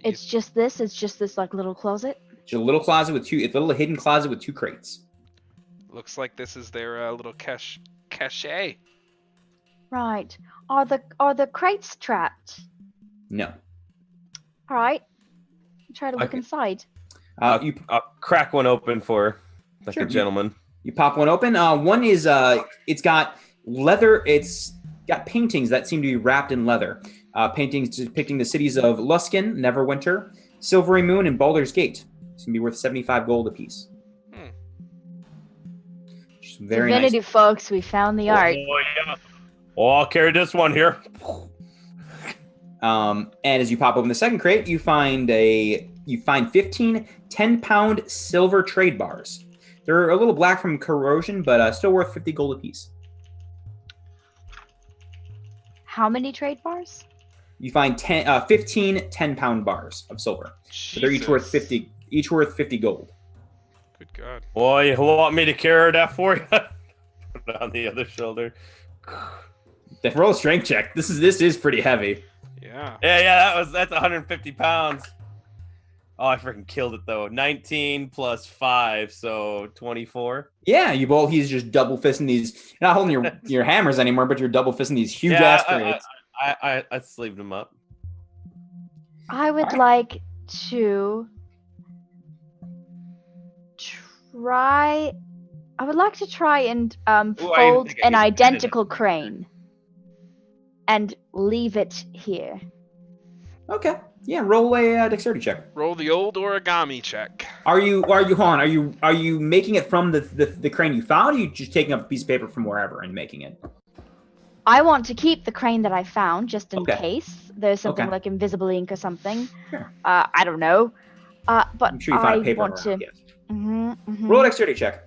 It's just this. It's just this like little closet. It's a little closet with 2. It's a little hidden closet with 2 crates. Looks like this is their little cache. Right. Are the crates trapped? No. All right. Try to look Okay. inside. You I'll crack one open for like Sure. a gentleman. You pop one open. One is it's got leather. It's got paintings that seem to be wrapped in leather. Paintings depicting the cities of Luskan, Neverwinter, Silvery Moon, and Baldur's Gate. It's gonna be worth 75 gold apiece. Just very Divinity, nice. folks. We found the art. Oh yeah. Oh, I'll carry this one here. And as you pop open the second crate, you find a you find 15 10-pound silver trade bars. They're a little black from corrosion, but still worth 50 gold apiece. How many trade bars? You find 15 10-pound bars of silver. So they're each worth 50. Each worth 50 gold. Good God. Boy, you want me to carry that for you? Put it on the other shoulder. Roll a strength check. This is pretty heavy. Yeah. Yeah, that's 150 pounds. Oh, I freaking killed it though. 19 plus 5, so 24. Yeah, he's just double fisting these. You're not holding your hammers anymore, but you're double fisting these huge ass crates. I sleeved them up. I would like to try. I would like to try and fold an identical crane and leave it here. Okay. Yeah, roll a dexterity check. Roll the old origami check. Are you making it from the crane you found, or are you just taking up a piece of paper from wherever and making it? I want to keep the crane that I found just in Okay. case there's something like invisible ink or something. Sure. I don't know. But I'm sure you find I paper want around, to. yes. Roll a dexterity check.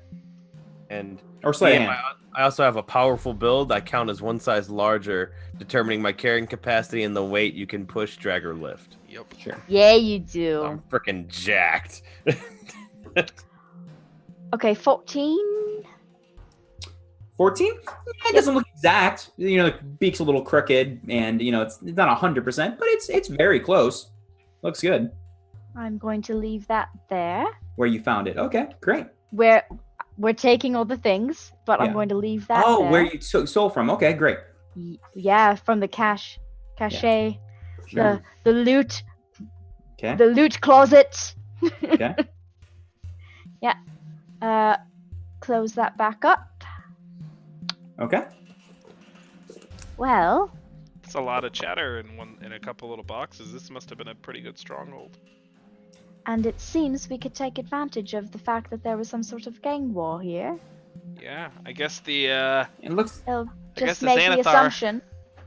And Or sleight of hand. I also have a powerful build. I count as one size larger, determining my carrying capacity and the weight you can push, drag, or lift. Yep. Sure. Yeah, you do. I'm freaking jacked. Okay, 14. 14? Yeah, it doesn't look exact. The beak's a little crooked, and it's not 100%, but it's very close. Looks good. I'm going to leave that there. Where you found it? Okay, great. Where we're taking all the things, but Yeah. I'm going to leave that. Oh, there. where you stole from? Okay, great. Yeah, from the cache, Sure. the loot, Okay. the loot closet. Okay. Close that back up. Okay. Well, It's a lot of chatter in a couple little boxes. This must have been a pretty good stronghold. and it seems we could take advantage of the fact that there was some sort of gang war here. Yeah, I guess the It looks I'll guess just the make the Xanathar- assumption.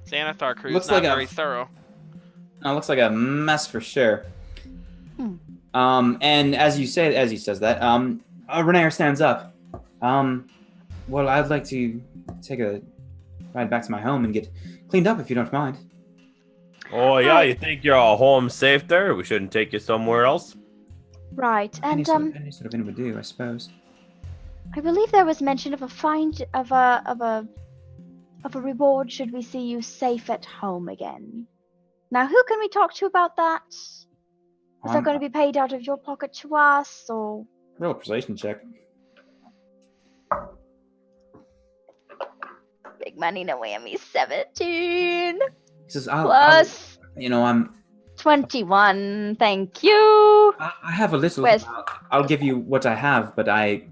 Xanathar crew's Looks not like a- very thorough. looks like a mess for sure. Hmm. And as he says that, Renair stands up. Well, I'd like to take a ride back to my home and get cleaned up if you don't mind. Oh yeah, you think you're all home safe there? We shouldn't take you somewhere else. Right, Any and sort of inn would do, I suppose. I believe there was mention of a find of a reward should we see you safe at home again. Now, who can we talk to about that? Is that going to be paid out of your pocket to us, or? Roll a persuasion check. Big money, no whammy. 17 He says, plus I'm 21. Thank you. I have a little. Where's- I'll give you what I have, but like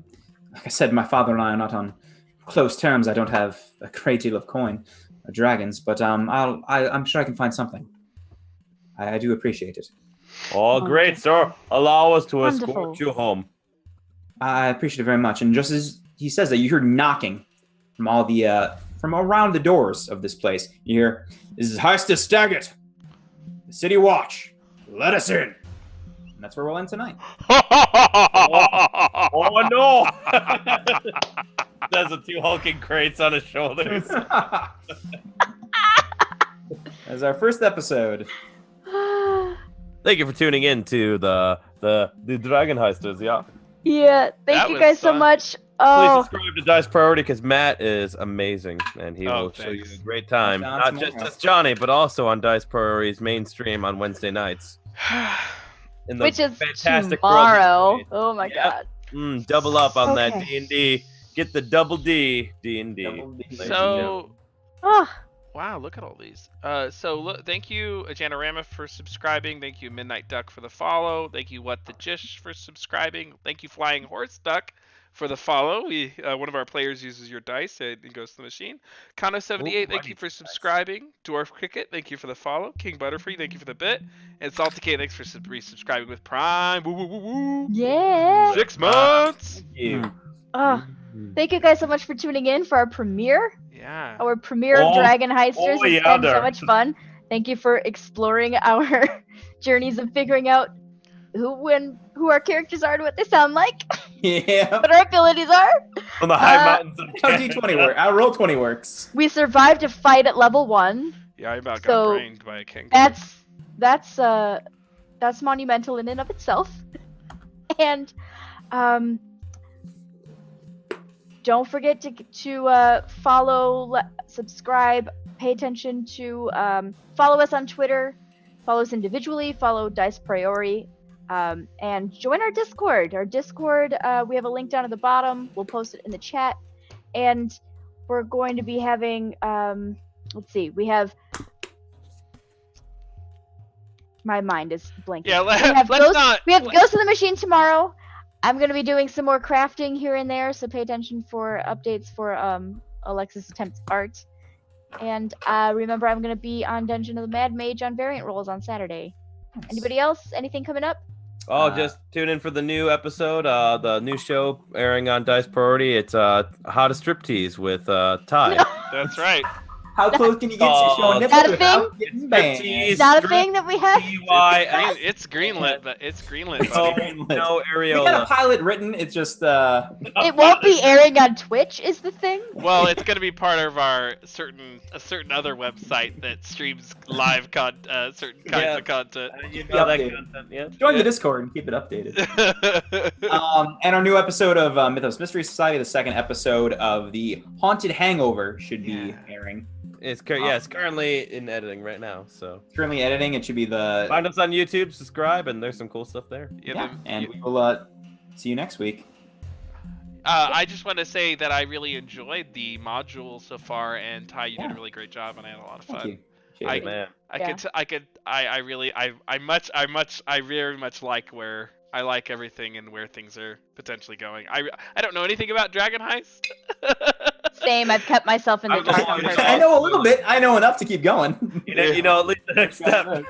I said, my father and I are not on close terms. I don't have a great deal of coin, dragons, but I'm sure I can find something. I do appreciate it. Oh, great, sir. Allow us to Wonderful. escort you home. I appreciate it very much. And just as he says that, you hear knocking from all the from around the doors of this place. You hear, "This is Heisters Staggett, the City Watch. Let us in." And that's where we'll end tonight. Oh no! There's the two hulking crates on his shoulders. That's our first episode. Thank you for tuning in to the Dragon Heisters. Yeah. Yeah, thank That you was guys so fun. much. Please Oh, subscribe to Dice Priority because Matt is amazing and he Oh, will show you thanks. a great time. Sounds Not tomorrow. just as Johnny, but also on Dice Priority's main stream on Wednesday nights. In the which is fantastic world he's tomorrow. made. Oh my Yep. god. Double up on that Okay. D&D. Get the double D D&D. Double D. So, Oh, wow, look at all these. Thank you, Ajanorama, for subscribing. Thank you, Midnight Duck, for the follow. Thank you, What the Jish, for subscribing. Thank you, Flying Horse Duck, for the follow. One of our players uses your dice and it goes to the machine. Kano78, thank you for subscribing. Dwarf Cricket, thank you for the follow. King Butterfree, thank you for the bit. And Salty K, thanks for resubscribing with Prime. Woo woo woo woo. yeah. 6 months. Thank you. Oh, thank you guys so much for tuning in for our premiere. Yeah. Our premiere of Oh, Dragon Heisters. oh, It's yeah, been so there. much fun. Thank you for exploring our journeys and figuring out who our characters are and what they sound like, Yeah. what our abilities are. On the high Uh, mountains of How Canada. D20 work? Our roll 20 works. We survived a fight at level 1. Yeah, I about So, got brained by a king. That's monumental in and of itself. And don't forget to follow, subscribe, pay attention to follow us on Twitter, follow us individually, follow Dice Priori, and join our Discord. Our Discord, we have a link down at the bottom. We'll post it in the chat, and we're going to be having let's see, we have. My mind is blanking. Yeah, we have let's not. We have Ghost of the Machine tomorrow. I'm going to be doing some more crafting here and there, so pay attention for updates for Alexis Attempts Art. And remember, I'm going to be on Dungeon of the Mad Mage on Variant Rolls on Saturday. Anybody else? Anything coming up? Oh, just tune in for the new episode, the new show airing on Dice Priority. It's How to Striptease with Ty. That's right. How close can you get to showing Is that nipples a thing? without getting banned? Is that a thing that we have? It's greenlit, but it's greenlit. Oh, buddy. no, We got a Areola. pilot written. It's just It won't be airing on Twitch, is the thing? Well, it's gonna be part of our certain other website that streams live certain kinds of content. You know that Updated. content, yeah? join the Discord and keep it updated. And our new episode of Mythos Mystery Society, the second episode of the Haunted Hangover, should be airing. It's currently in editing right now. So Currently editing. It should be the find us on YouTube, subscribe, and there's some cool stuff there. and we will see you next week. I just want to say that I really enjoyed the module so far, and Ty, you did a really great job, and I had a lot of fun. Thank you. Appreciate it. Man. I very much like where I like everything and where things are potentially going. I don't know anything about Dragon Heist. Same, I've kept myself in the dark on purpose. I know a little bit. I know enough to keep going. You know at least the next step.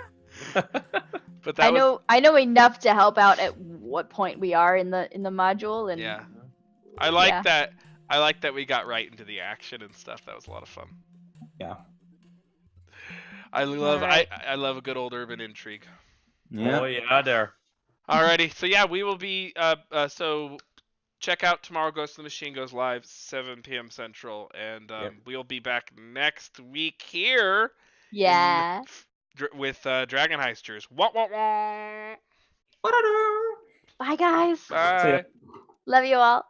But that I know enough to help out at what point we are in the module, and yeah, I like Yeah. that. I like that we got right into the action and stuff. That was a lot of fun. Yeah. I love Alright. I love a good old urban intrigue. Yeah. Oh yeah, there. Alrighty, so yeah, we will be so check out tomorrow. Ghost of the Machine goes live 7 p.m. Central, and we'll be back next week here. yeah. With Dragon Heisters. Wah, wah, wah. Bye guys. Bye. Love you all.